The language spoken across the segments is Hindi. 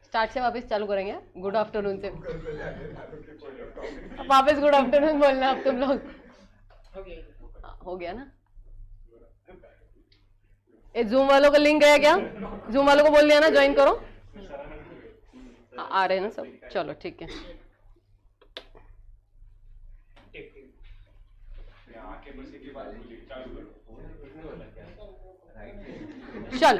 स्टार्ट से वापस चालू करेंगे, गुड आफ्टरनून से वापस गुड आफ्टरनून बोलना अब तुम लोग। हो गया ना? ये जूम वालों का लिंक गया क्या? जूम वालों को बोल दिया ना ज्वाइन करो? आ रहे हैं ना सब? चलो ठीक है। चल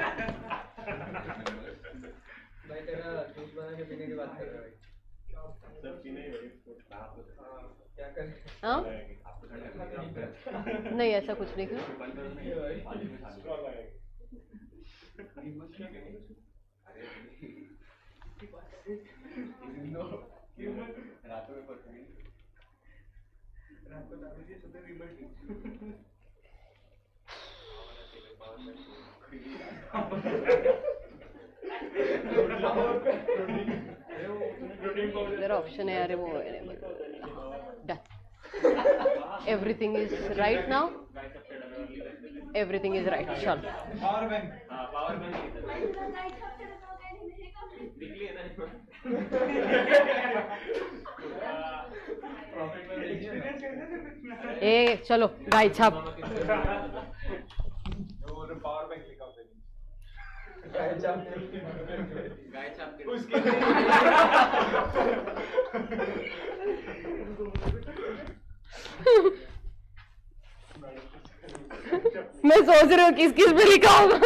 हाँ नहीं ऐसा कुछ नहीं क्यों? मेरा ऑप्शन है यार वो done. Everything is right now, everything is right. चल ए चलो गाय छाप। मैं सोच रही हूँ किस किस पे लिखा होगा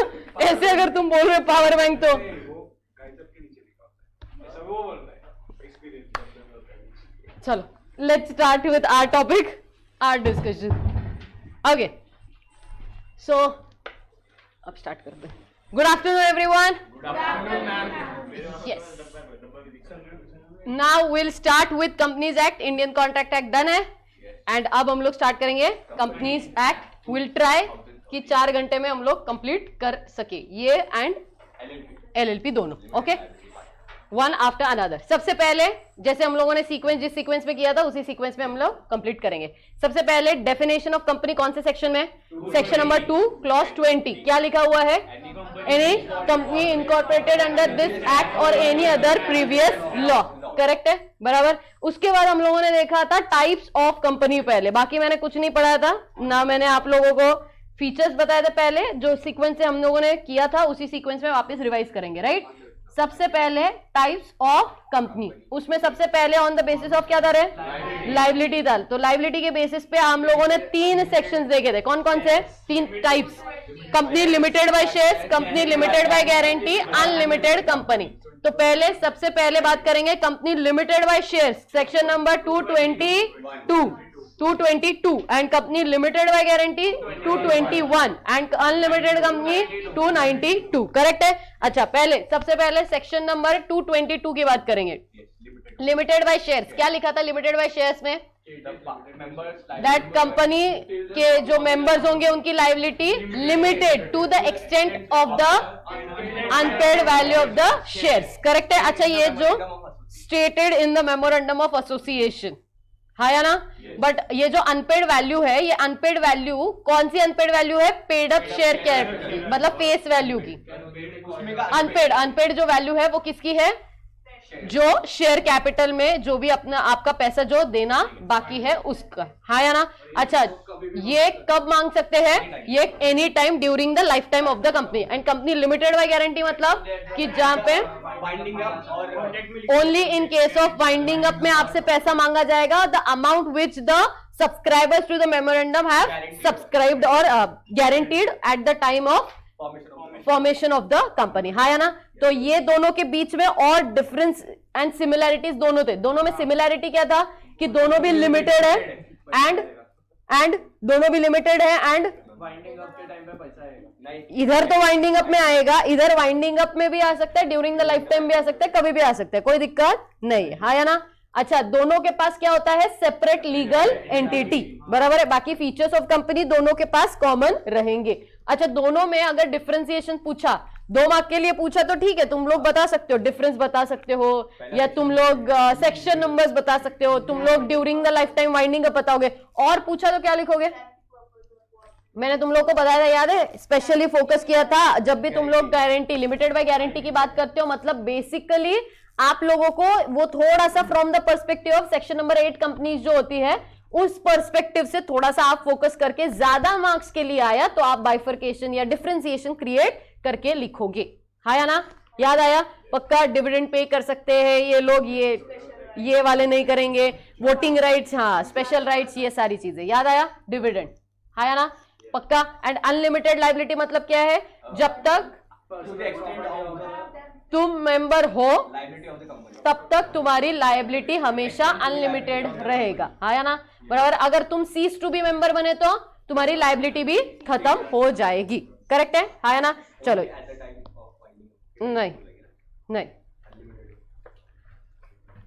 ऐसे, अगर तुम बोल रहे हो पावर बैंक तो चलो let's start with our topic, our discussion. Okay so अब स्टार्ट करते हैं। Good afternoon everyone. Yes now will start with companies act, Indian contract act done है। एंड अब हम लोग स्टार्ट करेंगे कंपनीज एक्ट। विल ट्राई कि 4 घंटे में हम लोग कंप्लीट कर सके ये एंड एलएलपी दोनों। Okay one after another. सबसे पहले जैसे हम लोगों ने सीक्वेंस जिस सीक्वेंस में किया था उसी सीक्वेंस में हम लोग कंप्लीट करेंगे। सबसे पहले डेफिनेशन ऑफ कंपनी कौन से सेक्शन में? Section number 2 clause 20। क्या लिखा हुआ है? Any company incorporated under this act और any other previous law. Correct है, बराबर। उसके बाद हम लोगों ने देखा था टाइप्स ऑफ कंपनी पहले, बाकी मैंने कुछ नहीं पढ़ा था ना, मैंने आप लोगों को फीचर्स बताए थे पहले। जो सीक्वेंस से हम लोगों ने किया था उसी सीक्वेंस में वापस रिवाइज करेंगे, राइट। सबसे पहले टाइप्स ऑफ कंपनी, उसमें सबसे पहले ऑन द बेसिस ऑफ क्या था रे? लायबिलिटी था। तो लायबिलिटी के बेसिस पे हम लोगों ने 3 सेक्शंस देखे थे। कौन कौन से? 3 types. Company limited by shares, company limited by guarantee, unlimited company. तो पहले सबसे पहले बात करेंगे company limited by shares, section number 222 and company limited by guarantee 221 and unlimited company 292। Correct है। अच्छा पहले सबसे पहले सेक्शन नंबर 222 की बात करेंगे। लिमिटेड बाय शेयर्स क्या लिखा था? लिमिटेड बाय शेयर्स में दैट कंपनी के जो मेंबर्स होंगे उनकी liability limited to the extent of the unpaid value of the shares. Correct है। अच्छा ये जो stated in the memorandum of association, हाँ या ना। बट ये जो अनपेड वैल्यू है, ये अनपेड वैल्यू कौन सी अनपेड वैल्यू है? पेड अप शेयर कैपिटल मतलब फेस वैल्यू की। अनपेड जो वैल्यू है वो किसकी है? जो शेयर कैपिटल में जो भी अपना आपका पैसा जो देना बाकी है उसका, हाँ या ना। अच्छा ये कब मांग सकते हैं? ये any time during the life time of the company. And company limited by guarantee मतलब कि जहां पे only in case of winding up में आपसे पैसा मांगा जाएगा the amount which the subscribers to the memorandum have subscribed और guaranteed at the time of formation of the company, हाँ या ना। तो ये दोनों के बीच में और डिफरेंस एंड सिमिलैरिटीज दोनों थे। दोनों में सिमिलैरिटी क्या था? कि दोनों भी लिमिटेड है एंड दोनों भी लिमिटेड है एंड वाइंडिंग अप के टाइम पे पैसा आएगा। इधर तो वाइंडिंग अप में आएगा, इधर वाइंडिंग अप में भी आ सकता है, ड्यूरिंग द लाइफ टाइम भी आ सकता है, कभी भी आ सकता है, कोई दिक्कत नहीं, हाँ या ना। अच्छा दोनों के पास क्या होता है? सेपरेट लीगल एंटिटी, बराबर है। बाकी फीचर्स ऑफ कंपनी दोनों के पास कॉमन रहेंगे। अच्छा दोनों में अगर डिफरेंशिएशन पूछा, 2 मार्क के लिए पूछा तो ठीक है, तुम लोग बता सकते हो, डिफरेंस बता सकते हो, या तुम लोग सेक्शन नंबर्स बता सकते हो, तुम लोग during the life time winding up बताओगे। और पूछा तो क्या लिखोगे? मैंने तुम लोग को बताया था, याद है, स्पेशली फोकस किया था। जब भी तुम लोग गारंटी, लिमिटेड बाय गारंटी की बात करते हो, मतलब बेसिकली आप लोगों को वो थोड़ा सा from the perspective of section number 8 companies जो होती है, उस पर्सपेक्टिव से थोड़ा सा आप फोकस करके, ज्यादा मार्क्स के लिए आया तो आप बाइफर्केशन या डिफरेंशिएशन क्रिएट करके लिखोगे। हाँ या ना, याद आया? पक्का डिविडेंड पे कर सकते हैं ये लोग, ये वाले नहीं करेंगे, वोटिंग राइट्स, हाँ स्पेशल राइट्स, ये सारी चीजें याद आया, डिविडेंड। हाँ या ना, पक्का। एंड अनलिमिटेड लायबिलिटी मतलब क्या है? जब तक तुम मेंबर हो तब तक तुम्हारी लायबिलिटी हमेशा अनलिमिटेड रहेगा। हाँ या ना, बराबर। अगर तुम सीज टू बी मेंबर बने तो तुम्हारी लायबिलिटी भी खत्म हो जाएगी। करेक्ट है? हाँ या ना? चलो, नहीं,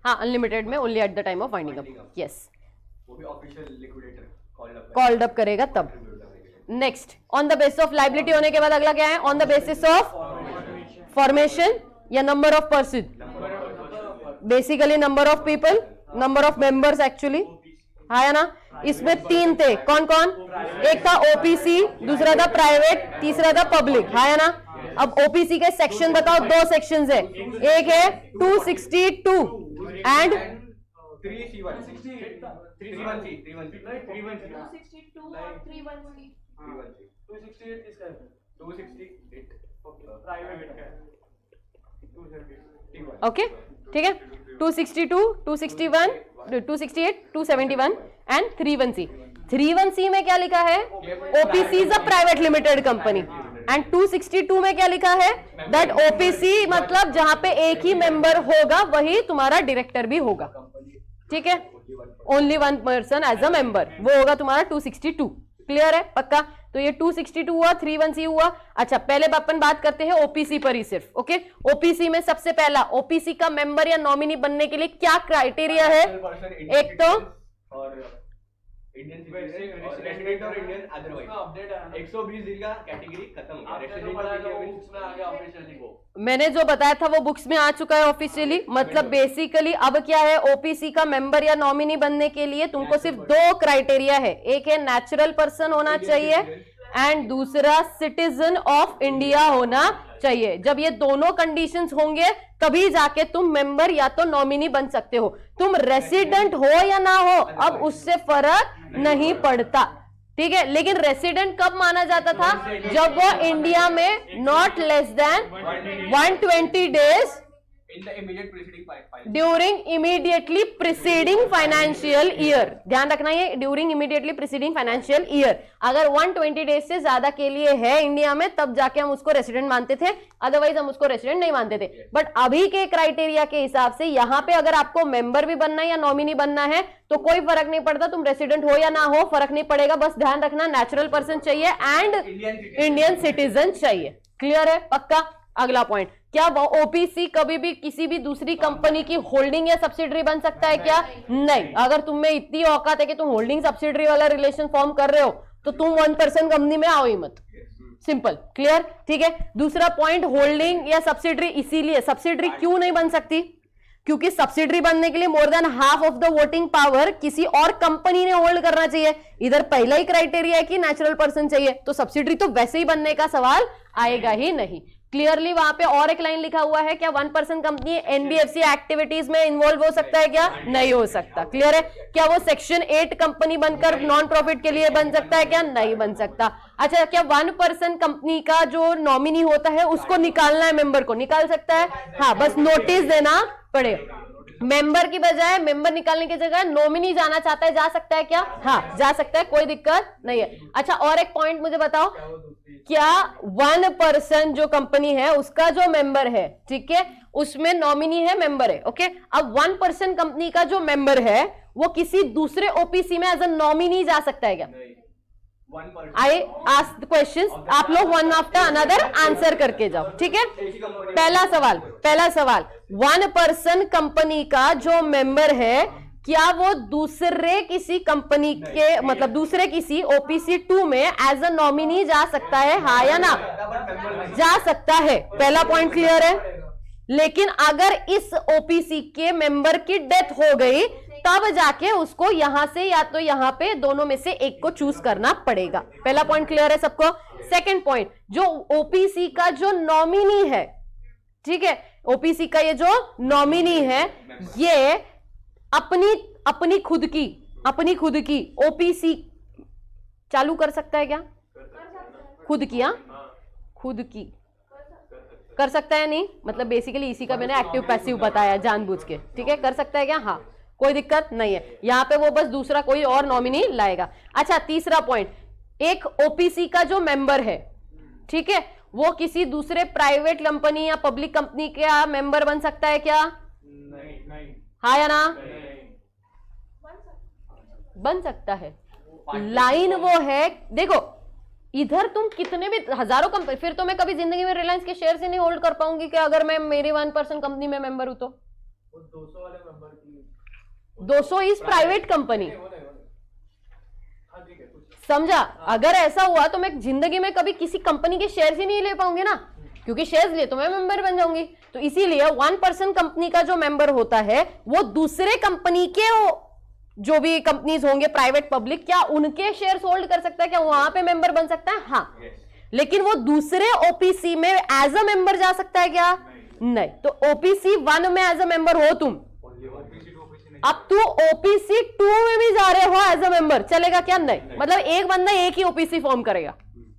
हाँ अनलिमिटेड में only at the time of winding up. Yes, called up करेगा तब। Next, on the basis of liability होने के बाद अगला क्या है? On the basis of formation या number of person? Basically number of people, number of members actually. हाँ या ना? इसमें 3 थे, कौन कौन? एक था ओपीसी, दूसरा था प्राइवेट, तीसरा था पब्लिक। हाँ या ना? अब ओपीसी के सेक्शन बताओ, 2 सेक्शंस है, एक है 262 एंड 268 ओके, ठीक है। 262, 261, 268, 271 एंड 3(1)(c). 3(1)(c) में क्या लिखा है? OPC is a private limited company. And 262 में क्या लिखा है? दैट ओपीसी मतलब जहां पे एक ही मेंबर होगा वही तुम्हारा डायरेक्टर भी होगा। ठीक है, only 1 person as a member, वो होगा तुम्हारा 262। क्लियर है? पक्का। तो ये 262 हुआ, 3(1)(c) हुआ। अच्छा, पहले अपन बात करते हैं ओपीसी पर ही सिर्फ। ओके, ओपीसी में सबसे पहला, ओपीसी का मेंबर या नॉमिनी बनने के लिए क्या क्राइटेरिया है? एक तो इंडियन सिटीजन और रेसिडेंट और इंडियन अदरवाइज 120 दिन का कैटेगरी खत्म हो गया। रेसिडेंट और इंडियन बुक्स में आ गया ऑफिशियली। वो मैंने जो बताया था वो बुक्स में आ चुका है ऑफिशियली। मतलब बेसिकली अब क्या है, ओपीसी का मेंबर या नॉमिनी बनने के लिए तुमको सिर्फ 2 क्राइटेरिया है। एक है नेचुरल पर्सन होना चाहिए एंड दूसरा सिटीजन ऑफ इंडिया होना चाहिए। जब ये दोनों कंडीशंस होंगे तभी जाके तुम मेंबर या तो नॉमिनी बन सकते हो। तुम रेसिडेंट हो या ना हो अब उससे फर्क नहीं पड़ता। ठीक है, लेकिन रेसिडेंट कब माना जाता था? जब वो इंडिया में not less then 120 days in the immediate preceding during immediately preceding financial year. ध्यान रखना, ये during immediately preceding financial year. अगर 120 डेज से ज्यादा के लिए है इंडिया में तब जाके हम उसको रेसिडेंट मानते थे, अदरवाइज हम उसको रेसिडेंट नहीं मानते थे। बट अभी के क्राइटेरिया के हिसाब से यहाँ पे अगर आपको मेंबर भी बनना है या नॉमिनी बनना है तो कोई फर्क नहीं पड़ता, तुम रेसिडेंट हो या ना हो, फर्क नहीं पड़ेगा। बस ध्यान रखना नेचुरल पर्सन चाहिए एंड इंडियन सिटीजन चाहिए। क्लियर है? पक्का। अगला पॉइंट, क्या वो ओपीसी कभी भी किसी भी दूसरी कंपनी की होल्डिंग या सब्सिडरी बन सकता है क्या? नहीं। अगर तुम में इतनी औकात है कि तुम होल्डिंग सब्सिडरी वाला रिलेशन फॉर्म कर रहे हो तो तुम 1 पर्सन कंपनी में आओ ही मत। Simple, clear? ठीक है। दूसरा पॉइंट, होल्डिंग या सब्सिडरी, इसीलिए सब्सिडरी क्यों नहीं बन सकती? क्योंकि सब्सिडरी बनने के लिए more than half of the voting power किसी और कंपनी ने होल्ड करना चाहिए। इधर पहला ही क्राइटेरिया है कि नेचुरल पर्सन चाहिए, तो सब्सिडरी तो वैसे ही बनने का सवाल आएगा ही नहीं। क्लियरली वहां पे और एक लाइन लिखा हुआ है, क्या 1 पर्सन कंपनी एनबीएफसी एक्टिविटीज में इन्वॉल्व हो सकता है क्या? नहीं हो सकता। क्लियर है? क्या वो सेक्शन 8 कंपनी बनकर नॉन प्रॉफिट के लिए बन सकता है क्या? नहीं बन सकता। अच्छा, क्या 1 पर्सन कंपनी का जो नॉमिनी होता है उसको निकालना है, मेंबर को निकाल सकता है? हाँ, बस नोटिस देना पड़ेगा। मेंबर की बजाय, मेंबर निकालने की जगह नॉमिनी जाना चाहता है, जा सकता है क्या? हाँ, जा सकता है, कोई दिक्कत नहीं है। अच्छा, और एक पॉइंट मुझे बताओ, क्या 1 पर्सन जो कंपनी है उसका जो मेंबर है, ठीक है, उसमें नॉमिनी है, मेंबर है। ओके, अब 1 पर्सन कंपनी का जो मेंबर है वो किसी दूसरे ओपीसी में एज अ नॉमिनी जा सकता है क्या? आई आस्क क्वेश्चंस, आप लोग वन आफ्टर अनदर आंसर करके जाओ। ठीक है, पहला सवाल 1 पर्सन कंपनी का जो मेंबर है क्या वो दूसरे किसी कंपनी के, मतलब दूसरे किसी ओपीसी 2 में एज अ नॉमिनी जा सकता है? हाँ या ना? जा सकता है। पहला पॉइंट क्लियर है। लेकिन अगर इस ओपीसी के मेंबर की डेथ हो गई तब जाके उसको यहां से या तो यहां पे दोनों में से एक को चूज करना पड़ेगा। पहला पॉइंट क्लियर है सबको। सेकंड पॉइंट, जो ओपीसी का जो नॉमिनी है, ठीक है, ओपीसी का ये जो नॉमिनी है, ये अपनी खुद की ओपीसी चालू कर सकता है क्या? खुद की, हाँ खुद की कर सकता है। नहीं मतलब बेसिकली इसी का मैंने एक्टिव पैसिव बताया जानबूझ के, ठीक है, कर सकता है क्या? हाँ, कोई दिक्कत नहीं है। यहां पे वो बस दूसरा कोई और नॉमिनी लाएगा। अच्छा, तीसरा पॉइंट, एक ओपीसी का जो मेंबर है, ठीक है, वो किसी दूसरे प्राइवेट कंपनी या पब्लिक कंपनी का मेंबर बन सकता है क्या? नहीं। हाँ या ना? बन सकता है। लाइन वो है, देखो इधर तुम कितने भी हजारों कंपनी, फिर तो मैं कभी जिंदगी में रिलायंस के शेयर से नहीं होल्ड कर पाऊंगी कि अगर मैं मेरी 1% कंपनी में मेंबर हूं तो। 200 वाले मेंबर की 200 इज प्राइवेट कंपनी, समझा? अगर ऐसा हुआ तो मैं जिंदगी में कभी किसी कंपनी के शेयर ही नहीं ले पाऊंगी ना, क्योंकि शेयर्स लिए तो मैं मेंबर बन जाऊंगी। तो इसीलिए 1% कंपनी का जो मेंबर होता है वो दूसरे कंपनी के जो भी कंपनीज होंगे प्राइवेट पब्लिक, क्या उनके शेयर्स होल्ड कर सकता है? क्या वहां पे मेंबर बन सकता है? हाँ। लेकिन वो दूसरे ओपीसी में एज अ मेंबर जा सकता है क्या? नहीं। तो ओपीसी 1 में एज अ मेंबर हो तुम, अब तू ओपीसी 2 में भी जा रहे हो एज अ मेंबर, चलेगा क्या? नहीं। मतलब एक बंदा एक ही ओपीसी फॉर्म करेगा,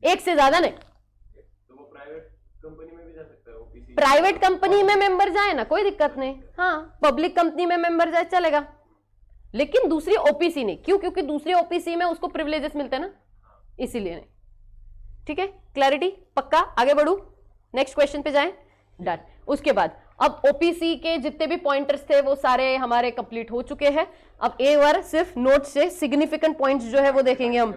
एक से ज्यादा नहीं। तो वो प्राइवेट कंपनी में भी जा सकता है ओपीसी। प्राइवेट कंपनी में मेंबर जाए ना, कोई दिक्कत नहीं। हाँ, पब्लिक कंपनी में मेंबर जाए चलेगा, लेकिन दूसरी ओपीसी नहीं। क्यों? क्योंकि दूसरी ओपीसी में उसको प्रिविलेजेस मिलते हैं ना, इसीलिए नहीं। ठीक है, क्लैरिटी? पक्का? आगे बढ़ू, नेक्स्ट क्वेश्चन पे जाएं। डन। उसके बाद अब ओपीसी के जितने भी पॉइंटर्स थे वो सारे हमारे कंप्लीट हो चुके हैं। अब एक बार सिर्फ नोट से सिग्निफिकेंट पॉइंट्स जो है वो देखेंगे हम।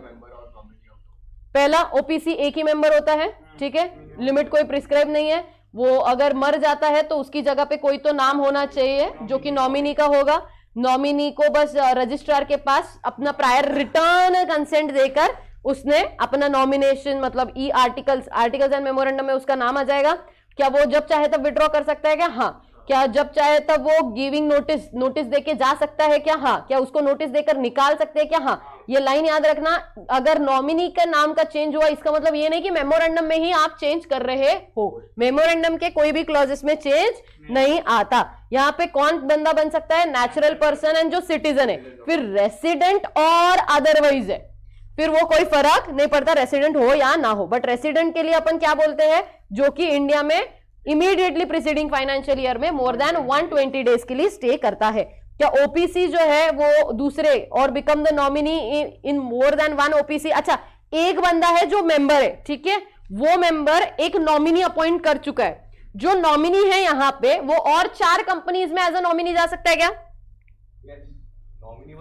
पहला, ओपीसी एक ही मेंबर होता है, ठीक है, लिमिट कोई प्रिस्क्राइब नहीं है। वो अगर मर जाता है तो उसकी जगह पे कोई तो नाम होना चाहिए जो कि नॉमिनी का होगा। नॉमिनी को बस रजिस्ट्रार के पास अपना प्रायर रिटर्न कंसेंट देकर उसने अपना नॉमिनेशन, मतलब ई आर्टिकल्स एंड मेमोरेंडम में उसका नाम आ जाएगा। क्या वो जब चाहे तब विड्रॉ कर सकता है क्या? हाँ। क्या जब चाहे तब वो गिविंग नोटिस देके जा सकता है क्या? हाँ। क्या उसको नोटिस देकर निकाल सकते हैं क्या? हाँ। ये लाइन याद रखना, अगर नॉमिनी का नाम का चेंज हुआ इसका मतलब ये नहीं कि मेमोरेंडम में ही आप चेंज कर रहे हो। मेमोरेंडम के कोई भी क्लॉजेस में चेंज नहीं आता। यहाँ पे कौन बंदा बन सकता है? नेचुरल पर्सन एंड जो सिटीजन है, फिर रेसिडेंट और अदरवाइज है, फिर वो कोई फर्क नहीं पड़ता रेसिडेंट हो या ना हो। बट रेसिडेंट के लिए अपन क्या बोलते हैं? जो कि इंडिया में इमीडिएटली प्रीसीडिंग फाइनेंशियल ईयर में मोर देन 120 डेज के लिए स्टे करता है। क्या ओपीसी जो है वो दूसरे और become the nominee in more than 1 OPC? अच्छा, एक बंदा है जो मेंबर है, ठीक है, वो मेंबर एक नॉमिनी अपॉइंट कर चुका है। जो नॉमिनी है यहाँ पे वो और 4 कंपनीज में एज अ नॉमिनी जा सकता है क्या?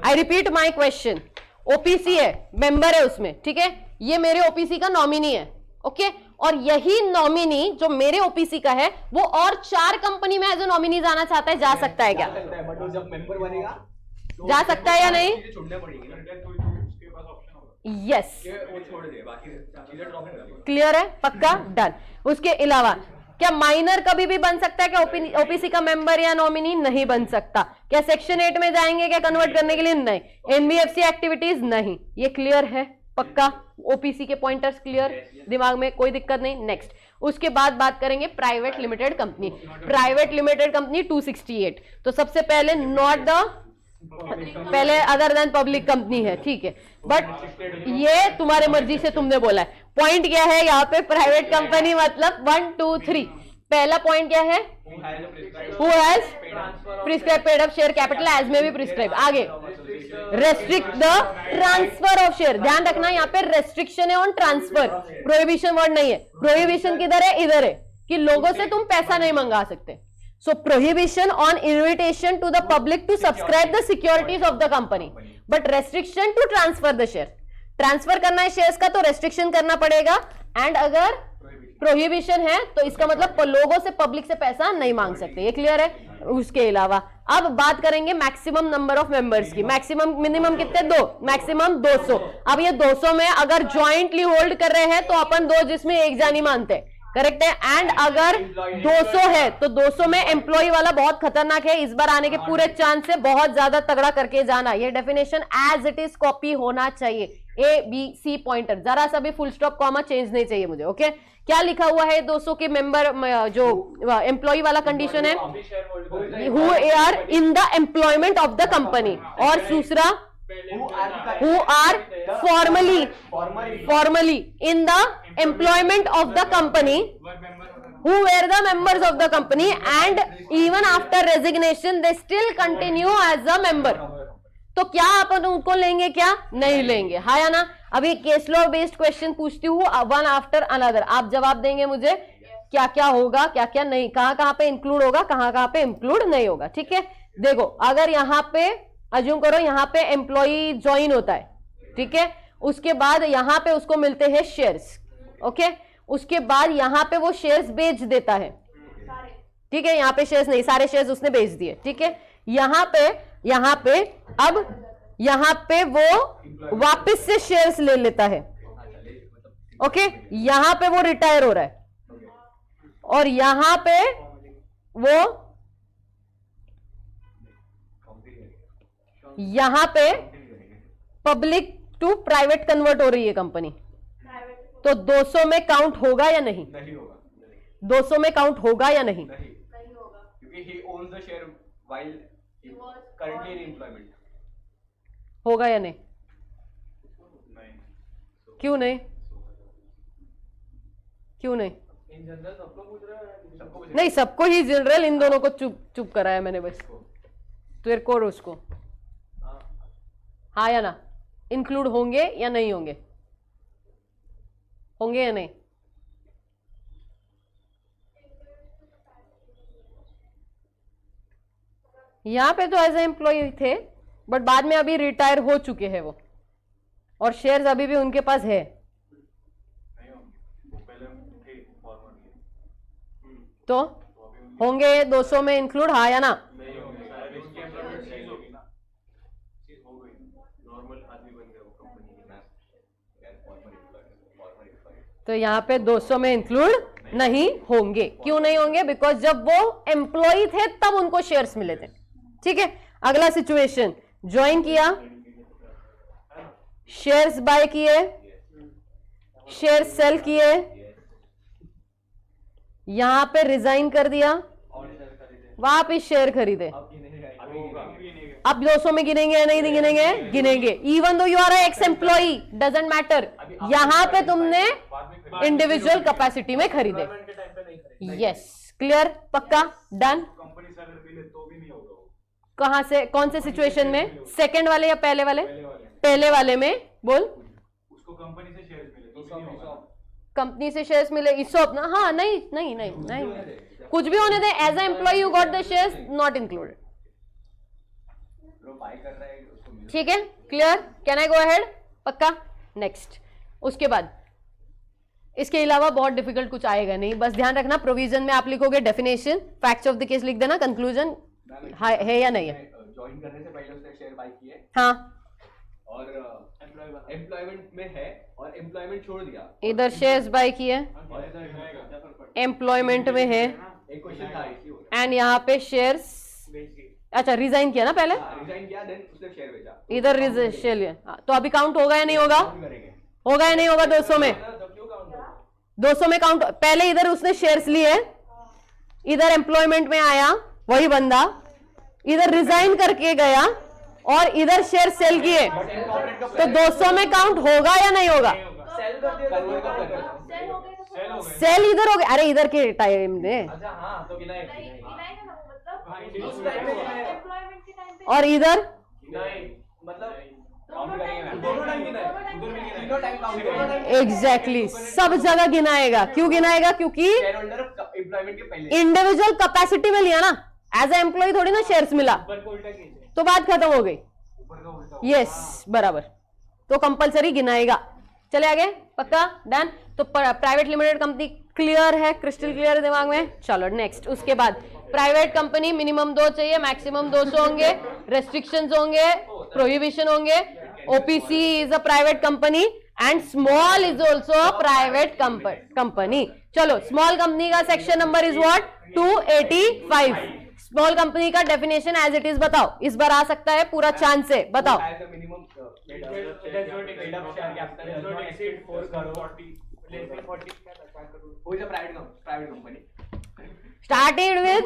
I repeat my question. OPC है, मेंबर है उसमें, ठीक है, ये मेरे ओपीसी का नॉमिनी है, ओके, और यही नॉमिनी जो मेरे ओपीसी का है वो और 4 कंपनी में एज अ नॉमिनी जाना चाहता है, जा सकता है क्या? बट वो जब मेंबर बनेगा तो जा सकता है या नहीं? छोड़ने पड़ेगी ना, उसके पास ऑप्शन होगा। यस, वो छोड़ दे, बाकी चीजें ड्रॉप कर दे। क्लियर है? पक्का? डन। उसके अलावा क्या माइनर कभी भी बन सकता है क्या? ओपीसी का मेंबर या नॉमिनी नहीं बन सकता। क्या सेक्शन 8 में जाएंगे क्या कन्वर्ट करने के लिए? नहीं। एनबीएफसी एक्टिविटीज नहीं। ये क्लियर है? पक्का? ओपीसी के पॉइंटर्स क्लियर दिमाग में? कोई दिक्कत नहीं। नेक्स्ट, उसके बाद बात करेंगे private limited company. Private limited company 268। तो सबसे पहले नॉट द पहले अदर देन पब्लिक कंपनी है, ठीक है, बट ये तुम्हारे मर्जी से तुमने बोला है। पॉइंट क्या है यहाँ पे? प्राइवेट कंपनी मतलब 1 2 3। पहला पॉइंट क्या है? Who has prescribed paid up share capital as may be prescribed। आगे, restrict the transfer of share। ध्यान रखना यहाँ पे रेस्ट्रिक्शन है ऑन ट्रांसफर, प्रोहिबिशन वर्ड नहीं है। प्रोहिबिशन किधर है? इधर है कि लोगों से तुम पैसा नहीं मंगा सकते। So prohibition on invitation to the public to subscribe the securities of the company, but restriction to transfer the share। Transfer करना है शेयर्स का तो रेस्ट्रिक्शन करना पड़ेगा, एंड अगर प्रोहिबिशन है तो इसका मतलब लोगों से, पब्लिक से पैसा नहीं मांग सकते। ये क्लियर है? उसके अलावा अब बात करेंगे मैक्सिमम नंबर ऑफ मेंबर्स की। मैक्सिमम, मिनिमम कितने? 2, मैक्सिमम 200। अब ये 200 में अगर ज्वाइंटली होल्ड कर रहे हैं तो अपन 2 जिसमें एक जानी मानते हैं, करेक्ट है। एंड अगर 200 है तो 200 में एम्प्लॉय वाला बहुत खतरनाक है, इस बार आने के पूरे चांस है, बहुत ज्यादा तगड़ा करके जाना। ये definition as it is copy होना चाहिए, ABC पॉइंटर, जरा सा भी फुल स्टॉप कॉमा चेंज नहीं चाहिए मुझे। ओके, क्या लिखा हुआ है 200 के मेंबर जो एम्प्लॉय वाला कंडीशन है, who are in the employment of the company, और दूसरा who are formally in the employment of the company, who were the members of the company and even after resignation they still continue as a member। तो क्या अपन उनको लेंगे, क्या नहीं लेंगे, हाँ या ना। अभी केस लॉ बेस्ड क्वेश्चन पूछती हूँ, वन आफ्टर अनदर, आप जवाब देंगे मुझे क्या क्या होगा, क्या क्या नहीं, कहाँ पे इंक्लूड होगा, कहाँ पे इंक्लूड नहीं होगा। ठीक है, देखो अगर यहाँ पे अज्यूम करो यहाँ पे एम्प्लॉई ज्वाइन होता है, ठीक है, उसके बाद यहाँ पे उसको मिलते हैं शेयर्स, ओके, उसके बाद यहाँ पे वो शेयर्स बेच देता है, ठीक है, यहाँ पे शेयर्स नहीं, सारे शेयर्स उसने बेच दिए, ठीक है, यहाँ पे अब यहाँ पे वो वापस से शेयर्स ले लेता है, ओके, यहाँ पे वो रिटायर हो रहा है और यहाँ पे वो यहां पे पब्लिक टू प्राइवेट कन्वर्ट हो रही है कंपनी, तो 200 में काउंट होगा या नहीं? नहीं होगा। 200 में काउंट होगा या नहीं? नहीं होगा, क्योंकि he owns the share while currently in employment। होगा या नहीं? क्यों नहीं? क्यों नहीं? इन जनरल सबको पूछ रहा है, नहीं, सबको ही जनरल, इन दोनों को चुप कराया मैंने बस, तेरे को और उसको, हाँ या ना, इंक्लूड होंगे या नहीं होंगे? होंगे या नहीं? यहां पे तो एज ए एम्प्लॉय थे बट बाद में अभी रिटायर हो चुके हैं वो, और शेयर्स अभी भी उनके पास है, तो होंगे 200 में इंक्लूड, हाँ या ना? तो यहाँ पे 200 में इंक्लूड नहीं होंगे। क्यों नहीं होंगे? बिकॉज जब वो एम्प्लॉय थे तब उनको शेयर्स मिले थे। ठीक है, अगला सिचुएशन, ज्वाइन किया, शेयर्स बाय किए, शेयर सेल किए, यहां पे रिजाइन कर दिया, वापिस शेयर खरीदे, अब 200 में गिनेंगे या नहीं गिनेंगे? गिनेंगे। Even though you are ex employee, doesn't matter, यहां पे तुमने इंडिविजुअल कैपेसिटी में खरीदे। यस, क्लियर, पक्का, डन। कहां से, कौन से सिचुएशन में? सेकंड वाले या पहले वाले? पहले वाले में बोल। उसको कंपनी से शेयर्स मिले तो कंपनी से शेयर्स मिले, इसॉप ना, हाँ, नहीं नहीं नहीं नहीं, कुछ भी होने दे, as a employee you got the shares, not included. ठीक है, clear, can I go ahead? पक्का, नेक्स्ट। उसके बाद इसके अलावा बहुत डिफिकल्ट कुछ आएगा नहीं, बस ध्यान रखना प्रोविजन में आप लिखोगे definition, facts of the case लिख देना, कंक्लूजन है या नहीं है। ज्वाइन करने से पहले उसने शेयर बाय किए, हाँ, और एम्प्लॉयमेंट में है और एम्प्लॉयमेंट छोड़ दिया, इधर शेयर्स बाय किए, एम्प्लॉयमेंट में है, एक क्वेश्चन था एंड यहाँ पे शेयर्स, अच्छा रिजाइन किया ना पहले, रिजाइन किया, देन उसने शेयर बेचा, इधर शेयर, तो अभी काउंट होगा या नहीं होगा? होगा या नहीं होगा? 200 में, 200 में काउंट, पहले इधर उसने शेयर्स लिए, इधर एम्प्लॉयमेंट में आया वही बंदा, इधर रिजाइन करके गया और इधर शेयर सेल किए, तो 200 में काउंट होगा या नहीं होगा? सेल इधर हो गया, अरे इधर के टाइम में, और इधर एग्जैक्टली सब जगह गिनाएगा। क्यों गिनाएगा? क्योंकि इंडिविजुअल कैपेसिटी में लिया ना, एज ए एम्प्लॉय थोड़ी ना शेयर्स मिला, तो बात खत्म हो गई। यस, बराबर, तो कंपलसरी गिनाएगा। चले आगे, पक्का, डन। तो प्राइवेट लिमिटेड कंपनी क्लियर है, क्रिस्टल क्लियर है दिमाग में। चलो नेक्स्ट, उसके बाद प्राइवेट कंपनी मिनिमम 2 चाहिए, मैक्सिमम 200 होंगे, रेस्ट्रिक्शंस होंगे, प्रोहिबिशन होंगे। OPC is a private company and small is also a private company. चलो स्मॉल कंपनी का section number is what 285। Small company का डेफिनेशन एज इट इज बताओ, इस बार आ सकता है पूरा चांस है, बताओ। Started with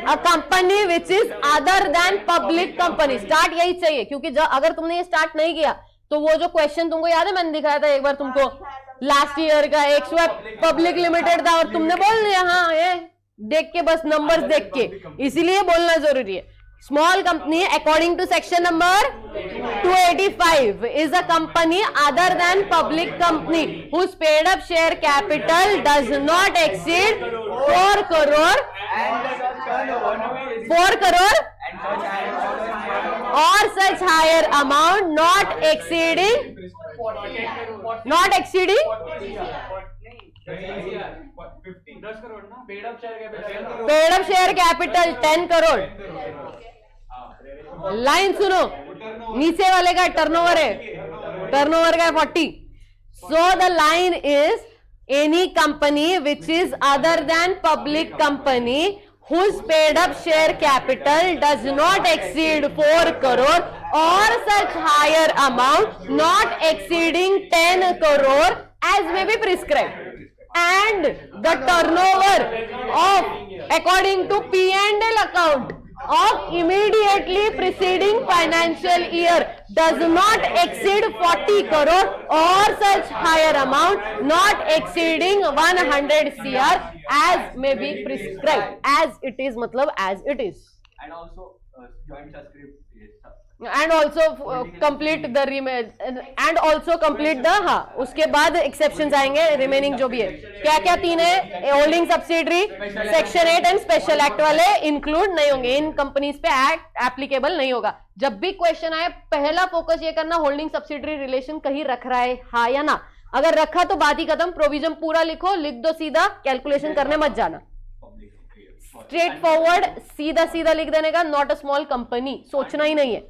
a company which is other than public company। Start यही चाहिए, क्योंकि अगर तुमने ये स्टार्ट नहीं किया तो वो जो क्वेश्चन तुमको याद है मैंने दिखाया था एक बार तुमको लास्ट ईयर का, एक पब्लिक लिमिटेड था और तुमने बोल दिया हाँ ये देख के, बस नंबर्स देख के, इसीलिए बोलना जरूरी है। Small company according to section number 285 is a company other than public company whose paid up share capital does not exceed 4 crore or such higher amount not exceeding 10 crore ना, paid up share capital 10 crore. Line सुनो, नीचे वाले का टर्नओवर है, टर्नओवर का 40। So the line is any company which is other than public company whose paid up share capital does not exceed 4 crore or such higher amount not exceeding 10 crore as may be prescribed and the turnover of according to P&L account of immediately preceding financial year does not exceed 40 crore or such higher amount not exceeding 100 crore as may be prescribed। as it is मतलब as it is and also joint subscript and also complete the and also complete the हाँ उसके बाद एक्सेप्शंस आएंगे रिमेनिंग जो भी है। क्या क्या तीन है, holding subsidiary, section 8 and special act वाले इंक्लूड नहीं होंगे, इन कंपनीज पे एक्ट एप्लीकेबल नहीं होगा। जब भी क्वेश्चन आए पहला फोकस ये करना होल्डिंग सब्सिडरी रिलेशन कहीं रख रहा है हाँ या ना, अगर रखा तो बात ही खत्म, प्रोविजन पूरा लिखो, लिख दो सीधा, कैलकुलेशन करने मत जाना, स्ट्रेट फॉरवर्ड सीधा सीधा लिख देने का, नॉट अ स्मॉल कंपनी, सोचना ही नहीं है।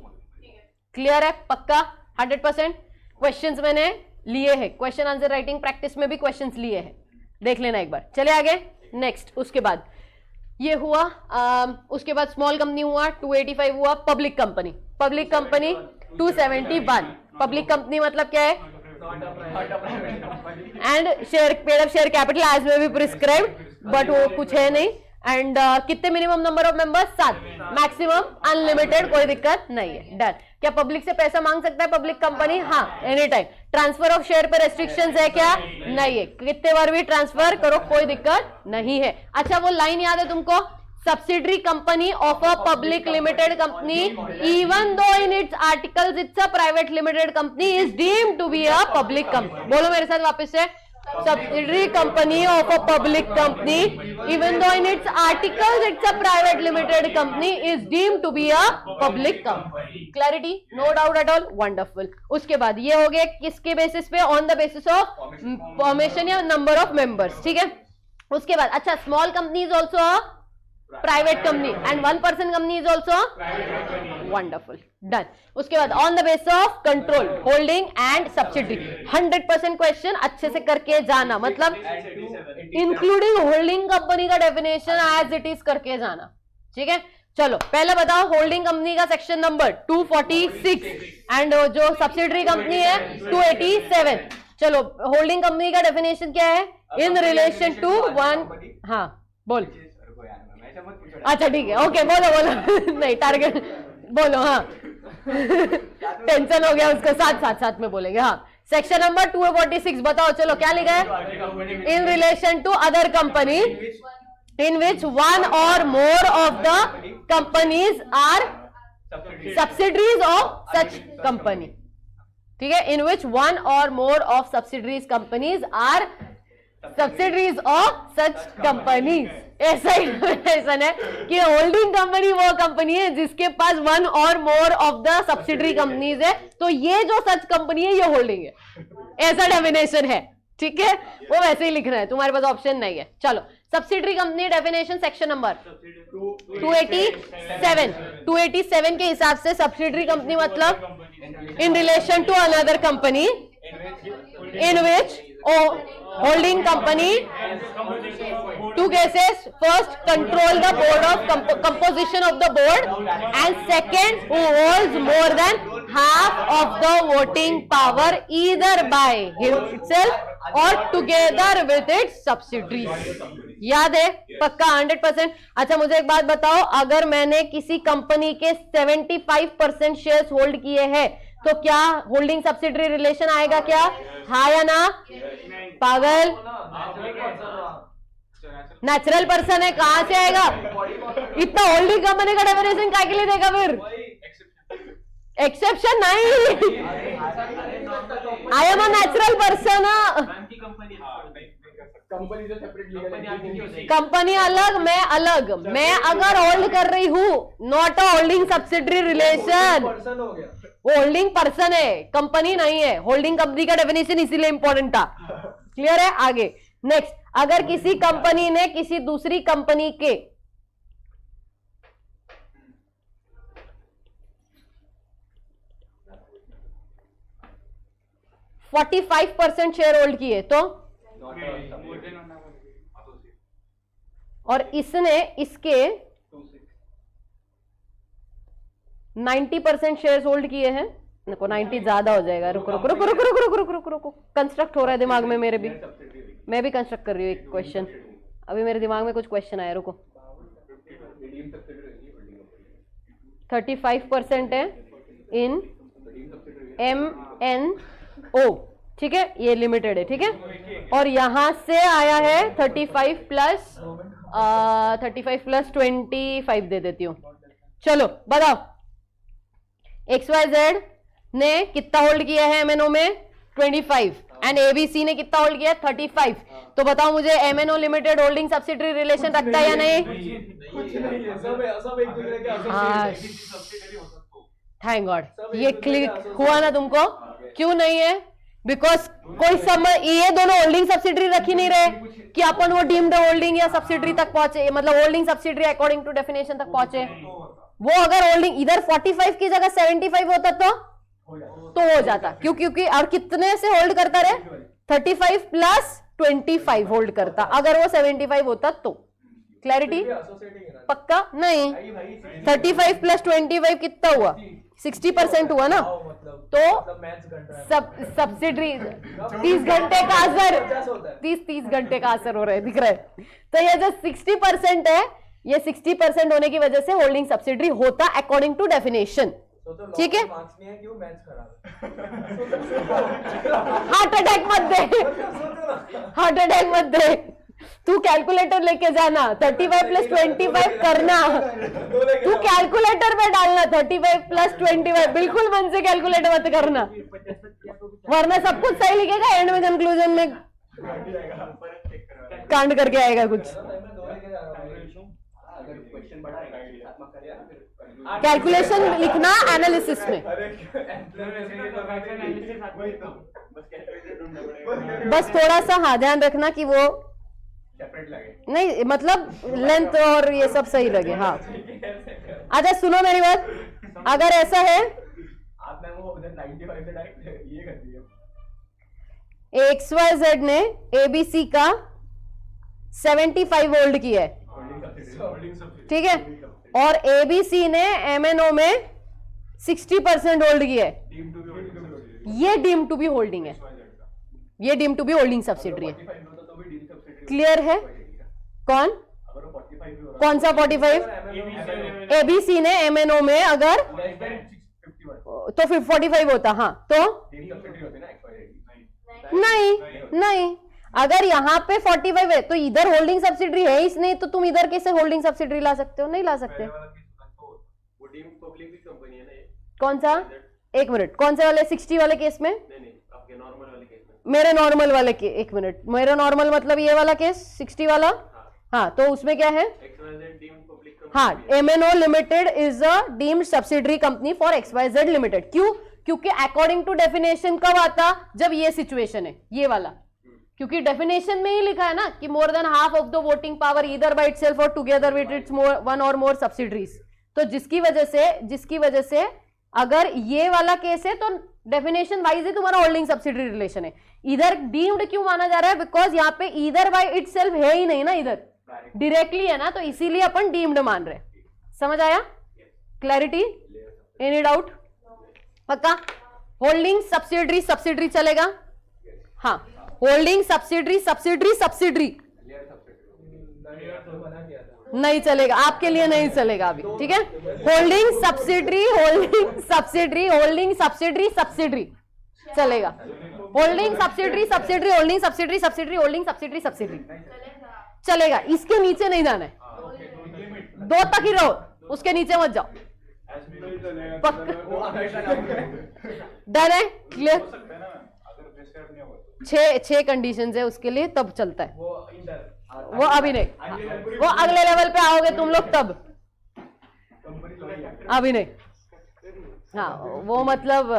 क्लियर है पक्का 100%। क्वेश्चंस मैंने लिए हैं, क्वेश्चन आंसर राइटिंग प्रैक्टिस में भी क्वेश्चंस लिए हैं, देख लेना एक बार। चले आगे नेक्स्ट, उसके बाद ये हुआ, उसके बाद स्मॉल कंपनी हुआ, 285 हुआ, पब्लिक कंपनी 271। पब्लिक कंपनी मतलब क्या है, and share paid up share capital as में भी प्रिस्क्राइब्ड, बट वो कुछ है नहीं। एंड कितने minimum number of members 7, maximum unlimited, कोई दिक्कत नहीं है, डन। क्या पब्लिक से पैसा मांग सकता है पब्लिक कंपनी, हाँ any time. Transfer of share पे रेस्ट्रिक्शंस है क्या, नहीं है, कितने बार भी ट्रांसफर करो कोई दिक्कत नहीं है। अच्छा वो लाइन याद है तुमको, subsidiary company of a public limited company even though in its articles it's a private limited company is deemed to be a public company। बोलो मेरे साथ वापस से, subsidiary company of a public company even though in its articles it's a private limited company is deemed to be a public company। clarity, no doubt at all, wonderful। उसके बाद ये हो गया किसके बेसिस पे, on the basis of formation या number of members, ठीक है। उसके बाद अच्छा small company is also private company and 1 person company is also wonderful, done. उसके बाद on the base of control holding and subsidiary, 100% question अच्छे से करके जाना, मतलब इंक्लूडिंग होल्डिंग कंपनी का डेफिनेशन एज इट इज करके जाना, ठीक है। चलो पहले बताओ होल्डिंग कंपनी का सेक्शन नंबर 246 एंड जो सब्सिडरी कंपनी है 287। चलो होल्डिंग कंपनी का डेफिनेशन क्या है, इन रिलेशन टू 1, हाँ बोल, अच्छा ठीक है ओके बोलो नहीं टारगेट बोलो, हाँ टेंशन हो गया उसको, साथ में बोलेंगे। हाँ सेक्शन नंबर 246 बताओ, चलो क्या लिखा है, in relation to other company in which one or more of the companies are subsidiaries of such company, ठीक है, in which one or more of subsidiaries companies are subsidiaries of such companies। ऐसा ही है कि होल्डिंग कंपनी वो कंपनी है जिसके पास वन और more of the subsidiary companies है, तो ये जो सच कंपनी है ये होल्डिंग है, ऐसा डेफिनेशन है, ठीक है। वो वैसे ही लिखना है, तुम्हारे पास ऑप्शन नहीं है। चलो subsidiary company definition section number 287 के हिसाब से सब्सिडरी कंपनी मतलब in relation to another company in which holding company, two cases, first control the board of composition of the board, and second who holds more than half of the voting power either by itself or together with its subsidiaries. याद है पक्का 100%। अच्छा मुझे एक बात बताओ, अगर मैंने किसी कंपनी के 75% शेयर्स होल्ड किए हैं तो क्या होल्डिंग सब्सिडरी रिलेशन आएगा क्या? हाँ या ना? पागल, नेचुरल पर्सन है, कहां से आएगा? इतना होल्डिंग कंपनी का डेफिनेशन क्या के लिए देगा फिर? एक्सेप्शन नहीं, I am a natural person. Company अलग, मैं अलग। मैं अगर होल्ड कर रही हूं, not a holding subsidiary relation, वो होल्डिंग पर्सन है, कंपनी नहीं है। होल्डिंग कंपनी का डेफिनेशन इसीलिए इंपॉर्टेंट था। क्लियर है? आगे नेक्स्ट, अगर किसी कंपनी ने किसी दूसरी कंपनी के 45% शेयर होल्ड किए तो, और इसने इसके 90% शेयर होल्ड किए हैं। देखो 90 ज्यादा हो जाएगा, रुको रुको रुको रुको रुको रुको रुको रुको रुको, कंस्ट्रक्ट हो रहा है दिमाग में मेरे भी, मैं भी कंस्ट्रक्ट कर रही हूँ एक क्वेश्चन। अभी मेरे दिमाग में कुछ क्वेश्चन आया, रुको। 35% है इन MNO, ठीक है, ये लिमिटेड है, ठीक है। और यहां से आया है 35 प्लस 25 दे देती हूं। चलो बताओ, XYZ ने कितना होल्ड किया है MNO में? 25, एंड ABC ने कितना होल्ड किया है? 35। तो बताओ मुझे, MNO limited holding subsidiary relation रखता है या नहीं? थैंक गॉड, ये क्लिक हुआ ना तुमको? क्यों नहीं है? बिकॉज कोई समझ, ये दोनों होल्डिंग सब्सिडरी रख ही नहीं रहे कि अपन वो डीम्ड होल्डिंग या सब्सिडरी तक पहुंचे, मतलब holding subsidiary according to definition तक पहुंचे। वो अगर होल्डिंग इधर 45 की जगह 75 होता तो हो जाता। क्योंकि और कितने से होल्ड करता रहे? 35 प्लस 25 होल्ड करता, अगर वो 75 होता तो। क्लैरिटी? पक्का नहीं, 35 प्लस 25 कितना हुआ? 60% हुआ ना। तो सब्सिडरी 30 घंटे का असर, 30 घंटे का असर हो रहा है, दिख रहा है। तो ये जो 60% है, ये 60% होने की वजह से होल्डिंग सब्सिडरी होता अकॉर्डिंग टू डेफिनेशन, ठीक है। हार्ट अटैक मत दे, हार्ट अटैक मत दे, तू कैलकुलेटर लेके जाना, 35 प्लस 25 करना, तू कैलकुलेटर में डालना 35 प्लस 25, बिल्कुल मन से कैलकुलेटर मत करना, वरना सब कुछ सही लिखेगा, एंड में कंक्लूजन में कांड करके आएगा कुछ। कैलकुलेशन लिखना एनालिसिस में, बस थोड़ा सा हाँ ध्यान रखना कि वो नहीं, मतलब लेंथ और ये सब सही लगे। हाँ अच्छा सुनो मेरी बात, अगर ऐसा है XYZ ने ABC का 75 होल्ड किया है, ठीक है, और ABC ने MNO में 60% होल्ड किया है, ये डीम टू बी होल्डिंग है, ये deem to be holding subsidiary है। क्लियर है? कौन सा 45? ABC ने MNO में अगर तो फिर 45 होता, हाँ तो नहीं, अगर यहाँ पे 45 है तो इधर होल्डिंग सब्सिडरी है इस नहीं, तो तुम इधर कैसे होल्डिंग सब्सिडरी ला सकते हो? नहीं ला सकते। कौन सा? एक मिनट, कौन से वाले? 60 वाले केस में? मेरे नॉर्मल वाले के, एक मिनट, मेरा नॉर्मल मतलब ये वाला केस 60 वाला, हाँ तो उसमें क्या है? हाँ, MNO limited is a deemed subsidiary company for XYZ limited. क्यों? क्योंकि अकॉर्डिंग टू डेफिनेशन कब आता? जब ये सिचुएशन है, ये वाला, क्योंकि डेफिनेशन में ही लिखा है ना कि more than half of the voting power either by itself और टुगेदर विद इट्स वन और मोर सब्सिडरीज। तो जिसकी वजह से अगर ये वाला केस है तो डेफिनेशन वाइज ही तुम्हारा होल्डिंग सब्सिडरी रिलेशन है। इधर डीम्ड क्यों माना जा रहा है? बिकॉज यहाँ पे इधर बाय इटसेल्फ है ही नहीं ना, इधर डायरेक्टली है ना, तो इसीलिए अपन डीम्ड मान रहे हैं। समझ आया? क्लैरिटी? Any doubt? पक्का? होल्डिंग सब्सिडरी सब्सिडरी चलेगा? हाँ, होल्डिंग सब्सिडरी सब्सिडरी सब्सिडरी नहीं चलेगा, आपके लिए नहीं चलेगा अभी, ठीक है? Holding subsidiary holding subsidiary holding subsidiary subsidiary चलेगा। Holding subsidiary subsidiary holding subsidiary subsidiary holding subsidiary subsidiary चलेगा। इसके नीचे नहीं जाना है, 2 तक ही रहो, उसके नीचे मत जाओ। डन है? क्लियर? 6 कंडीशंस है उसके लिए, तब चलता है वो। अभी नहीं, वो अगले लेवल पे आओगे तुम लोग तब, अभी नहीं। हाँ, वो मतलब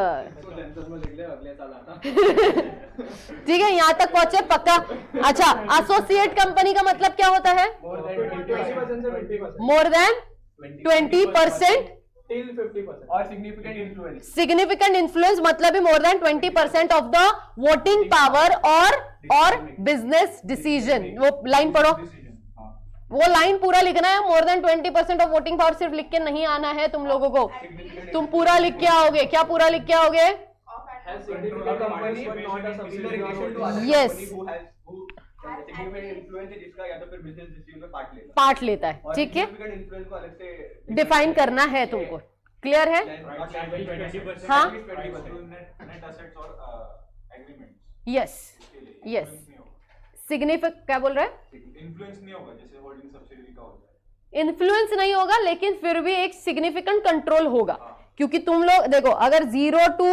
ठीक है, यहाँ तक पहुंचे पक्का। अच्छा, एसोसिएट कंपनी का मतलब क्या होता है? मोर देन 20% till 50% और सिग्निफिकेंट इन्फ्लुएंस मतलब भी more than 20% of the voting power और बिजनेस डिसीजन। वो लाइन पढ़ो, वो लाइन पूरा लिखना है। More than 20% of voting power सिर्फ लिख के नहीं आना है तुम लोगों को, तुम पूरा लिख के आओगे। क्या पूरा लिख के आओगे? यस, पार्ट लेता है, ठीक है? डिफाइन करना है तुमको, क्लियर है? हाँ, यस यस। सिग्निफिकेंट क्या बोल रहे हैं? इन्फ्लुएंस नहीं होगा जैसे होल्डिंग सब्सिडी का होता है। इन्फ्लुएंस नहीं होगा, लेकिन फिर भी एक सिग्निफिकेंट कंट्रोल होगा, क्योंकि तुम लोग देखो, अगर 0 to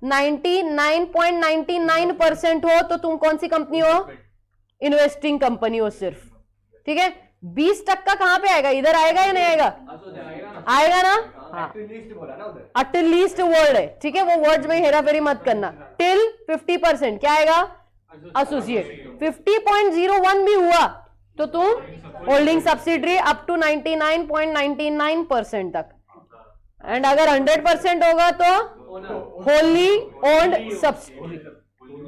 99.99% हो तो तुम कौन सी कंपनी हो? इन्वेस्टिंग कंपनी हो सिर्फ, ठीक है? 20% कहां पे आएगा? इधर आएगा या नहीं आएगा? आएगा ना? हाँ, एटलीस्ट वर्ड है, ठीक है? वो वर्ड्स में हेरा फेरी मत करना। टिल 50% क्या आएगा? एसोसिएट। 50.01 भी हुआ तो तुम होल्डिंग सब्सिडरी अप टू 99.99% तक। एंड अगर 100% होगा तो wholly owned subsidiary,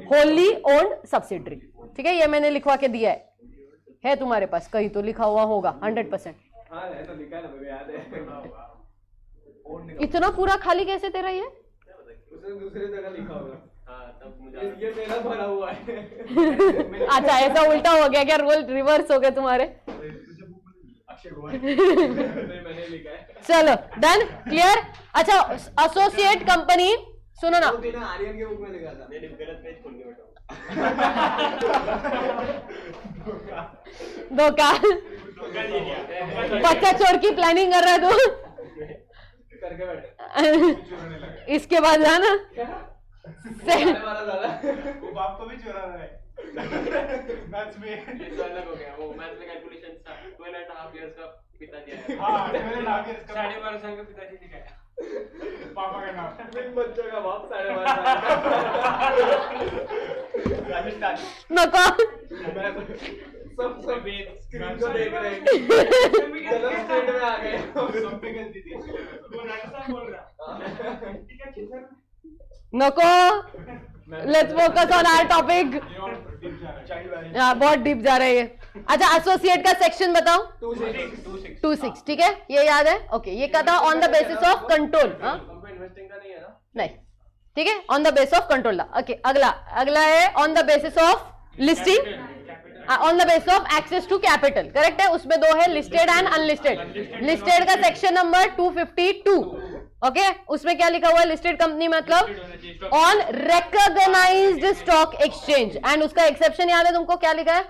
wholly owned subsidiary, ठीक है? ये मैंने लिखवा के दिया है तुम्हारे पास, कहीं तो लिखा हुआ होगा 100%। इतना पूरा खाली कैसे तेरा ये? दूसरे जगह लिखा होगा। ये मेरा भरा हुआ है। अच्छा, ऐसा उल्टा हो गया क्या? रोल रिवर्स हो गए तुम्हारे? मैंने लिखा है। चलो, डन, क्लियर? अच्छा, एसोसिएट कंपनी सुनो ना, आर्यन के बुक में लिखा था। मैंने गलत पेज खोल के बैठा। धोखा, बच्चा चोर की प्लानिंग कर रहा है तू। करके बैठे। इसके बाद जाना वो बाप को भी चुरा रहा है। मैथ्स में ये तो अलग हो गया। वो मैथ्स में कैलकुलेशन था। 12.5 इयर्स का पिताजी आया। हां, 12.5 इयर्स का 12.5 साल का पिताजी दिखाया। पापा का नाम बिन बच्चों का बाप 12.5 साल का। राजस्थान नको, सब स्क्रीन को देख रहे हैं। चलो स्टेट में आ गए। सब पे गलती थी। वो राजस्थान बोल रहा। ठीक है, किधर? नको, let's focus on our topic. बहुत डीप जा रहा है ये। अच्छा, एसोसिएट का सेक्शन बताओ। 26, ठीक है? ये याद है? ओके, ये क्या था? On the basis of control. Investing का नहीं है ना? नहीं, ठीक है? On the base of control. Okay, अगला है on the basis of listing, on the base of access to capital. Correct है? उसमें 2 है, लिस्टेड एंड अनलिस्टेड। लिस्टेड का सेक्शन नंबर 252। ओके, उसमें क्या लिखा हुआ है? लिस्टेड कंपनी मतलब on recognised stock exchange. And उसका एक्सेप्शन याद है तुमको? क्या लिखा है?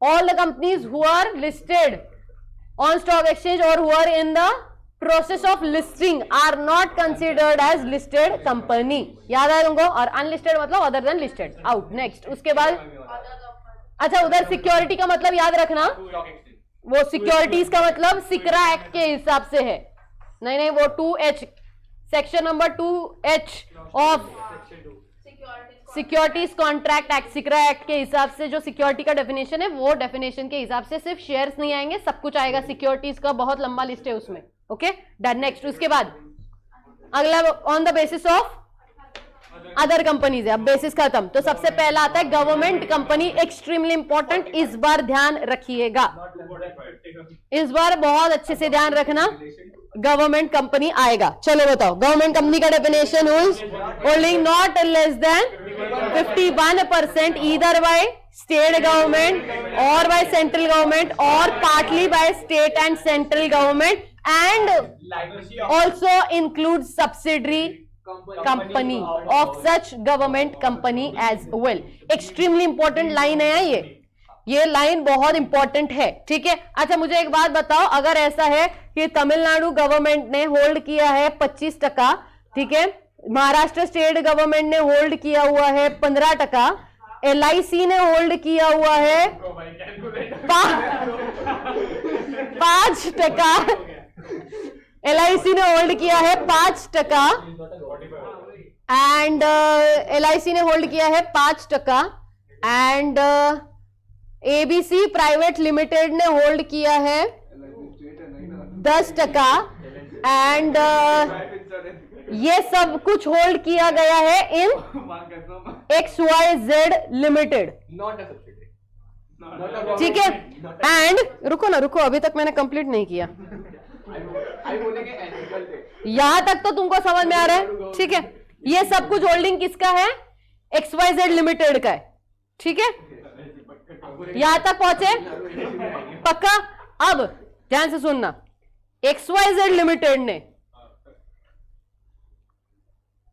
All the companies who are listed on stock exchange और who are in the process of listing are not considered as listed company. याद है तुमको? और अनलिस्टेड मतलब other than listed, out. Next, उसके बाद अच्छा, उधर सिक्योरिटी का मतलब याद रखना, वो सिक्योरिटीज का मतलब सिकरा एक्ट के हिसाब से है। नहीं, वो 2H, section number 2H of securities contract act, सिकरा एक्ट के हिसाब से जो सिक्योरिटी का डेफिनेशन है, वो डेफिनेशन के हिसाब से सिर्फ शेयर्स नहीं आएंगे, सब कुछ आएगा। सिक्योरिटीज का बहुत लंबा लिस्ट है उसमें। Okay, done. नेक्स्ट, उसके बाद अगला on the basis of other companies है। अब बेसिस खत्म, तो सबसे पहला आता है गवर्नमेंट कंपनी, एक्सट्रीमली इंपॉर्टेंट, इस बार ध्यान रखिएगा, इस बार बहुत अच्छे से ध्यान रखना, गवर्नमेंट कंपनी आएगा। चलो बताओ, गवर्नमेंट कंपनी का definition is holding not less than 51% either by state government और बाय सेंट्रल गवर्नमेंट और partly by state and central government and also includes subsidiary company of such government company as well। extremely important line है ये लाइन बहुत इंपॉर्टेंट है, ठीक है। अच्छा मुझे एक बात बताओ, अगर ऐसा है कि तमिलनाडु गवर्नमेंट ने होल्ड किया है 25%, ठीक है, महाराष्ट्र स्टेट गवर्नमेंट ने होल्ड किया हुआ है 15%, LIC ने होल्ड किया हुआ है 5%, LIC ने होल्ड किया है 5% एंड LIC ने होल्ड किया है 5% एंड ABC प्राइवेट लिमिटेड ने होल्ड किया है 10% एंड ये सब कुछ होल्ड किया गया है इन XYZ limited, not a subsidy, ठीक है। एंड रुको ना, रुको, अभी तक मैंने कंप्लीट नहीं किया, यहां तक तो तुमको समझ में आ रहा है, ठीक है। ये सब कुछ होल्डिंग किसका है? XYZ लिमिटेड का है, ठीक है, यहां तक पहुंचे पक्का। अब ध्यान से सुनना, XYZ लिमिटेड ने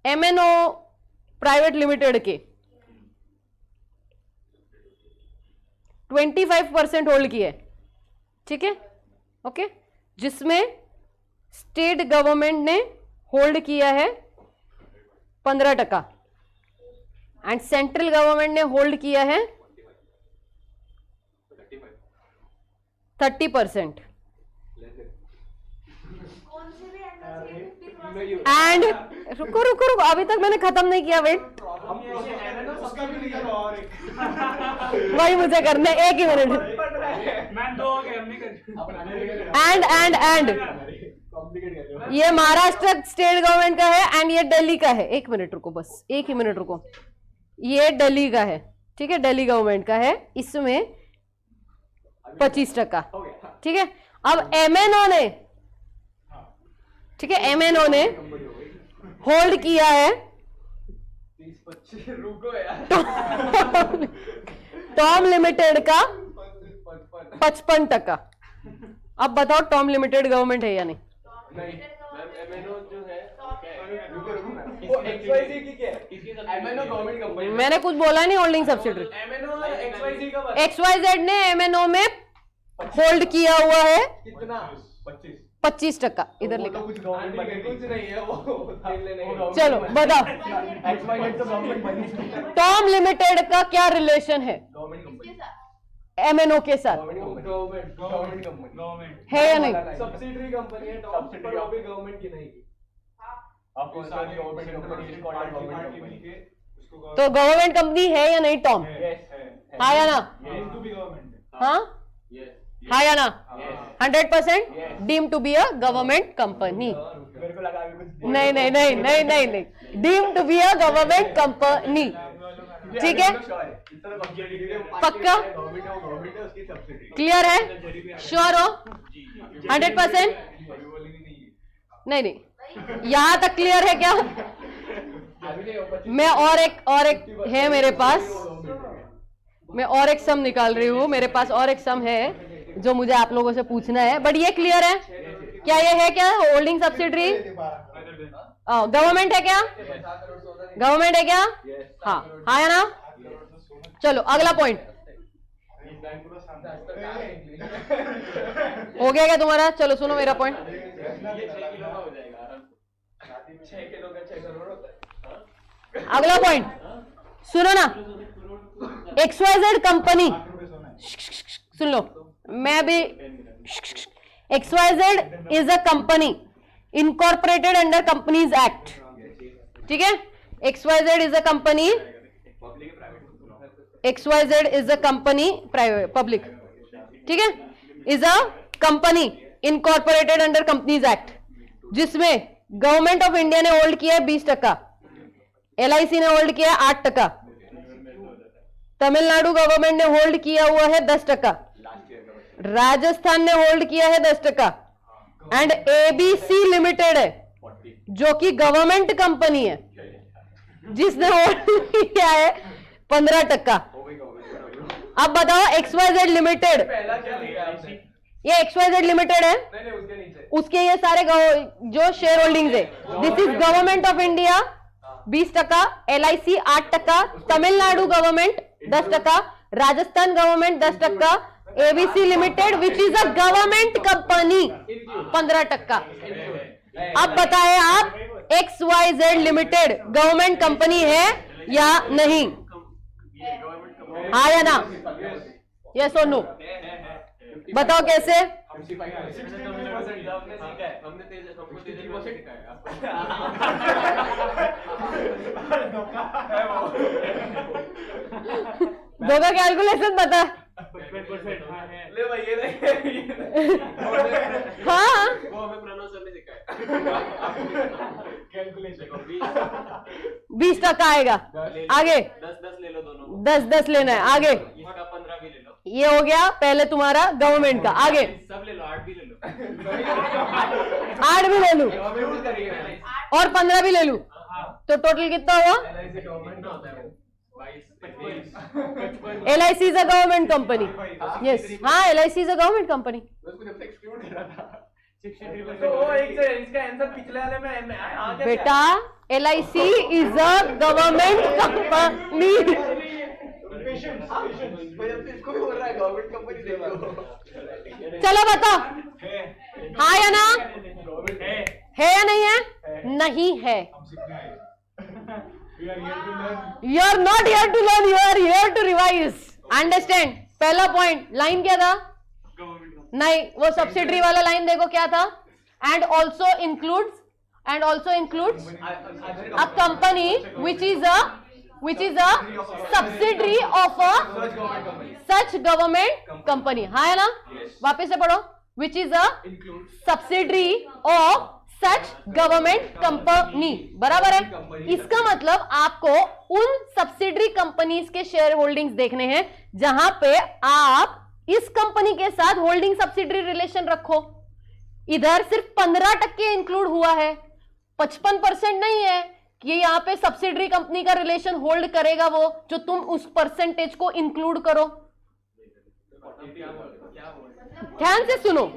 MNO प्राइवेट लिमिटेड के 25% होल्ड किए, ठीक है, ओके, जिसमें स्टेट गवर्नमेंट ने होल्ड किया है 15% एंड सेंट्रल गवर्नमेंट ने होल्ड किया है 30%। एंड रुको रुको रुको, अभी तक मैंने खत्म नहीं किया, वेट, वही मुझे करना है, एक ही मिनट। एंड ये महाराष्ट्र स्टेट गवर्नमेंट का है एंड ये दिल्ली का है, एक मिनट रुको, बस एक ही मिनट रुको, ये दिल्ली का है, ठीक है, दिल्ली गवर्नमेंट का है, इसमें 25%, ठीक है। अब MNO ने, ठीक है, MNO ने होल्ड किया है टॉम लिमिटेड का 55%। अब बताओ टॉम लिमिटेड गवर्नमेंट है या नहीं? मैंने कुछ बोला नहीं, होल्डिंग सब्सिडरी। XYZ ने MNO में होल्ड किया हुआ है कितना? 25%, इधर लिखा, कुछ नहीं है वो। चलो बताओ, टॉम लिमिटेड का क्या रिलेशन है MNO के साथ? गवर्नमेंट कंपनी है या नहीं? सब्सिडरी कंपनी है, गवर्नमेंट की नहीं। तो गवर्नमेंट कंपनी है या नहीं टॉम? हाँ या ना? हाँ हाँ या ना? 100% deem to be a government company. नहीं नहीं नहीं नहीं नहीं नहीं, deem to be a government company, ठीक है, पक्का, क्लियर है, श्योर हो 100%? नहीं नहीं, यहां तक क्लियर है क्या? मैं और एक है मेरे पास, मैं और एक सम निकाल रही हूं, मेरे पास और एक सम है जो मुझे आप लोगों से पूछना है, बट ये क्लियर है क्या? ये है क्या होल्डिंग सब्सिडरी? गवर्नमेंट है क्या? गवर्नमेंट है क्या? हाँ हाँ है ना? चलो अगला पॉइंट हो गया क्या तुम्हारा? चलो सुनो मेरा पॉइंट। अगला पॉइंट सुनो ना, XYZ कंपनी, सुन लो, मैं भी, XYZ is a company incorporated under companies act, ठीक है, XYZ is a company, XYZ is a company private public, ठीक है, is a company incorporated under companies act, जिसमें गवर्नमेंट ऑफ इंडिया ने होल्ड किया है 20%, LIC ने होल्ड किया 8%, तमिलनाडु गवर्नमेंट ने होल्ड किया हुआ है 10%, राजस्थान ने होल्ड किया है 10%, एंड ABC लिमिटेड है जो कि गवर्नमेंट कंपनी है जिसने होल्ड किया है 15%। अब बताओ XYZ लिमिटेड, पहला क्या लिया आपने? ये XYZ लिमिटेड है, नहीं उसके नीचे उसके ये सारे जो शेयर होल्डिंग्स है, this is government of India 20%, LIC 8%, Tamil Nadu government 10%, Rajasthan government 10%, ABC limited which is a government company 15%। अब बताएं आप XYZ लिमिटेड गवर्नमेंट कंपनी है या नहीं? हाँ या ना? यस और नो? बताओ कैसे? दो का कैलकुलेशन बता। ले भाई ये हाँ वो हमें प्रोनाउंस करने सिखाया। कैलकुलेशन 20% आएगा। आगे 10 ले लो दोनों। 10 लेना है। आगे इसका 15 भी ले लो। ये हो गया पहले तुम्हारा गवर्नमेंट का। आगे सब ले लो, 8 भी ले लो। 8 भी ले लूं करिए और 15 भी ले लूं तो टोटल कितना हुआ? गवर्नमेंट का होता है वो 22 LIC is a government company. Yes हाँ LIC is a government company. उसको जब तक एक्सक्लूड कर रहा था 63 तो वो एक से इसका आंसर पिछले वाले में आ गया बेटा LIC is a government company. इसको भी बोल रहा है गवर्नमेंट कंपनी देखो। चलो बताओ हाँ या ना? है या नहीं है? नहीं है। You are not here to learn, you are here to revise. Understand? पहला पॉइंट लाइन क्या था? नहीं वो सब्सिडरी वाला लाइन देखो क्या था? And also includes a company which is a subsidiary of a such government company. हाँ है ना? वापस से पढ़ो। Which is a subsidiary of such government company. बराबर है? इसका मतलब आपको उन सब्सिडरी कंपनीज के शेयर होल्डिंग्स देखने हैं जहां पे आप इस कंपनी के साथ होल्डिंग सब्सिडरी रिलेशन रखो। इधर सिर्फ 15% इंक्लूड हुआ है, 55% नहीं है कि यहाँ पे सब्सिडरी कंपनी का रिलेशन होल्ड करेगा वो जो तुम उस परसेंटेज को इंक्लूड करो। ध्यान से सुनो,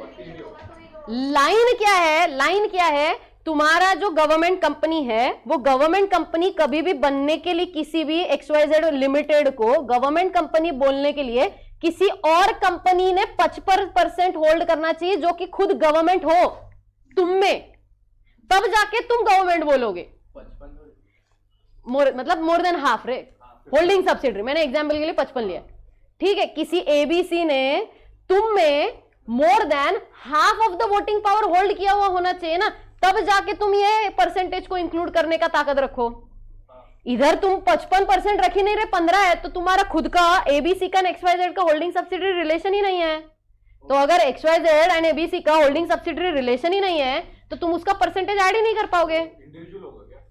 लाइन क्या है? लाइन क्या है? तुम्हारा जो गवर्नमेंट कंपनी है वो गवर्नमेंट कंपनी कभी भी बनने के लिए किसी भी XYZ लिमिटेड को गवर्नमेंट कंपनी बोलने के लिए किसी और कंपनी ने 55% होल्ड करना चाहिए जो कि खुद गवर्नमेंट हो तुम में, तब जाके तुम गवर्नमेंट बोलोगे। मतलब मोर देन हाफ रे होल्डिंग सब्सिडरी। मैंने एग्जांपल के लिए 55 लिया, ठीक है। किसी ABC ने तुम में more than half of the voting power hold किया हुआ होना चाहिए ना, तब जाके तुम ये परसेंटेज को इंक्लूड करने का ताकत रखो। इधर तुम 55% रख ही नहीं रहे, 15 है, तो तुम्हारा खुद का ABC का XYZ का होल्डिंग सब्सिडरी रिलेशन ही नहीं है। तो अगर XYZ एंड ABC का होल्डिंग सब्सिडरी रिलेशन ही नहीं है तो तुम उसका परसेंटेज ऐड ही नहीं कर पाओगे।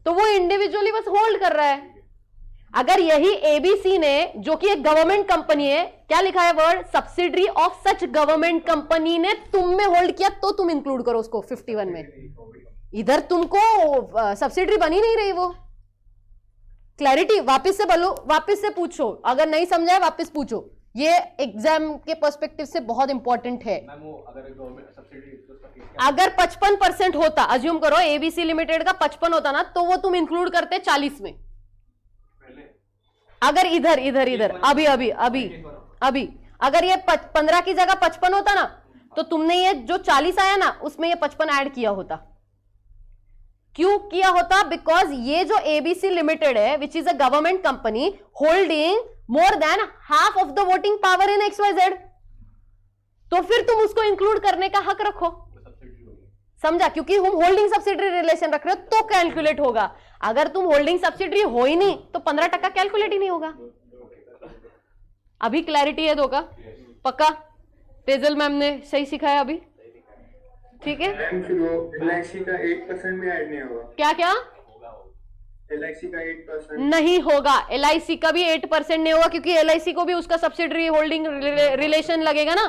तो वो इंडिविजुअली बस होल्ड कर रहा है। अगर यही ABC ने, जो कि एक गवर्नमेंट कंपनी है, क्या लिखा है word? Subsidiary of such government company ने तुम में होल्ड किया तो तुम इंक्लूड करो उसको 51 में। इधर तुमको सब्सिडरी बनी नहीं रही वो। क्लैरिटी? वापस से बोलो, वापस से पूछो, अगर नहीं समझा है वापस पूछो। ये एग्जाम के पर्सपेक्टिव से बहुत इंपॉर्टेंट है। अगर 55% होता, अज्यूम करो ABC लिमिटेड का 55 होता ना, तो वो तुम इंक्लूड करते 40 में। अगर इधर इधर इधर अभी अभी अभी अभी अगर ये 15 की जगह 55 होता ना, तो तुमने ये जो 40 आया ना उसमें ये 55 ऐड किया होता। क्यों किया होता? बिकॉज ये जो ABC लिमिटेड है which is a government company holding more than half of the voting power in XYZ, तो फिर तुम उसको इंक्लूड करने का हक रखो। समझा? क्योंकि हम होल्डिंग सब्सिडरी रिलेशन रख रहे हो तो कैलकुलेट होगा। अगर तुम होल्डिंग सब्सिडरी हो ही नहीं तो 15% कैलकुलेट ही नहीं होगा। अभी क्लैरिटी है दो का? पक्का? तेजल मैम ने सही सिखाया अभी? ठीक है। LIC का 8% भी ऐड नहीं होगा। क्या क्या? LIC का 8%। नहीं होगा, LIC का भी 8% नहीं होगा, क्योंकि LIC को भी उसका सब्सिडरी होल्डिंग रिलेशन लगेगा ना,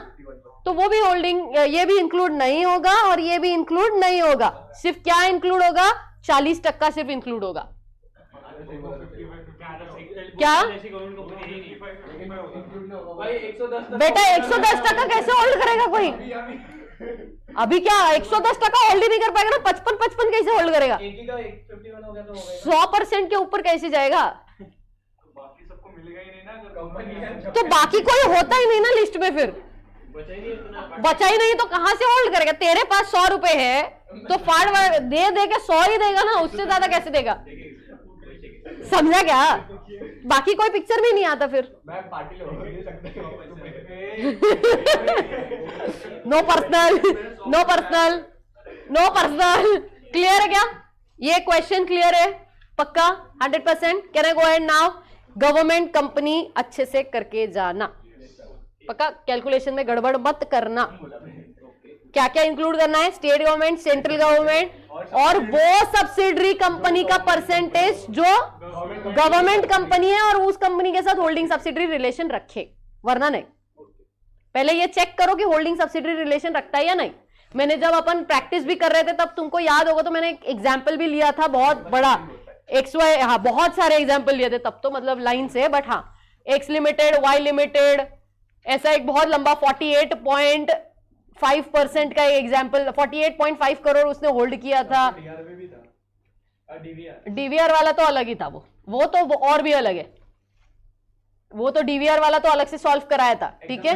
तो वो भी होल्डिंग, ये भी इंक्लूड नहीं होगा और ये भी इंक्लूड नहीं होगा। सिर्फ क्या इंक्लूड होगा? 40% सिर्फ इंक्लूड होगा। क्या भाई 110 बेटा 110% कैसे होल्ड करेगा कोई? अभी क्या 110% होल्ड ही नहीं कर पाएगा ना, 55 कैसे होल्ड करेगा? एक ही का 51 हो गया तो हो गया। 100% के ऊपर कैसे जाएगा? बाकी सबको मिलेगा ही नहीं ना, अगर कंपनी है तो बाकी कोई होता ही नहीं ना लिस्ट में, फिर बचा ही नहीं इतना। बचा ही नहीं तो कहां से होल्ड करेगा? तेरे पास 100 रुपए है तो फाड़ दे दे के 100 ही देगा ना, उससे ज्यादा कैसे देगा? समझा क्या? बाकी कोई पिक्चर में नहीं आता फिर। मैं पार्टी ले सकता हूं। No personal, no personal, no personal. Clear है क्या? ये क्वेश्चन क्लियर है पक्का 100%? Can I go ahead now? Government company अच्छे से करके जाना पक्का, कैलकुलेशन में गड़बड़ मत करना। क्या क्या इंक्लूड करना है? स्टेट गवर्नमेंट, सेंट्रल गवर्नमेंट और वो सब्सिडरी कंपनी का परसेंटेज जो गवर्नमेंट कंपनी है और उस कंपनी के साथ होल्डिंग सब्सिडरी रिलेशन रखे, वरना नहीं। पहले ये चेक करो कि होल्डिंग सब्सिडरी रिलेशन रखता है या नहीं। मैंने जब अपन प्रैक्टिस भी कर रहे थे तब तुमको याद होगा तो मैंने एक एग्जाम्पल भी लिया था बहुत बड़ा, XY, हाँ बहुत सारे एग्जाम्पल लिए थे तब तो, मतलब लाइन से, बट हाँ X लिमिटेड, Y लिमिटेड, ऐसा एक बहुत लंबा 48.5% का एग्जाम्पल, 48.5 करोड़ उसने होल्ड किया था। डीवीआर वाला तो अलग ही था, वो तो और भी अलग है, वो तो डीवीआर वाला तो अलग से सॉल्व कराया था, ठीक है।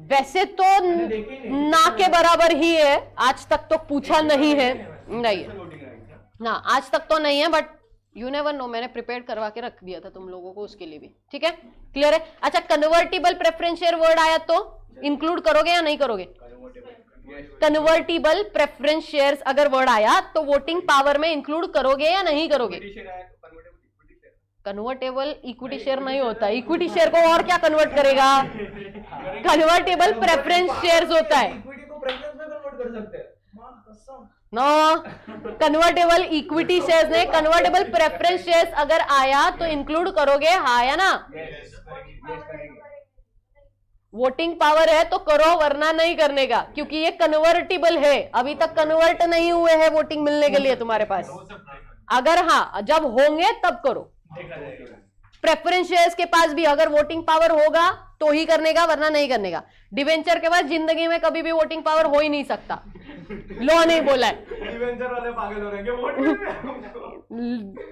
वैसे तो ना के बराबर ही है, आज तक तो पूछा नहीं है, नहीं ना आज तक तो नहीं है, बट यू नेवर नो, मैंने प्रिपेयर करवा के रख दिया था तुम लोगों को उसके लिए भी, ठीक है। क्लियर है? अच्छा, कन्वर्टिबल प्रेफरेंस शेयर वर्ड आया तो इंक्लूड करोगे या नहीं करोगे? कन्वर्टिबल प्रेफरेंस शेयर्स अगर वर्ड आया तो वोटिंग पावर में इंक्लूड करोगे या नहीं करोगे? कन्वर्टेबल इक्विटी शेयर नहीं होता, इक्विटी शेयर को और क्या कन्वर्ट करेगा? कन्वर्टेबल प्रेफरेंस शेयर्स होता है। इक्विटी को प्रेफरेंस में कन्वर्ट कर सकते हैं। नो, कन्वर्टेबल इक्विटी शेयर्स ने, कन्वर्टेबल प्रेफरेंस शेयर्स अगर आया तो इंक्लूड करोगे, हाँ या ना? वोटिंग पावर है तो करो, वरना नहीं करने का, क्योंकि ये कन्वर्टेबल है, अभी तक कन्वर्ट नहीं हुए हैं वोटिंग मिलने के लिए तुम्हारे पास। अगर हाँ जब होंगे तब करो। प्रेफरेंस शेयर्स के पास भी अगर वोटिंग पावर होगा तो ही करने का, वरना नहीं करने का। डिवेंचर के पास जिंदगी में कभी भी वोटिंग पावर हो ही नहीं सकता, लॉ नहीं बोला है, डिवेंचर वाले पागल हो रहे हैं वोट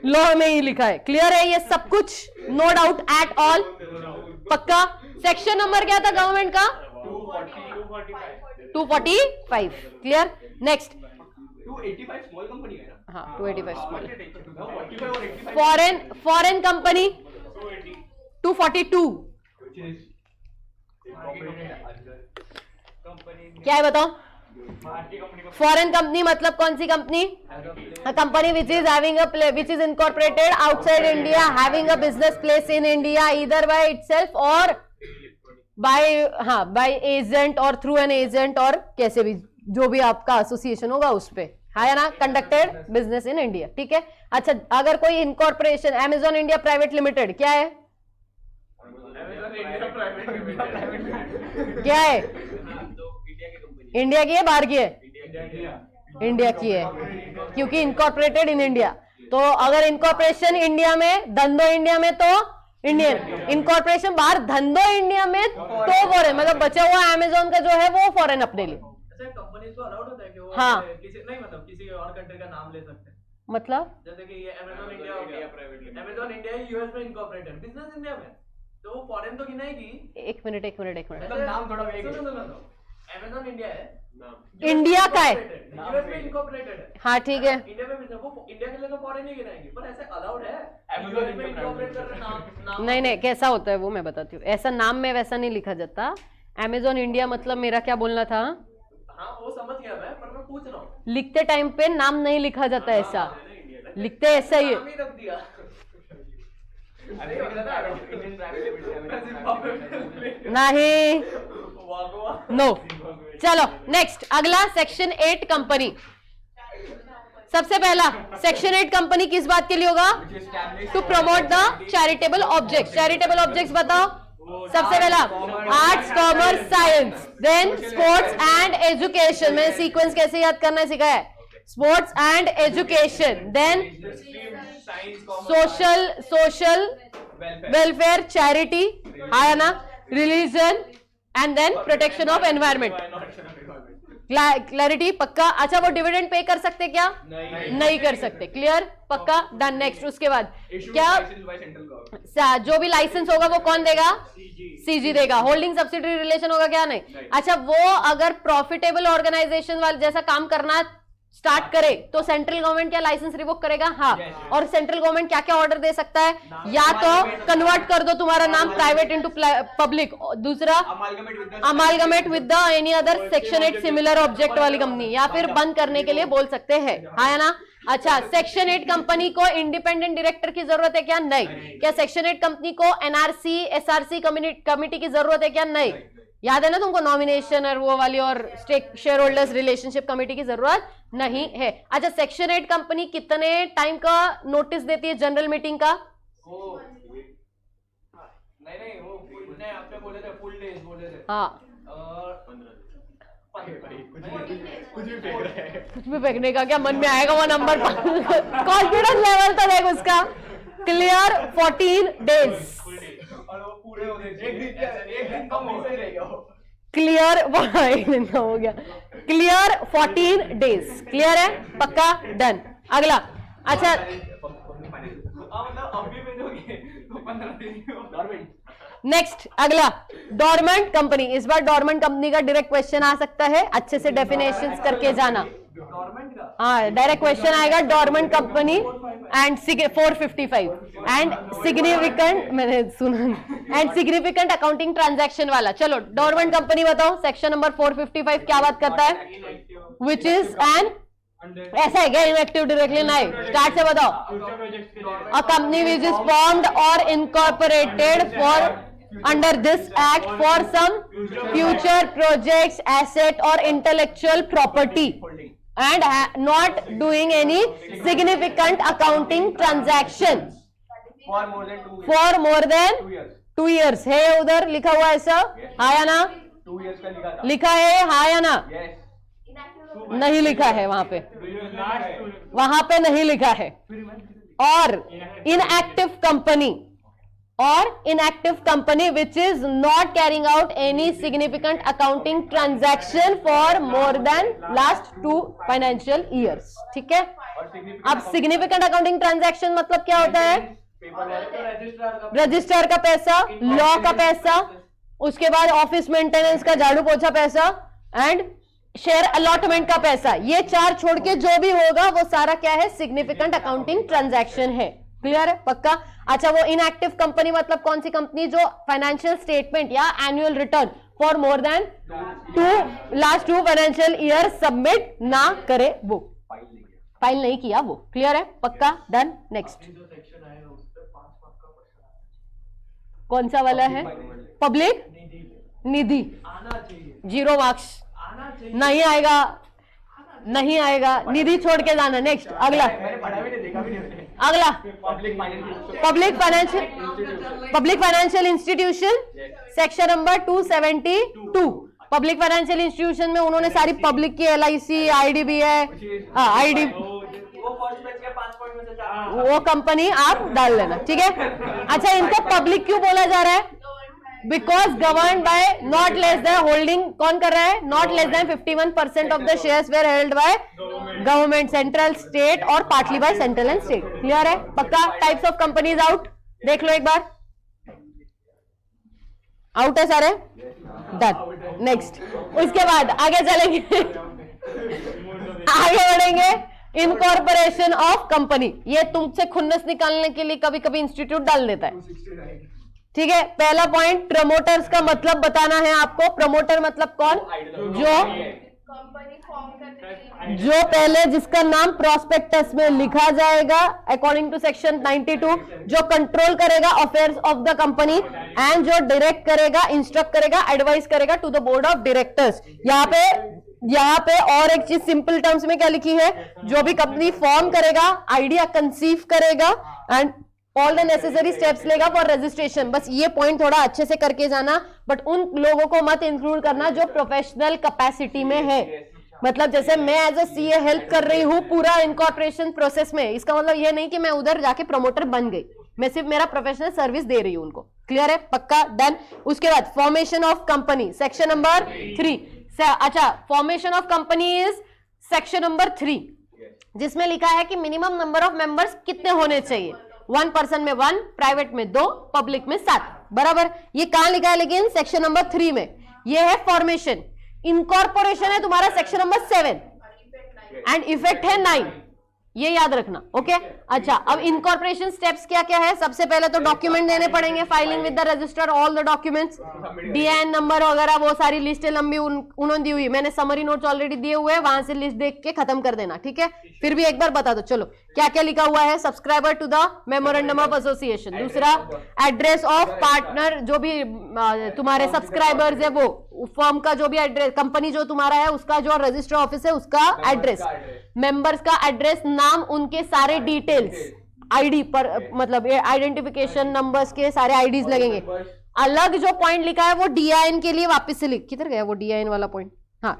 लॉ में ही लिखा है। क्लियर है ये सब कुछ? No doubt at all? पक्का? सेक्शन नंबर क्या था गवर्नमेंट का? 245। क्लियर? नेक्स्ट 285 स्मॉल कंपनी है ना? हाँ 285 स्मॉल। 45 और 85 फॉरेन कंपनी 242। क्या है बताओ? फॉरेन कंपनी मतलब कौन सी company? Company which is having which is incorporated outside India, having a business place in India, either by itself और बाय एजेंट और थ्रू एन एजेंट, और कैसे भी जो भी आपका एसोसिएशन होगा उस पे, है ना, कंडक्टेड बिजनेस इन इंडिया, ठीक है। अच्छा, अगर कोई incorporation, Amazon India private limited क्या है? क्या है? इंडिया की है, बाहर की है? इंडिया की है, क्योंकि इनकॉर्पोरेटेड इन इंडिया। तो अगर इनकॉर्पोरेशन इंडिया में, धंधो इंडिया में तो इंडियन, इनकॉर्पोरेशन बाहर, धंधो इंडिया में तो फॉरेन, मतलब बचा हुआ अमेजॉन का जो है वो फॉरेन अपने लिए। कंपनी को अलाउड होता है कि वो हाँ। किसी नहीं, मतलब किसी और कंट्री का नाम ले सकते हैं, मतलब जैसे कि ये अमेजॉन इंडिया हो गया, अमेजॉन इंडिया यूएस में इनकॉर्पोरेटेड, बिजनेस इंडिया में, तो वो फॉरेन तो गिनाएगी। एक मिनट मतलब नाम थोड़ा वेग है। सुनो, अमेजॉन इंडिया है, इंडिया का है, यूएस में इनकॉर्पोरेटेड है, हाँ ठीक है। इंडिया में बिजनेस, वो इंडिया के लिए तो फॉरेन ही गिनाएगी, पर ऐसे अलाउड है अमेजॉन में इनकॉर्पोरेट कर रहे नाम। नहीं नहीं, कैसा होता है वो मैं बताती हूँ। ऐसा नाम में वैसा नहीं लिखा जाता। अमेजॉन इंडिया मतलब मेरा क्या बोलना था? हाँ वो समझ गया मैं, पर मैं पूछ रहा हूँ, लिखते टाइम पे नाम नहीं लिखा जाता, ऐसा लिखते ऐसा ही नाम ही रख दिया। नहीं, नो। चलो नेक्स्ट, अगला सेक्शन 8 कंपनी। सबसे पहला सेक्शन 8 कंपनी किस बात के लिए होगा? which established to promote the charitable object. Charitable objects बताओ। सबसे पहला arts, commerce, science, then sports and education. मैंने सीक्वेंस कैसे याद करना है सिखाया है। Sports and education, then social welfare, charity, है ना, religion, and then protection of environment. Clarity? पक्का? अच्छा, वो डिविडेंड पे कर सकते क्या? नहीं कर सकते। क्लियर? पक्का? डन। नेक्स्ट, उसके बाद क्या? जो भी लाइसेंस होगा वो कौन देगा? सीजी देगा। होल्डिंग सब्सिडरी रिलेशन होगा क्या? नहीं। अच्छा, वो अगर प्रॉफिटेबल ऑर्गेनाइजेशन वाले जैसा काम करना स्टार्ट करे तो सेंट्रल गवर्नमेंट क्या लाइसेंस रिवोक करेगा? हाँ। और सेंट्रल गवर्नमेंट क्या क्या ऑर्डर दे सकता है? या तो कन्वर्ट कर दो तुम्हारा नाम प्राइवेट इनटू पब्लिक, दूसरा amalgamate with the any other section 8 similar object वाली कंपनी, या फिर बंद करने के लिए बोल सकते हैं, है ना। अच्छा, सेक्शन 8 कंपनी को इंडिपेंडेंट डायरेक्टर की जरूरत है क्या? नहीं। क्या सेक्शन 8 कंपनी को एनआरसी एसआरसी कमिटी की जरूरत है क्या? नहीं। याद है ना तुमको, नॉमिनेशन और वो वाली और stake share holders relationship committee की जरूरत नहीं है। अच्छा, सेक्शन 8 कंपनी कितने टाइम का नोटिस देती है जनरल मीटिंग का? नहीं वो ने आपने बोले थे फुल डेज बोले थे। हाँ, कुछ भी फेंकने का क्या मन में आएगा वो नंबर। कॉन्फिडेंस लेवल तो देख उसका। Clear 14 days. और वो पूरे हो गए, एक दिन कम हो गया। क्लियर एक दिन का हो गया। Clear 14 days. क्लियर है? पक्का? डन। अगला। अच्छा, मतलब अभी भेजोगे तो 15 दिन। नेक्स्ट, अगला डोरमेंट कंपनी। इस बार डोरमेंट कंपनी का डायरेक्ट क्वेश्चन आ सकता है, अच्छे से डेफिनेशंस करके जाना। हाँ, डायरेक्ट क्वेश्चन आएगा dormant company and 455 and significant, मैंने सुना, एंड सिग्निफिकेंट अकाउंटिंग ट्रांजैक्शन वाला। चलो, डोरमेंट कंपनी बताओ, सेक्शन नंबर 455 क्या बात करता है? विच इज एन, ऐसा है क्या इनएक्टिव डायरेक्टली? नहीं। स्टार्ट से बताओ। A company which is formed और incorporated for under this act for some future projects, asset और intellectual property and not doing any significant accounting transaction for more than 2 years है उधर लिखा हुआ ऐसा, हाँ या ना? 2 years का लिखा था। लिखा है, हाँ या ना? Yes। नहीं लिखा है वहां पे, वहां पे नहीं लिखा है। और inactive company, or inactive company which is not carrying out any significant accounting transaction for more than last 2 financial years। ठीक है? अब significant accounting transaction मतलब क्या होता है? रजिस्ट्रार का पैसा, लॉ का पैसा, उसके बाद ऑफिस मेंटेनेंस का झाड़ू पोछा पैसा एंड शेयर अलॉटमेंट का पैसा। ये 4 छोड़ के जो भी होगा वो सारा क्या है? सिग्निफिकेंट अकाउंटिंग ट्रांजैक्शन है। क्लियर है? पक्का? अच्छा, वो इनएक्टिव कंपनी मतलब कौन सी कंपनी? जो फाइनेंशियल स्टेटमेंट या annual return for more than last 2 financial year submit ना करे, वो फाइल नहीं किया वो। क्लियर है? पक्का? डन। नेक्स्ट, कौन सा वाला है? पब्लिक निधि। 0 मार्क्स। नहीं आएगा, नहीं आएगा, निधि छोड़ के जाना। नेक्स्ट, अगला। अगला public financial institution, section number 272। Public financial institution में उन्होंने सारी पब्लिक की LIC, IDB है, IDB, वो कंपनी आप डाल लेना। ठीक है? अच्छा, इनको पब्लिक क्यों बोला जा रहा है? Because govern by not less than, holding कौन कर रहा है? Not less than 51% of the shares were held by government, central, state और partly by central and state. Clear है? पक्का? टाइप्स ऑफ कंपनीज आउट देख लो एक बार। आउट है सारे? डन। नेक्स्ट, उसके बाद आगे चलेंगे, आगे बढ़ेंगे। इनकॉर्पोरेशन ऑफ कंपनी, ये तुमसे खुन्नस निकालने के लिए कभी कभी इंस्टीट्यूट डाल देता है। ठीक है? पहला पॉइंट, प्रमोटर्स का मतलब बताना है आपको। प्रमोटर मतलब कौन? जो पहले जिसका नाम प्रोस्पेक्टस में लिखा जाएगा अकॉर्डिंग टू सेक्शन 92, जो कंट्रोल करेगा affairs of the company and जो डायरेक्ट करेगा, इंस्ट्रक्ट करेगा, एडवाइस करेगा to the board of directors. यहाँ पे यहाँ पे और एक चीज सिंपल टर्म्स में क्या लिखी है, जो भी कंपनी फॉर्म करेगा, आइडिया कंसीव करेगा and all the necessary steps लेगा फॉर रजिस्ट्रेशन। बस ये पॉइंट थोड़ा अच्छे से करके जाना, बट उन लोगों को मत इंक्लूड करना जो प्रोफेशनल कैपेसिटी में है। मतलब जैसे मैं एज अ सीए हेल्प कर रही हूँ पूरा इनकॉर्पोरेशन प्रोसेस में, इसका मतलब ये नहीं कि मैं उधर जाके प्रमोटर बन गई, मैं सिर्फ मेरा प्रोफेशनल सर्विस दे रही हूँ उनको। क्लियर है? पक्का? डन। उसके बाद formation of company, section number 3। अच्छा, formation of company is section number 3, जिसमें लिखा है कि मिनिमम नंबर ऑफ मेंबर्स कितने होने चाहिए। 1 पर्सन में 1, प्राइवेट में 2, पब्लिक में 7। बराबर? ये कहां लिखा है लेकिन? सेक्शन नंबर 3 में। ये है फॉर्मेशन। इनकॉर्पोरेशन है तुम्हारा सेक्शन नंबर 7 एंड इफेक्ट है 9। ये याद रखना। ओके? अच्छा, अब इनकॉर्पोरेशन स्टेप्स क्या क्या है? सबसे पहले तो डॉक्यूमेंट देने पड़ेंगे, filing with the register all the documents, DN number वगैरह, वो सारी लिस्ट लंबी उन्होंने दी हुई, मैंने समरी नोट्स ऑलरेडी दिए हुए हैं, वहां से लिस्ट देख के खत्म कर देना। ठीक है? फिर भी एक बार बता दो चलो क्या क्या लिखा हुआ है। Subscriber to the memorandum of association. दूसरा, एड्रेस ऑफ पार्टनर, जो भी तुम्हारे सब्सक्राइबर्स है वो फर्म का जो भी एड्रेस, कंपनी जो तुम्हारा है उसका जो रजिस्टर ऑफिस है उसका एड्रेस, मेंबर्स का एड्रेस, नाम, उनके सारे डिटेल्स, आईडी पर मतलब आइडेंटिफिकेशन नंबर्स के सारे आईडीज लगेंगे। अलग जो पॉइंट लिखा है वो डीआईएन के लिए वापस से लिख, किधर गया वो डीआईएन वाला पॉइंट? हाँ,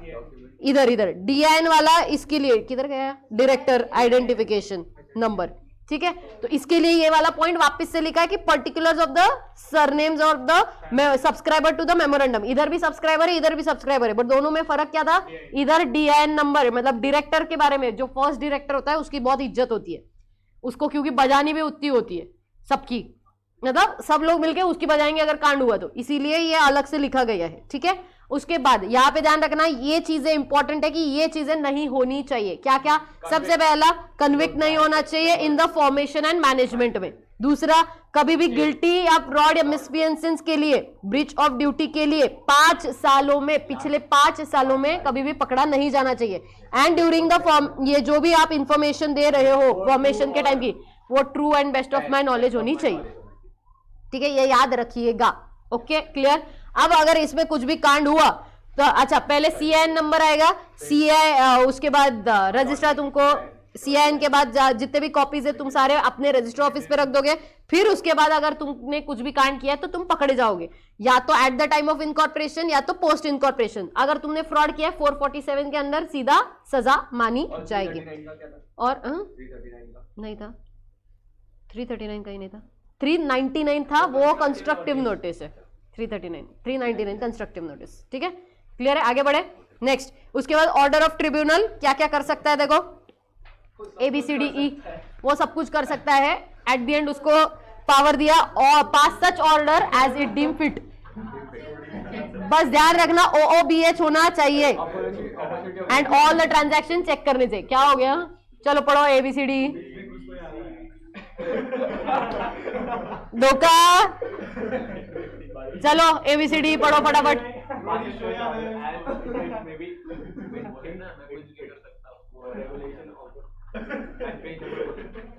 इधर इधर डीआईएन वाला, इसके लिए किधर गया? Director identification number. ठीक है? तो इसके लिए ये वाला पॉइंट वापस से लिखा है कि particulars of the surnames of the subscriber to the memorandum. इधर भी सब्सक्राइबर है, इधर भी सब्सक्राइबर है, बट दोनों में फर्क क्या था? इधर डीआईएन नंबर, मतलब डायरेक्टर के बारे में, जो फर्स्ट डायरेक्टर होता है उसकी बहुत इज्जत होती है उसको, क्योंकि बजानी भी उतनी होती है सबकी, मतलब सब लोग मिलके उसकी बजाएंगे अगर कांड हुआ तो, इसीलिए ये अलग से लिखा गया है। ठीक है? उसके बाद यहाँ पे ध्यान रखना, ये चीजें इंपॉर्टेंट है कि ये चीजें नहीं होनी चाहिए। क्या क्या? सबसे पहला, कन्विक्ट नहीं होना चाहिए in the formation and management में। दूसरा, कभी भी गिल्टी या फ्रॉड या मिसबिहेवियर्स के लिए, ब्रीच ऑफ ड्यूटी के लिए 5 सालों में, पिछले 5 सालों में कभी भी पकड़ा नहीं जाना चाहिए। एंड ड्यूरिंग द फॉर्म, ये जो भी आप इंफॉर्मेशन दे रहे हो फॉर्मेशन के टाइम की, वो true and best of my knowledge होनी चाहिए। ठीक है? ये याद रखिएगा। ओके? क्लियर? अब अगर इसमें कुछ भी कांड हुआ तो अच्छा, पहले सीआईएन नंबर आएगा, सीआई, उसके बाद रजिस्टर, तुमको सीआईएन के बाद जितने भी कॉपीज है तुम सारे अपने रजिस्टर ऑफिस पे रख दोगे। फिर उसके बाद अगर तुमने कुछ भी कांड किया है तो तुम पकड़े जाओगे, या तो eight the time of incorporation या तो पोस्ट इनकॉर्पोरेशन। अगर तुमने फ्रॉड किया है 447 के अंदर सीधा सजा मानी जाएगी। और नहीं था 339 का ही नहीं था, 399 था, वो कंस्ट्रक्टिव नोटिस है। 399 कंस्ट्रक्टिव नोटिस। ठीक है? क्लियर है? आगे बढ़े। नेक्स्ट, उसके बाद ऑर्डर ऑफ ट्रिब्यूनल क्या क्या कर सकता है? देखो, ABCDE वो सब कुछ कर सकता है। एट द एंड उसको पावर दिया, और pass such order as it deem fit. बस ध्यान रखना OOBH होना चाहिए and all the transaction check करने चाहिए। क्या हो गया? चलो पढ़ो ABCDE। धोखा। चलो ABCD पढ़ो फटाफट।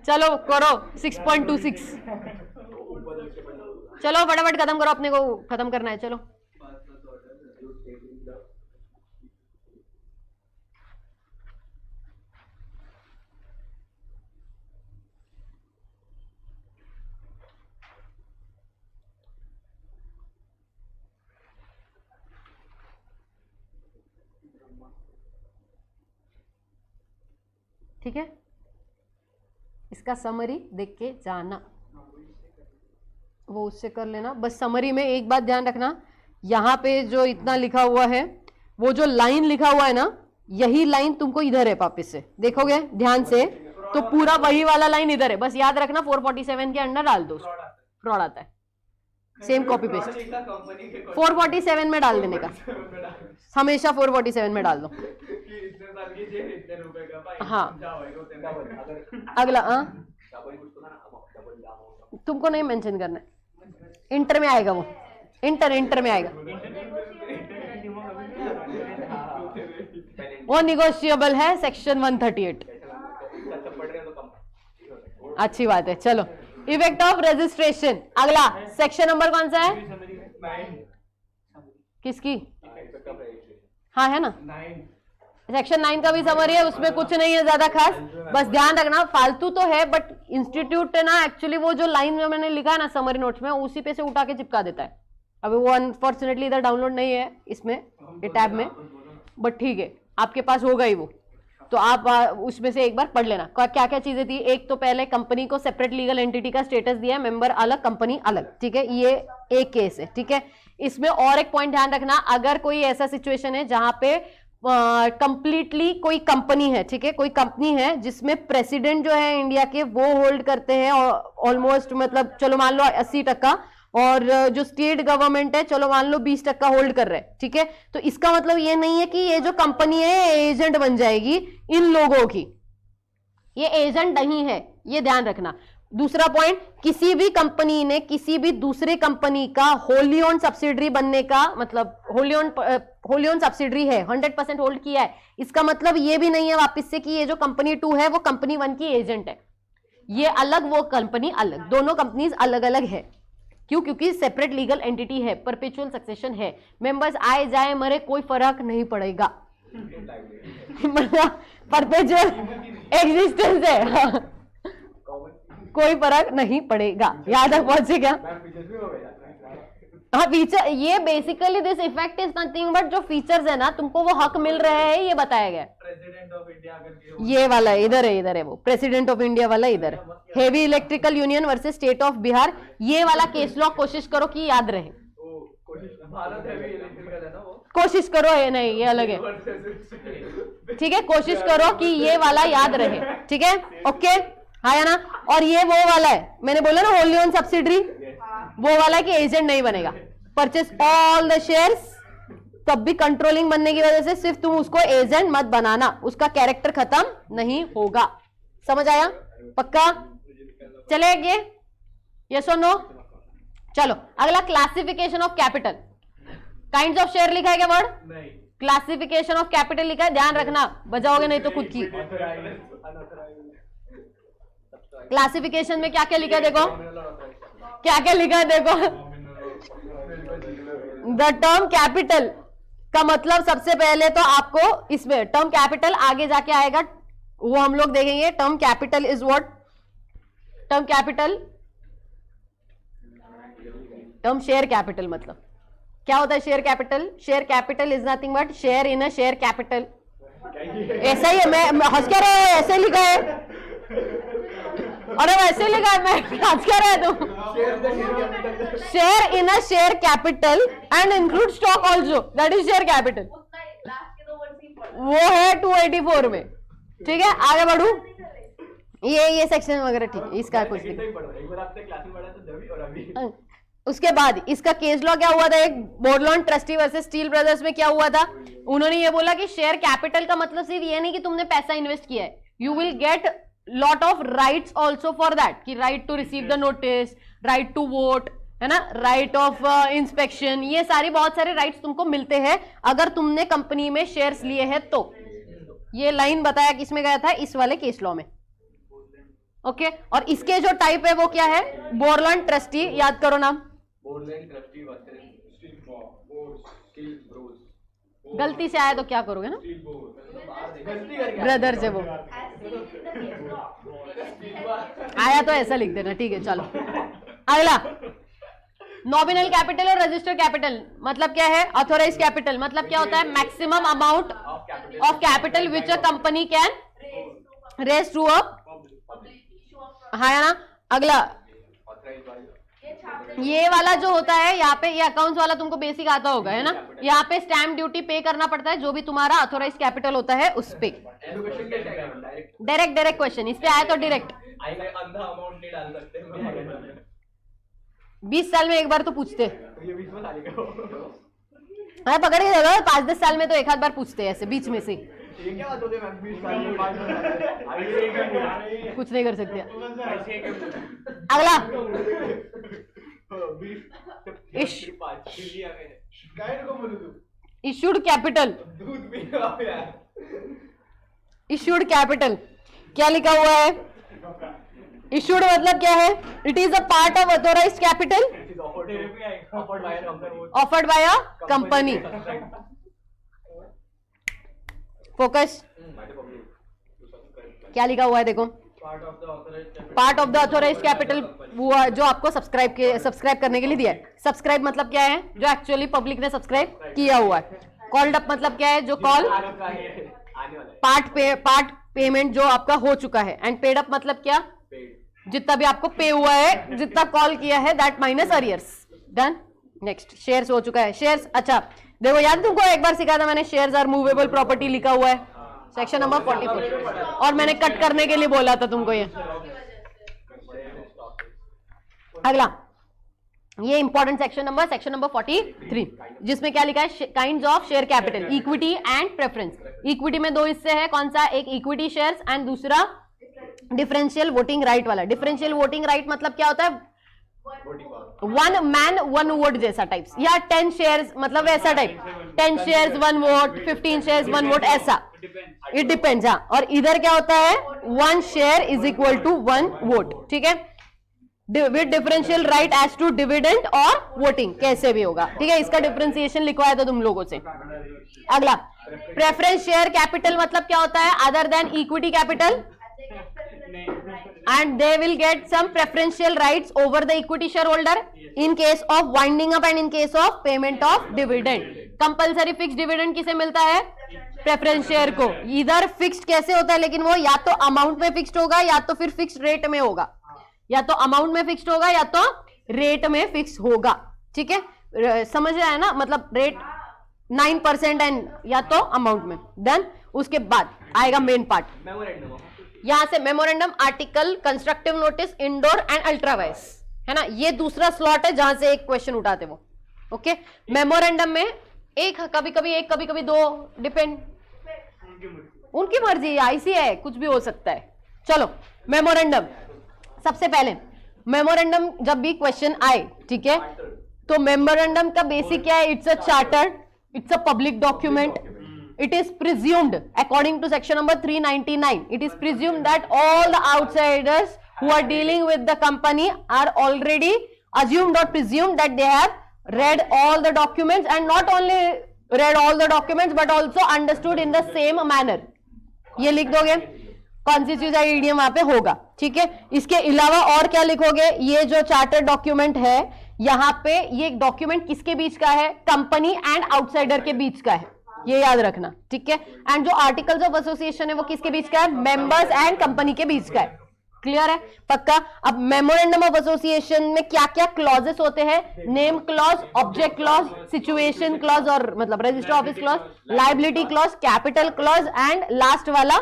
चलो करो 6.26। चलो फटाफट खत्म करो, अपने को खत्म करना है। चलो ठीक है? इसका समरी देख के जाना, वो उससे कर लेना। बस समरी में एक बात ध्यान रखना, यहाँ पे जो इतना लिखा हुआ है, वो जो लाइन लिखा हुआ है ना, यही लाइन तुमको इधर है, वापिस से देखोगे ध्यान से तो पूरा वही वाला लाइन इधर है। बस याद रखना 447 के अंदर डाल दो, फ्रॉड आता है। सेम कॉपी पेस्ट 447 में डाल देने का, हमेशा 447 में डाल दो। हाँ, अगला तुमको नहीं मेंशन करना है, इंटर में आएगा वो, इंटर में आएगा वो, निगोशिएबल है सेक्शन 138। अच्छी बात है। चलो, इफेक्ट ऑफ रजिस्ट्रेशन। अगला सेक्शन नंबर कौन सा है? किसकी? हाँ है ना, सेक्शन 9 का भी समरी है, उसमें कुछ नहीं है ज्यादा खास, बस ध्यान रखना फालतू तो है बट इंस्टीट्यूट है ना एक्चुअली वो जो लाइन में मैंने लिखा है ना समरी नोट्स में उसी पे से उठा के चिपका देता है। अभी वो अनफॉर्चुनेटली इधर डाउनलोड नहीं है इसमें ये टैब में, बट ठीक है आपके पास होगा ही वो, तो आप उसमें से एक बार पढ़ लेना क्या क्या चीजें थी। एक तो पहले कंपनी को सेपरेट लीगल एंटिटी का स्टेटस दिया है, मेंबर अलग कंपनी अलग, ठीक है, ये एक केस है, ठीक है। इसमें और एक पॉइंट ध्यान रखना, अगर कोई ऐसा सिचुएशन है जहां पे कंप्लीटली कोई कंपनी है, ठीक है, कोई कंपनी है जिसमें प्रेसिडेंट जो है इंडिया के वो होल्ड करते हैं ऑलमोस्ट, मतलब चलो मान लो 80%, और जो स्टेट गवर्नमेंट है चलो मान लो 20% होल्ड कर रहे हैं, ठीक है। तो इसका मतलब ये नहीं है कि ये जो कंपनी है एजेंट बन जाएगी इन लोगों की, ये एजेंट नहीं है, ये ध्यान रखना। दूसरा पॉइंट, किसी भी कंपनी ने किसी भी दूसरे कंपनी का होली ओन सब्सिडरी बनने का मतलब होली ओन सब्सिडरी है, 100% होल्ड किया है, इसका मतलब ये भी नहीं है वापस से कि ये जो कंपनी 2 है वो कंपनी 1 की एजेंट है, ये अलग वो कंपनी अलग, दोनों कंपनीज अलग अलग है। क्यों? क्योंकि सेपरेट लीगल एंटिटी है, परपेचुअल सक्सेशन है, मेंबर्स आए जाए मरे कोई फर्क नहीं पड़ेगा, मतलब परपेचुअल एग्जिस्टेंस है कोई फर्क नहीं पड़ेगा। याद तक पहुंचे क्या? हाँ फीचर, ये basically this effect is nothing but जो फीचर्स है ना तुमको वो हक मिल रहे हैं ये बताया गया। प्रेसिडेंट ऑफ इंडिया करके ये वाला इधर है वो प्रेसिडेंट ऑफ इंडिया वाला इधर है, heavy electrical union versus state of Bihar, ये वाला केस लॉ कोशिश करो कि याद रहे, भारत हैवी इलेक्ट्रिकल है ना वो, कोशिश करो, ये नहीं ये अलग है, ठीक है, कोशिश करो कि ये वाला याद रहे, ठीक है, ओके, हाँ या ना। और ये वो वाला है मैंने बोला ना होली ओन सब्सिडरी, वो वाला कि एजेंट नहीं बनेगा, परचेस ऑल द शेयर्स, तब भी कंट्रोलिंग बनने की वजह से सिर्फ तुम उसको एजेंट मत बनाना, उसका कैरेक्टर खत्म नहीं होगा, समझ आया? पक्का? चलेगा ये? यस और नो? चलो अगला, classification of capital, kinds of share लिखा है क्या वर्ड? नहीं, क्लासिफिकेशन ऑफ कैपिटल लिखा है, ध्यान रखना बजाओगे नहीं तो खुद की। क्लासिफिकेशन में क्या क्या लिखा है देखो, क्या क्या लिखा है देखो, द टर्म कैपिटल का मतलब सबसे पहले तो आपको इसमें टर्म कैपिटल आगे जाके आएगा वो हम लोग देखेंगे। Term capital is what? Term capital, term share capital मतलब क्या होता है? Share capital, share capital is nothing but share in a share capital, ऐसा ही है, मैं हंस क्या रहा है, ऐसे लिखा है, अरे वैसे लिखा है, मैं हंस क्या रहा है तुम? Share in a share capital and include stock also, that is share capital, वो है 284 में, ठीक है। आगे बढ़ू, ये सेक्शन वगैरह ठीक है, इसका कुछ नहीं। एक बार आपने क्लास में पढ़ा था जब और अभी। उसके बाद इसका केस लॉ क्या हुआ था, एक बोरलॉन ट्रस्टी वर्सेस स्टील ब्रदर्स में क्या हुआ था, उन्होंने ये बोला कि शेयर कैपिटल का मतलब सिर्फ ये नहीं कि तुमने पैसा इन्वेस्ट किया है, you will get lot of rights also for that, कि right to receive the notice, right to vote, है ना, राइट ऑफ इंस्पेक्शन, ये सारी बहुत सारे राइट्स तुमको मिलते हैं अगर तुमने कंपनी में शेयर्स लिए हैं तो। ये लाइन बताया किसमें गया था, इस वाले केस लॉ में, ओके। और इसके जो टाइप है वो क्या है, बोरलॉन ट्रस्टी, याद करो नाम, बोरलैंड ट्रस्टी वर्सेस गलती से आया तो क्या करोगे ना, गलती करके ब्रदर से वो आया तो ऐसा लिख देना, ठीक है। चलो अगला, नॉमिनल कैपिटल और रजिस्टर कैपिटल मतलब क्या है, ऑथोराइज कैपिटल मतलब क्या होता है, maximum amount of capital which a company can raise to a, हाँ ना। अगला ये वाला जो होता है यहाँ पे, ये अकाउंट्स वाला तुमको बेसिक आता होगा, है ना, यहाँ पे स्टैम्प ड्यूटी पे करना पड़ता है जो भी तुम्हारा ऑथोराइज कैपिटल होता है उस पे। एजुकेशन कैसे आएगा डायरेक्ट डायरेक्ट क्वेश्चन, इस पे आया तो डायरेक्ट आएगा, अंधा अमाउंट नहीं डाल सकते हैं 20 साल में एक बार तो पूछते, तो ये 20 में डालेगा हाँ पकड़ के देखो, 5-10 साल में तो एक आध बार पूछते हैं ऐसे बीच में से, ये क्या बात होती है मैम, 20 साल में 5 साल कुछ नहीं कर सकते। अगला, इशूड कैपिटल, दूध भी यार, इशूड कैपिटल क्या लिखा हुआ है, इशूड मतलब क्या है, it is a part of authorised capital offered by a company. Focus, क्या लिखा हुआ है देखो, part of the authorised capital, वो जो आपको सब्सक्राइब करने के लिए दिया है। सब्सक्राइब मतलब क्या है, जो एक्चुअली पब्लिक ने सब्सक्राइब किया हुआ है। कॉल्ड अप मतलब क्या है, जो कॉल, आने वाला है पार्ट पेमेंट जो आपका हो चुका है। एंड पेड अप मतलब क्या, जितना भी आपको पे हुआ है, जितना कॉल किया है, that minus arrears. Done. Next, shares हो चुका है। शेयर्स, अच्छा देखो याद तुमको एक बार सिखाया था मैंने, शेयर्स आर मूवेबल प्रॉपर्टी लिखा हुआ है सेक्शन नंबर 44, और मैंने कट करने के लिए बोला था तुमको ये। अगला, ये इंपॉर्टेंट सेक्शन नंबर 43, जिसमें क्या लिखा है, kinds of share capital, equity and preference. Equity में दो हिस्से हैं, कौन सा, एक इक्विटी शेयर्स एंड दूसरा डिफरेंशियल वोटिंग राइट वाला। डिफरेंशियल वोटिंग राइट मतलब क्या होता है, वन मैन वन वोट जैसा टाइप्स, या 10 शेयर्स मतलब वैसा type, 10 shares 1 vote, 15 shares 1 vote, ऐसा इट डिपेंड्स। हाँ, और इधर क्या होता है, 1 share is equal to 1 vote, ठीक है, with differential right as to dividend और वोटिंग, कैसे भी होगा, ठीक है। इसका डिफरेंशिएशन लिखवाया था तुम लोगों से। अगला, प्रेफरेंस शेयर कैपिटल मतलब क्या होता है, other than equity capital, and they will get some preferential rights over the equity shareholder in case of winding up and in case of payment of dividend. Compulsory fixed dividend किसे मिलता है, प्रेफरेंस शेयर को। इधर फिक्स्ड कैसे होता है, लेकिन वो या तो अमाउंट में फिक्स्ड होगा या तो फिर फिक्स्ड रेट में होगा, या तो अमाउंट में फिक्स्ड होगा या तो रेट में फिक्स होगा, ठीक है, समझ रहे हैं ना, मतलब रेट 9% एंड या तो अमाउंट में। देन उसके बाद आएगा मेन पार्ट, मेमोरेंडम। यहां से memorandum, article, constructive notice, indoor and ultra vires, है ना, ये दूसरा स्लॉट है जहां से एक क्वेश्चन उठाते वो। ओके, मेमोरेंडम में एक कभी कभी एक कभी कभी 2, डिपेंड, उनकी मर्जी, ऐसी है, कुछ भी हो सकता है। चलो मेमोरेंडम, सबसे पहले मेमोरेंडम जब भी क्वेश्चन आए, ठीक है, तो मेमोरेंडम का बेसिक क्या है, it's a charter, it's a public document. It is presumed, according to section number 399, it is presumed that all the outsiders who are dealing with the company are already assumed or presumed that they have read all the documents, and not only read all the documents but also understood in the same manner. ये लिख दोगे, कौन सी चीज आइडिया वहां पे होगा, ठीक है। इसके अलावा और क्या लिखोगे, ये जो चार्टर डॉक्यूमेंट है, यहाँ पे ये डॉक्यूमेंट किसके बीच का है, कंपनी एंड आउटसाइडर के बीच का है, ये याद रखना, ठीक है। एंड जो आर्टिकल्स ऑफ एसोसिएशन है वो किसके बीच का है, मेंबर्स एंड कंपनी के बीच का है। क्लियर है, पक्का। अब मेमोरेंडम ऑफ एसोसिएशन में क्या क्या क्लॉजेस होते हैं, name clause, object clause, situation clause और मतलब register office clause, liability clause, capital clause and last वाला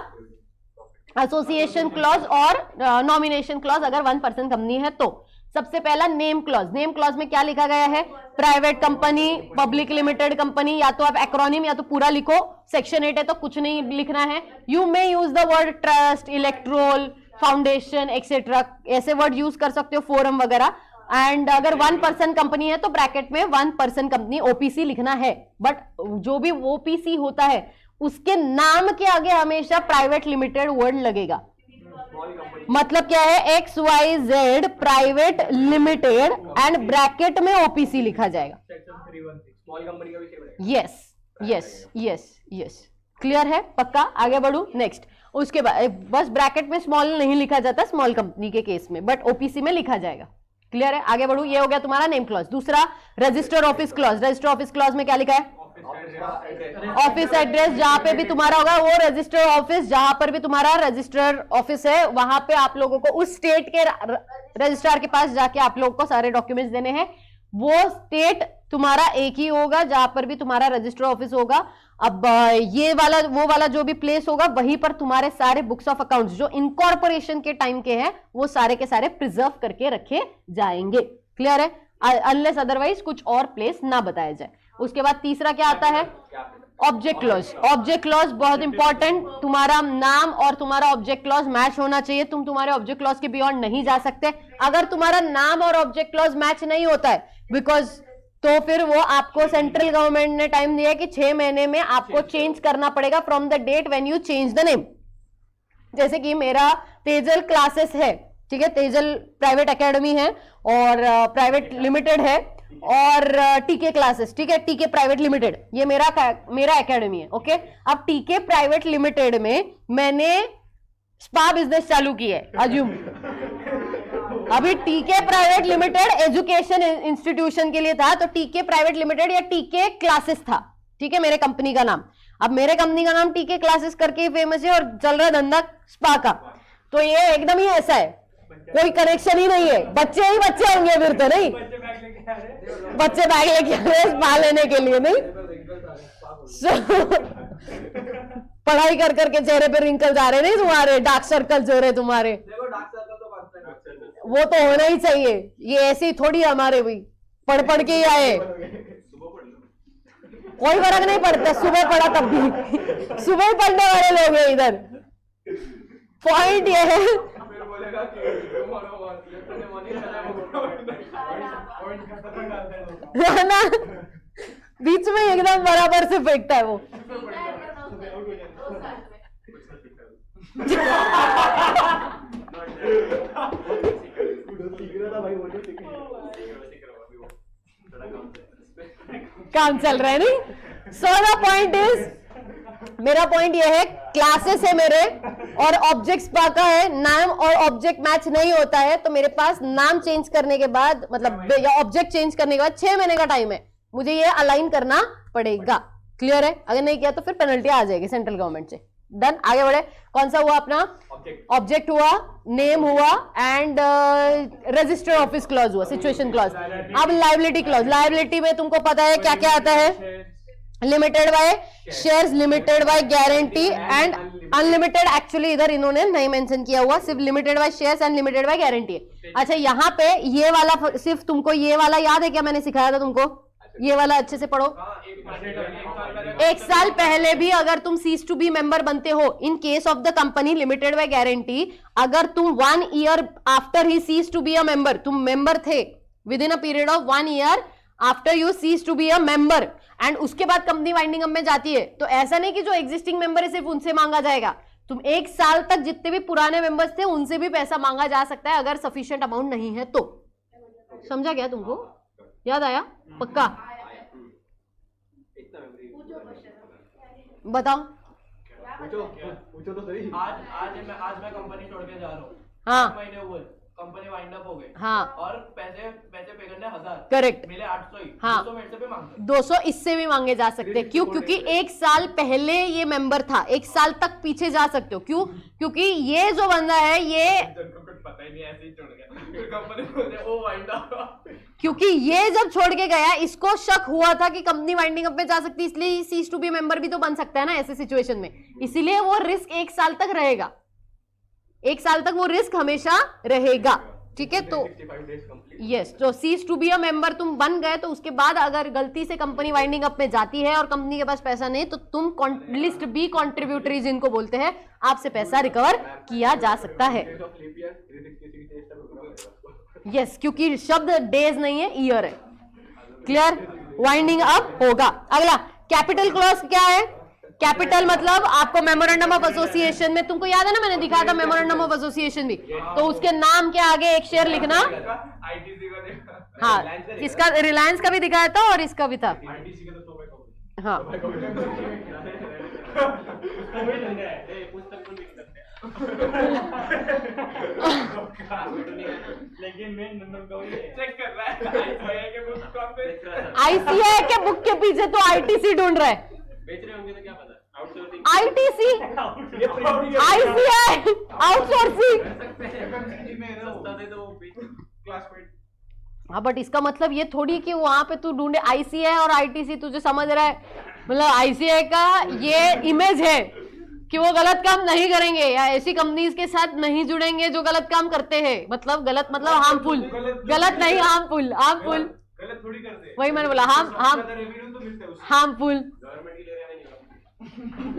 एसोसिएशन क्लॉज और नॉमिनेशन क्लॉज अगर 1% कंपनी है तो। सबसे पहला नेम क्लॉज। नेम क्लॉज में क्या लिखा गया है, private company, public limited company, या तो आप एक्रोनिम या तो पूरा लिखो, सेक्शन 8 है तो कुछ नहीं लिखना है। You may use the word trust, electoral, foundation etcetera, ऐसे वर्ड यूज कर सकते हो, फोरम वगैरह। एंड अगर 1% कंपनी है तो ब्रैकेट में 1% कंपनी ओपीसी लिखना है, बट जो भी ओपीसी होता है उसके नाम के आगे हमेशा प्राइवेट लिमिटेड वर्ड लगेगा। मतलब क्या है, XYZ private limited and bracket में ओपीसी लिखा जाएगा। स्मॉल कंपनी का भी सेम रहेगा। Yes yes yes yes, clear है, पक्का। आगे बढ़ू, नेक्स्ट। उसके बाद बस ब्रैकेट में स्मॉल नहीं लिखा जाता स्मॉल कंपनी के केस में, बट ओपीसी में लिखा जाएगा। क्लियर है, आगे बढ़ू। ये हो गया तुम्हारा नेम क्लॉज। दूसरा register office clause. Register office clause में क्या लिखा है, ऑफिस एड्रेस जहां पे भी तुम्हारा होगा वो रजिस्टर ऑफिस, जहां पर भी तुम्हारा रजिस्टर ऑफिस है वहां पे आप लोगों को उस स्टेट के रजिस्ट्रार के पास जाके आप लोगों को सारे डॉक्यूमेंट्स देने हैं। वो स्टेट तुम्हारा एक ही होगा जहां पर भी तुम्हारा रजिस्टर ऑफिस होगा। अब ये वाला वो वाला जो भी प्लेस होगा वहीं पर तुम्हारे सारे बुक्स ऑफ अकाउंट्स जो इनकॉर्पोरेशन के टाइम के हैं वो सारे के सारे प्रिजर्व करके रखे जाएंगे। क्लियर है, अनलेस अदरवाइज कुछ और प्लेस ना बताया जाए। उसके बाद तीसरा क्या आता है, ऑब्जेक्ट क्लॉज। ऑब्जेक्ट क्लॉज बहुत इंपॉर्टेंट, तुम्हारा नाम और तुम्हारा ऑब्जेक्ट क्लॉज मैच होना चाहिए। तुम तुम्हारे ऑब्जेक्ट क्लॉज के बियॉन्ड नहीं जा सकते। अगर तुम्हारा नाम और ऑब्जेक्ट क्लॉज मैच नहीं होता है बिकॉज तो फिर वो आपको सेंट्रल गवर्नमेंट ने टाइम दिया है कि 6 महीने में आपको चेंज करना पड़ेगा from the date when you change the name. जैसे कि मेरा तेजल क्लासेस है, ठीक है, तेजल प्राइवेट एकेडमी है और प्राइवेट लिमिटेड है, और टीके क्लासेस, ठीक है, टीके प्राइवेट लिमिटेड, ये मेरा एकेडमी है, ओके। अब टीके प्राइवेट लिमिटेड में मैंने स्पा बिजनेस चालू की है, अज्यूम। अभी टीके प्राइवेट लिमिटेड एजुकेशन इंस्टीट्यूशन के लिए था, तो टीके प्राइवेट लिमिटेड या टीके क्लासेस था, ठीक है, मेरे कंपनी का नाम। अब मेरे कंपनी का नाम टीके क्लासेस करके ही फेमस है और चल रहा धंधा स्पा का, तो ये एकदम ही ऐसा है, कोई कनेक्शन ही नहीं है, बच्चे ही बच्चे होंगे फिर तो, नहीं बच्चे बैग लेके आ रहे स्पा लेने के लिए, नहीं पढ़ाई कर करके चेहरे पे रिंकल्स आ रहे, नहीं तुम्हारे डार्क सर्कल्स हो रहे तुम्हारे, वो तो होना ही चाहिए, ये ऐसे ही थोड़ी हमारे भी पढ़ पढ़ के ही आए, कोई फर्क नहीं पड़ता, सुबह पढ़ा तब भी सुबह ही पढ़ने वाले लोग हैं इधर। पॉइंट ये है ना, बीच में एकदम बराबर से फेंकता है वो। काम चल रहा है, नहीं। सो द पॉइंट इज, मेरा पॉइंट ये है, क्लासेस है मेरे और ऑब्जेक्ट स्पा का है, नाम और ऑब्जेक्ट मैच नहीं होता है, तो मेरे पास नाम चेंज करने के बाद, मतलब या ऑब्जेक्ट चेंज करने के बाद 6 महीने का टाइम है, मुझे ये अलाइन करना पड़ेगा। क्लियर है? अगर नहीं किया तो फिर पेनल्टी आ जाएगी सेंट्रल गवर्नमेंट से। डन, आगे बढ़े। कौन सा हुआ अपना? ऑब्जेक्ट हुआ, नेम हुआ एंड रजिस्टर्ड ऑफिस क्लॉज हुआ, सिचुएशन क्लॉज। अब लायबिलिटी क्लॉज, लायबिलिटी में तुमको पता है क्या क्या आता है? Limited by shares, limited by guarantee and unlimited. Actually इधर इन्होंने नहीं मेंशन किया हुआ, सिर्फ limited by shares and limited by guarantee है। अच्छा, यहाँ पे ये वाला, सिर्फ तुमको ये वाला याद है क्या? मैंने सिखाया था तुमको, ये वाला अच्छे से पढ़ो। 1 साल पहले भी अगर तुम सीज टू बी मेंबर बनते हो, in case of the company limited by guarantee, अगर तुम 1 year after he cease to be a member, तुम मेंबर थे with in a period of 1 year after you cease to be a member and उसके बाद कंपनी वाइंडिंग अप में जाती है, तो ऐसा नहीं कि जो एग्जिस्टिंग मेंबर है सिर्फ उनसे मांगा जाएगा। तुम 1 साल तक जितने भी पुराने मेंबर्स थे उनसे भी पैसा मांगा जा सकता है अगर सफिशिएंट अमाउंट नहीं है तो। समझा क्या तुमको? याद आया? पक्का? बताओ। पूछो तो सही। आज मैं कंपनी छोड़ के जा रहा हूँ। हाँ, 8 महीने हुए, कंपनी वाइंड अप हो गई। हाँ, और पैसे पे करने 1000, करेक्ट, मिले 800 ही। हाँ, 200 मेरे से भी मांगते। 200 इससे भी मांगे जा सकते हैं। क्यों? क्योंकि 1 साल पहले ये मेंबर था, 1 साल तक पीछे जा सकते हो। क्यों? क्योंकि ये जो बंदा है ये कुछ पता ही नहीं, ऐसे ही छोड़ गया। फिर कंपनी बोलते ओ वाइंड अप, क्योंकि ये जब छोड़ के गया, इसको शक हुआ था कि कंपनी वाइंडिंग अप में जा सकती है, इसलिए सीज टू बी मेंबर भी तो बन सकता है ना ऐसे सिचुएशन में, इसीलिए वो रिस्क 1 साल तक रहेगा। 1 साल तक वो रिस्क हमेशा रहेगा। ठीक है, तो यस, तो cease to be a member तुम बन गए, तो उसके बाद अगर गलती से कंपनी वाइंडिंग अप में जाती है और कंपनी के पास पैसा नहीं, तो तुम लिस्ट बी कॉन्ट्रीब्यूटरी जिनको बोलते हैं, आपसे पैसा रिकवर किया जा सकता है। यस, क्योंकि शब्द डेज नहीं है, ईयर है। क्लियर? वाइंडिंग अप होगा। अगला कैपिटल क्लॉज क्या है? कैपिटल मतलब आपको मेमोरेंडम ऑफ एसोसिएशन में, तुमको याद है ना, मैंने दिखाया था मेमोरेंडम ऑफ एसोसिएशन भी, तो उसके नाम के आगे एक शेयर लिखना। आईटीसी का देखा। हाँ, किसका? रिलायंस का भी दिखाया था और इसका भी था। आईटीसी का तो हाँ, पुस्तक को लिख सकते हैं। लेकिन मैं नंबर का चेक कर रहा है के बुक कौन पे। आईसीआई के बुक के पीछे तो आईटीसी ढूंढ रहा है। बेच रहे होंगे तो क्या पता, आउटसोर्सिंग। ITC, ICI, outsourcing. सस्ता दे तो वो क्लासमेट। हाँ, बट इसका मतलब ये थोड़ी कि वहां पे तू ढूंढे आईसीआई और आईटीसी, तुझे समझ रहा है? मतलब आईसीआई का ये इमेज है कि वो गलत काम नहीं करेंगे या ऐसी कंपनीज के साथ नहीं जुड़ेंगे जो गलत काम करते हैं। मतलब गलत मतलब हार्मफुल, गलत नहीं, हार्मफुल, हार्मफुल। गलत थोड़ी करते हैं। वही मैंने बोला, रेवेन्यू तो मिलता है उससे। हार्मफुल। गवर्नमेंट के लिए रेवेन्यू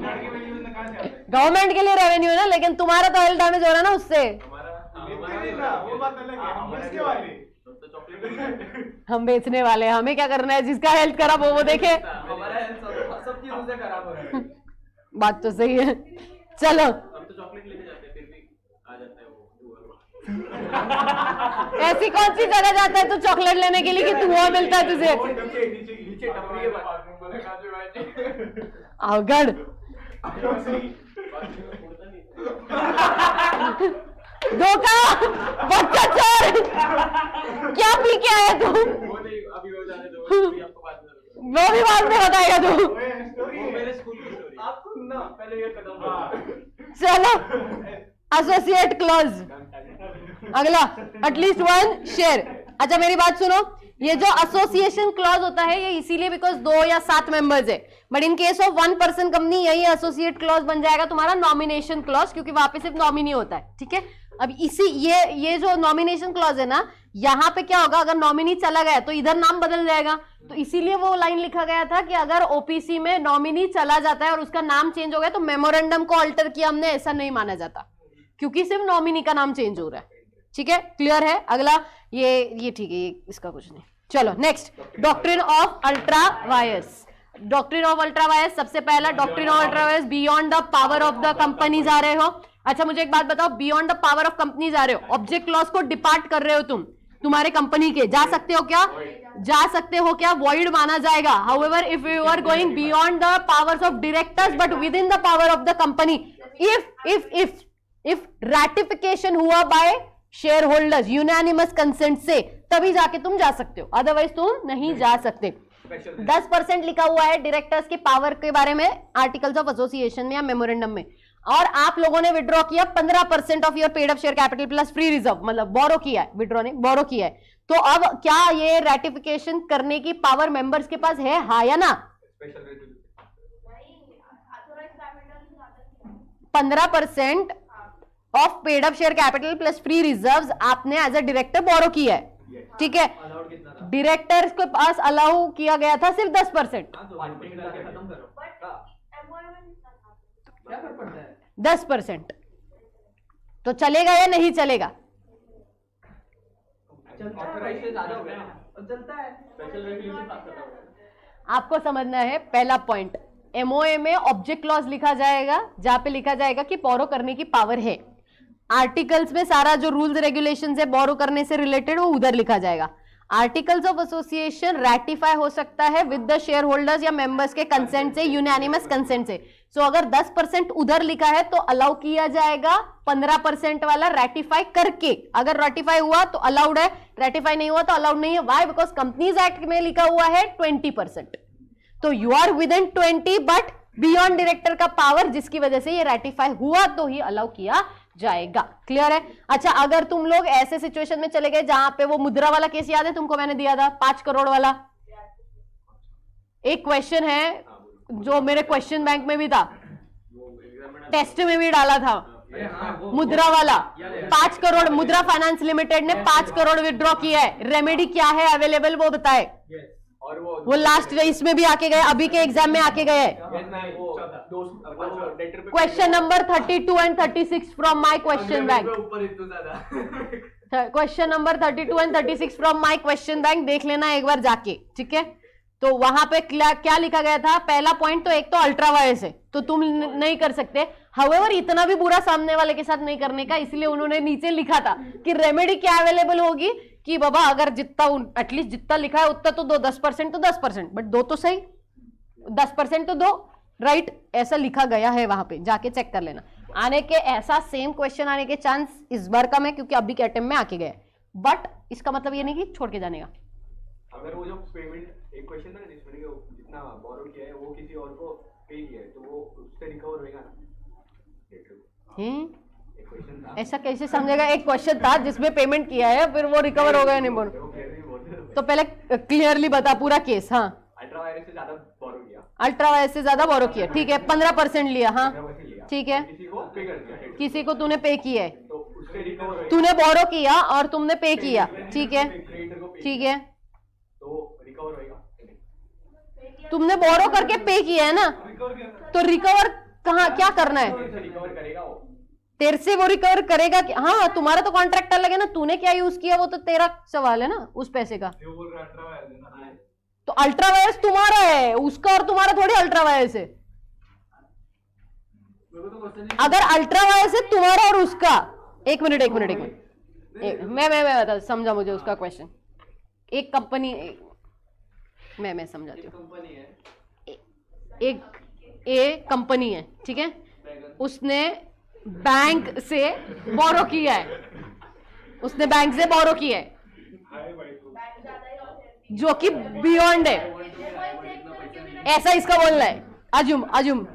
लड़के में यूज कहां से आता है? गवर्नमेंट के लिए रेवेन्यू है ना, लेकिन तुम्हारा तो हेल्थ डैमेज हो रहा है ना उससे। वो बात अलग है, हम इसके वाले तो चॉकलेट हम बेचने वाले, हमें क्या करना है? जिसका हेल्थ खराब हो वो देखे। हमारा सब चीजों से खराब हो रहा है। बात तो सही है। चलो, हम तो चॉकलेट लेने जाते हैं, फिर भी आ जाता है वो ऐसी कौन सी जगह जाता है तू चॉकलेट लेने के लिए कि तू वो मिलता है तुझे? नीचे नीचे नीचे टपरी के पास अवगढ़ धोखा, बच्चा चोर, क्या पी के आया तू? वो नहीं, अभी वो जाने दो, अभी आपको बाद में वो भी बाद में बताएगा तू। वो मेरे स्कूल की स्टोरी। आप सुनना पहले ये खत्म करो। चलो एसोसिएट क्लॉज, अगला एटलीस्ट वन शेयर। अच्छा मेरी बात सुनो, ये जो एसोसिएशन क्लॉज होता है ये इसीलिए बिकॉज 2 या 7 मेंबर्स है, but in case of 1 person company यही एसोसिएट क्लॉज बन जाएगा तुम्हारा नॉमिनेशन क्लॉज, क्योंकि वहां पे सिर्फ नॉमिनी होता है। ठीक है, अब इसी ये जो नॉमिनेशन क्लॉज है ना, यहाँ पे क्या होगा, अगर नॉमिनी चला गया तो इधर नाम बदल जाएगा, तो इसीलिए वो लाइन लिखा गया था कि अगर ओपीसी में नॉमिनी चला जाता है और उसका नाम चेंज हो गया तो मेमोरेंडम को अल्टर किया हमने, ऐसा नहीं माना जाता, क्योंकि सिर्फ नॉमिनी का नाम चेंज हो रहा है। ठीक है, क्लियर है? अगला ये ठीक है, ये इसका कुछ नहीं। चलो next, doctrine of ultra vires. Doctrine of ultra vires, सबसे पहला doctrine of ultra vires, beyond the power of the companies आ रहे हो। अच्छा मुझे एक बात बताओ, beyond the power of companies आ रहे हो, ऑब्जेक्ट क्लॉज को डिपार्ट कर रहे हो तुम, तुम्हारे कंपनी के, जा सकते हो क्या? जा सकते हो क्या? वॉइड माना जाएगा। However if you are going beyond the powers of directors but within the power of the company, if ratification हुआ by share holders unanimous consent से, तभी जाके तुम जा सकते हो, अदरवाइज तुम नहीं जा सकते। 10% लिखा हुआ है डायरेक्टर्स के पावर के बारे में आर्टिकल्स ऑफ एसोसिएशन में या मेमोरेंडम में, और आप लोगों ने विड्रॉ किया 15% of your paid up share capital plus free reserve, मतलब बोरो किया है, विड्रॉ नहीं बोरो किया है। तो अब क्या ये रेटिफिकेशन करने की पावर मेंबर्स के पास है, हाँ या ना? 15% of paid up share capital plus free reserves आपने एज अ डायरेक्टर बोरो किया है। ठीक है, डायरेक्टर्स के पास अलाउ किया गया था सिर्फ 10%। 10% तो चलेगा या नहीं चलेगा? आपको समझना है पहला पॉइंट, एमओए में ऑब्जेक्ट क्लॉज लिखा जाएगा जहां पे लिखा जाएगा कि बोरो करने की पावर है। आर्टिकल्स में सारा जो रूल्स रेगुलेशंस है बोरो करने से रिलेटेड वो उधर लिखा जाएगा। आर्टिकल्स ऑफ एसोसिएशन रैटिफाई हो सकता है विद द शेयर होल्डर्स या मेंबर्स के कंसेंट से, यूनानिमस कंसेंट से। सो अगर 10% उधर लिखा है तो अलाउ किया जाएगा 15% वाला रैटिफाई करके। अगर रैटिफाई हुआ तो अलाउड है, रैटिफाई नहीं हुआ तो अलाउड नहीं है। व्हाई? बिकॉज कंपनीज एक्ट में लिखा हुआ है 20%, तो you are with in 20 but beyond director का पावर, जिसकी वजह से ये रैटिफाई हुआ तो ही अलाउ किया जाएगा। क्लियर है? अच्छा अगर तुम लोग ऐसे सिचुएशन में चले गए जहां पे वो मुद्रा वाला केस याद है तुमको, मैंने दिया था 5 करोड़ वाला, एक क्वेश्चन है जो मेरे क्वेश्चन बैंक में भी था, टेस्ट में भी डाला था, मुद्रा वाला 5 करोड़, मुद्रा फाइनेंस लिमिटेड ने 5 करोड़ विड्रॉ किया है, रेमेडी क्या है अवेलेबल वो बताए। और वो लास्ट इसमें भी आके गए, अभी के एग्जाम में आके गए। Question number 32 and 36 from my question bank. Question number 32 and 36 from my question bank, देख लेना एक बार जाके। ठीक है, तो वहां पे क्या लिखा गया था? पहला पॉइंट तो एक तो अल्ट्रा वायर्स है तो तुम नहीं कर सकते। हाउएवर इतना भी बुरा सामने वाले के साथ नहीं करने का, इसलिए उन्होंने नीचे लिखा था कि रेमेडी क्या अवेलेबल होगी कि बाबा अगर जितना एटलीस्ट जितना लिखा है उतना तो दो, 10% तो 10%, बट दो तो सही, 10% तो दो, राइट? ऐसा लिखा गया है वहां पे, जाके चेक कर लेना। आने के ऐसा सेम क्वेश्चन आने के चांस इस बार कम है क्योंकि अभी के अटेम्प्ट में आके गए, बट इसका मतलब ये नहीं कि छोड़ के जाने का। अगर वो जो पेमेंट एक क्वेश्चन था जिसमें जितना बोरो किया है वो किसी और को पे किया है तो वो उससे रिकवर होएगा ना? एक क्वेश्चन था, ऐसा कैसे समझेगा? एक क्वेश्चन था जिसमें पेमेंट किया है फिर वो रिकवर हो गया नहीं बोलो तो पहले क्लियरली बता पूरा केस। हाँ, अल्ट्रा वायरस से ज्यादा बोरो किया, अल्ट्रा वायरस से ज्यादा बोरो किया, ठीक है, 15% लिया, हाँ 15% लिया, ठीक है, किसी को पे कर दिया, किसी को तूने पे किया है, तो उससे रिकवर होएगा। तूने बोरो किया और तुमने पे किया, ठीक है क्रिएटर को पे ठीक है, तो रिकवर होएगा। तुमने बोरो करके पे किया है ना, तो रिकवर कहाँ क्या करना है? रिकवर करेगा वो, तेरे से वो रिकवर करेगा कि हाँ? तुम्हारा तो कॉन्ट्रैक्ट अलग है ना, तूने क्या यूज किया वो तो तेरा सवाल है ना उस पैसे का। तो अल्ट्रा वायरस तुम्हारा है, उसका और तुम्हारा थोड़ी अल्ट्रा वायरस है। अगर अल्ट्रा वायरस है तुम्हारा और उसका, एक मिनट मैं बता समझा मुझे उसका क्वेश्चन। एक कंपनी, मैं समझाती हूँ। कंपनी है, एक कंपनी है, ठीक है, उसने बैंक से बोरो किया है, उसने बैंक से बोरो किया है जो कि बियॉन्ड है, ऐसा इसका बोलना है, अजुम।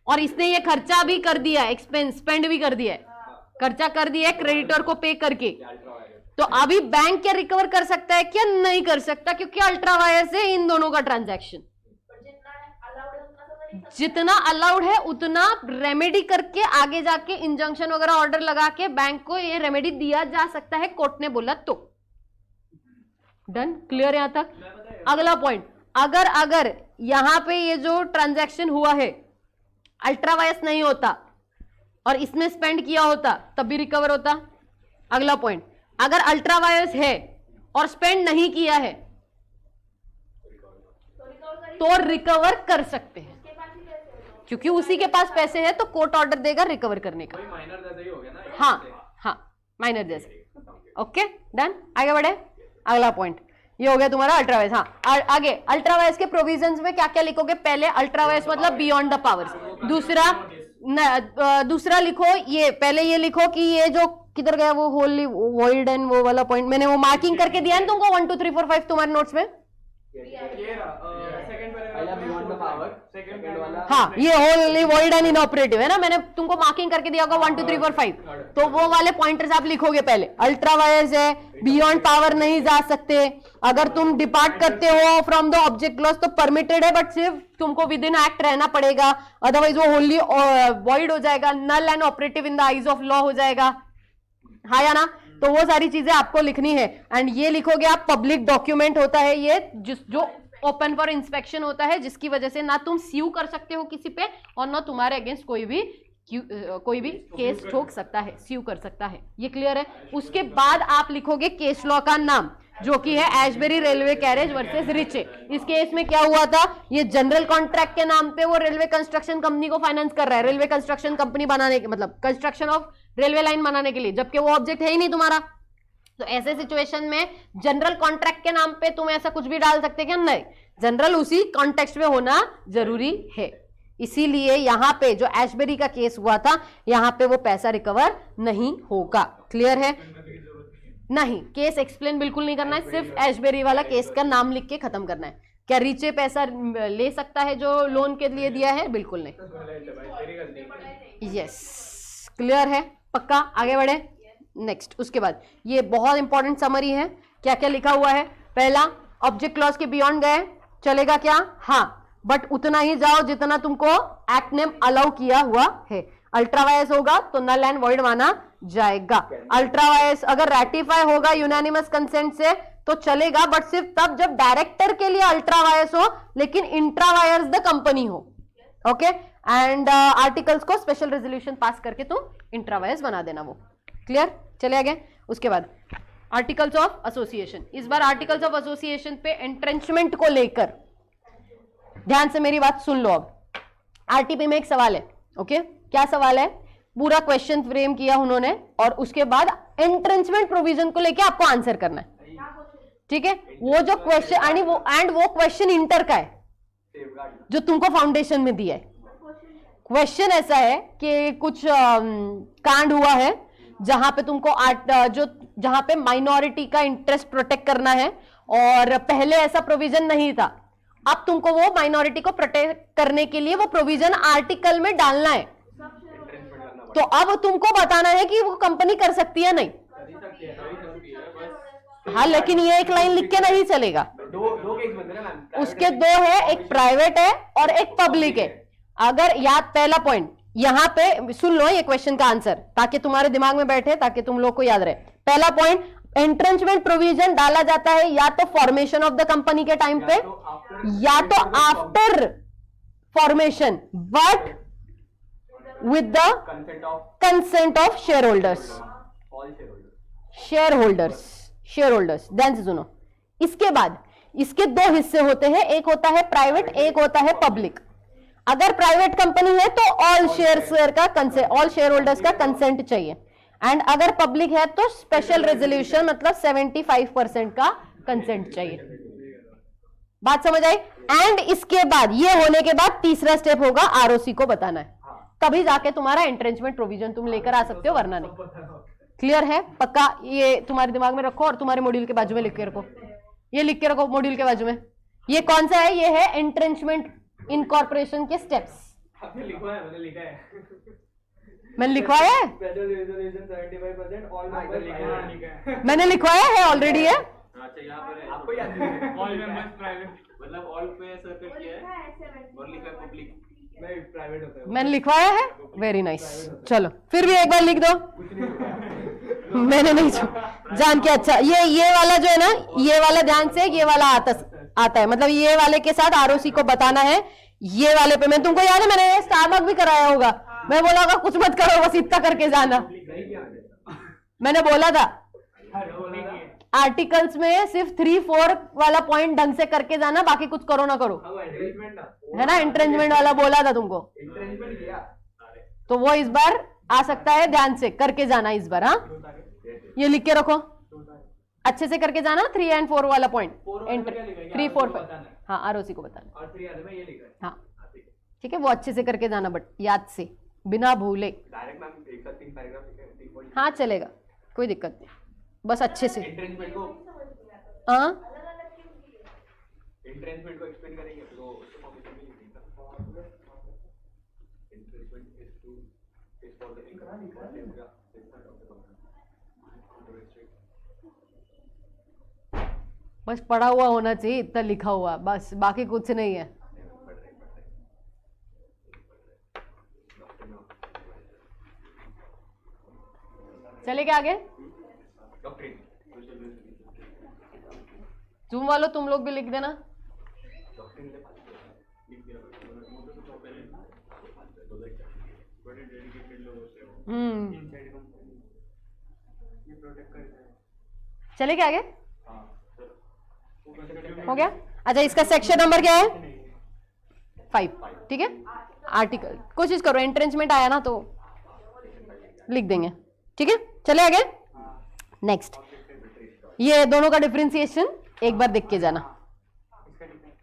और इसने ये खर्चा भी कर दिया है, एक्सपेंस स्पेंड भी कर दिया है, खर्चा कर दिया है क्रेडिटर को पे करके। तो अभी बैंक क्या रिकवर कर सकता है क्या? नहीं कर सकता, क्योंकि अल्ट्रा वायर्स है इन दोनों का ट्रांजैक्शन। जितना अलाउड है उतना रेमेडी करके आगे जाके इंजंक्शन वगैरह ऑर्डर लगा के बैंक को ये रेमेडी दिया जा सकता है, कोर्ट ने बोला तो। डन, क्लियर यहां तक? अगला पॉइंट, अगर यहां पे ये जो ट्रांजैक्शन हुआ है अल्ट्रा वायर्स नहीं होता और इसमें स्पेंड किया होता तब भी रिकवर होता। अगला पॉइंट, अगर अल्ट्रा वायर्स है और स्पेंड नहीं किया है तो रिकवर कर सकते हैं, क्योंकि उसी के पास पैसे हैं तो कोर्ट ऑर्डर देगा रिकवर करने का। माइनर जैसा ही हो गया ना। हाँ, माइनर जैसे। ओके, डन, आगे बढ़े। अगला पॉइंट ये हो गया तुम्हारा अल्ट्रा वायर्स। हाँ, आगे अल्ट्रा वायर्स के प्रोविजंस में क्या क्या लिखोगे? पहले अल्ट्रा वायर्स मतलब बियॉन्ड द पावर्स। दूसरा लिखो, ये पहले ये लिखो कि ये जो किधर गया वो होली वॉइड एंड वो वाला पॉइंट, मैंने वो मार्किंग करके दिया है तुमको 1 2 3 4 5 तुम्हारे नोट्स में। हाँ, ये होली वॉइड एंड इनऑपरेटिव है ना, मैंने तुमको मार्किंग करके दिया होगा 1 2 3 4 5। तो वो वाले पॉइंटर्स आप लिखोगे पहले। अल्ट्रा वायर्स है, बियॉन्ड पावर नहीं जा सकते, अगर तुम डिपार्ट करते हो फ्रॉम द ऑब्जेक्ट क्लॉज तो परमिटेड है, बट सिर्फ तुमको विद इन एक्ट रहना पड़ेगा, अदरवाइज वो होली वॉइड हो जाएगा, null and operative in the eyes of law हो जाएगा। हाँ या ना? तो वो सारी चीजें आपको लिखनी है। एंड ये लिखोगे आप, पब्लिक डॉक्यूमेंट होता है ये, जो ओपन फॉर इंस्पेक्शन होता है, जिसकी वजह से ना तुम स्यू कर सकते हो किसी पे और ना तुम्हारे अगेंस्ट कोई भी केस ठोक सकता है, स्यू कर सकता है। ये क्लियर है? उसके बाद आप लिखोगे केस लॉ का नाम, जो कि है एशबेरी रेलवे कैरेज वर्सेस रिचे। इस केस में क्या हुआ था? ये जनरल कॉन्ट्रैक्ट के नाम पे वो रेलवे कंस्ट्रक्शन कंपनी को फाइनेंस कर रहा है, रेलवे कंस्ट्रक्शन कंपनी बनाने के, मतलब कंस्ट्रक्शन ऑफ रेलवे लाइन बनाने के लिए, जबकि वो ऑब्जेक्ट है ही नहीं तुम्हारा। तो ऐसे सिचुएशन में जनरल कॉन्ट्रैक्ट के नाम पे तुम ऐसा कुछ भी डाल सकते क्या? नहीं, जनरल उसी कॉन्टेक्स्ट में होना जरूरी है। इसीलिए यहां पे जो एशबेरी का केस हुआ था, यहां पे वो पैसा रिकवर नहीं होगा। क्लियर है? नहीं, केस एक्सप्लेन बिल्कुल नहीं करना है, सिर्फ एशबेरी वाला केस का नाम लिख के खत्म करना है। क्या रीचे पैसा ले सकता है जो लोन के लिए दिया है? बिल्कुल नहीं। यस, क्लियर है? पक्का? आगे बढ़े नेक्स्ट। उसके बाद ये बहुत इंपॉर्टेंट समरी है, क्या क्या लिखा हुआ है। पहला, ऑब्जेक्ट क्लॉज के बियॉन्ड गए चलेगा क्या? हाँ, बट उतना ही जाओ जितना तुमको एक्ट ने अलाउ किया हुआ है। अल्ट्रा वायर्स होगा तो नल एंड वॉइड माना जाएगा। अल्ट्रा वायर्स अगर रेटिफाई होगा यूनानिमस कंसेंट से तो चलेगा, बट सिर्फ तब जब डायरेक्टर के लिए अल्ट्रा वायर्स हो, लेकिन इंट्रा वायर्स द कंपनी हो। ओके, एंड आर्टिकल्स को स्पेशल रेजोल्यूशन पास करके तुम इंट्रा वायर्स बना देना। वो क्लियर? चले आगे। उसके बाद आर्टिकल्स ऑफ एसोसिएशन। इस बार आर्टिकल्स ऑफ एसोसिएशन पे एंट्रेंचमेंट को लेकर ध्यान से मेरी बात सुन लो। अब आरटीपी में एक सवाल है। ओके, क्या सवाल है? पूरा क्वेश्चन फ्रेम किया उन्होंने और उसके बाद एंट्रेंचमेंट प्रोविजन को लेके आपको आंसर करना है। ठीक है? वो जो क्वेश्चन वो क्वेश्चन इंटर का है जो तुमको फाउंडेशन में दिया है। क्वेश्चन ऐसा है कि कुछ कांड हुआ है जहां पे तुमको जहां पे माइनॉरिटी का इंटरेस्ट प्रोटेक्ट करना है और पहले ऐसा प्रोविजन नहीं था। अब तुमको वो माइनॉरिटी को प्रोटेक्ट करने के लिए वो प्रोविजन आर्टिकल में डालना है। तो अब तुमको बताना है कि वो कंपनी कर सकती है नहीं। हाँ, लेकिन ये एक लाइन लिख के नहीं चलेगा। दो केस बनते हैं ना मैम, उसके दो है, एक प्राइवेट है और एक पब्लिक है। अगर याद, पहला पॉइंट यहां पे सुन लो ये क्वेश्चन का आंसर ताकि तुम्हारे दिमाग में बैठे, ताकि तुम लोग को याद रहे। पहला पॉइंट, एंट्रेंचमेंट प्रोविजन डाला जाता है या तो फॉर्मेशन ऑफ द कंपनी के टाइम पे या तो after formation, but with the consent of share holders. ध्यान से सुनो। इसके बाद इसके दो हिस्से होते हैं, एक होता है प्राइवेट, एक होता है पब्लिक। अगर प्राइवेट कंपनी है तो ऑल शेयर होल्डर्स का कंसेंट चाहिए एंड अगर पब्लिक है तो स्पेशल रेजोल्यूशन, मतलब 75% का कंसेंट चाहिए। बात समझ आई? एंड इसके बाद, ये होने के बाद तीसरा स्टेप होगा आरओसी को बताना है, तभी जाके तुम्हारा एंट्रेंचमेंट प्रोविजन तुम लेकर आ सकते हो, वरना नहीं। क्लियर है? पक्का? ये तुम्हारे दिमाग में रखो और तुम्हारे मॉड्यूल के बाजू में लिख के रखो, ये लिख के रखो मॉड्यूल के बाजू में। ये कौन सा है? ये है एंट्रेंचमेंट इनकॉर्पोरेशन के स्टेप्स। आपने लिखा है, मैंने लिखा है। मैंने लिखवाया है, 75% ऑल मेंबर्स लिखा है। मैंने लिखवाया है ऑलरेडी है। अच्छा, यहाँ पर है। आपको याद नहीं? ऑल मेंबर्स प्राइवेट, मतलब ऑल पे सर्कल किया है और लिखा है पब्लिक। नहीं, प्राइवेट होता है। मैंने लिखवाया है, वेरी नाइस। चलो फिर भी एक बार लिख दो। मैंने नहीं जान के। अच्छा, ये वाला जो है ना, ये वाला ध्यान से, ये वाला आता है, मतलब ये वाले के साथ आरओसी को बताना है। ये वाले पे मैं, तुमको याद है मैंने स्टार मार्क भी कराया होगा, मैं बोला होगा कुछ मत करो, बस इतना करके जाना, मैंने बोला था। आर्टिकल्स में सिर्फ 3-4 वाला पॉइंट ढंग से करके जाना, बाकी कुछ करो ना करो, है ना? एंट्रेंचमेंट वाला बोला था तुमको, तो वो इस बार आ सकता है, ध्यान से करके जाना इस बार। हाँ, ये लिख के रखो, अच्छे से करके जाना। 3 और 4 वाला पॉइंट, 3, 4, 5, हाँ आरओसी को बताना। और 3 आदमी ये लिखा है। हाँ ठीक है, वो अच्छे से करके जाना, बट याद से, बिना भूले। डायरेक्ट मैम एक साथ 3 पैराग्राफ लिखे हैं, 3 पॉइंट। हाँ चलेगा, कोई दिक्कत नहीं, बस अच्छे से। एंट्रेंचमेंट को, हाँ एंट्रेंचमेंट को एक्सप्लेन करेंगे तो उसको फॉर्मेशन में लिखेंगे। Entrenchment is for the bus पढ़ा हुआ होना चाहिए, इतना लिखा हुआ बस, बाकी कुछ नहीं है। चले क्या आगे? डॉक्ट्रिन, जूम वालों तुम लोग भी लिख देना। डॉक्ट्रिन चले क्या आगे? हो गया? अच्छा, इसका सेक्शन नंबर क्या है? 5। ठीक है, आर्टिकल कोशिश करो, एंट्रेंचमेंट आया ना तो लिख देंगे। ठीक है, चले आगे। नेक्स्ट, ये दोनों का डिफरेंशिएशन एक बार देख के जाना,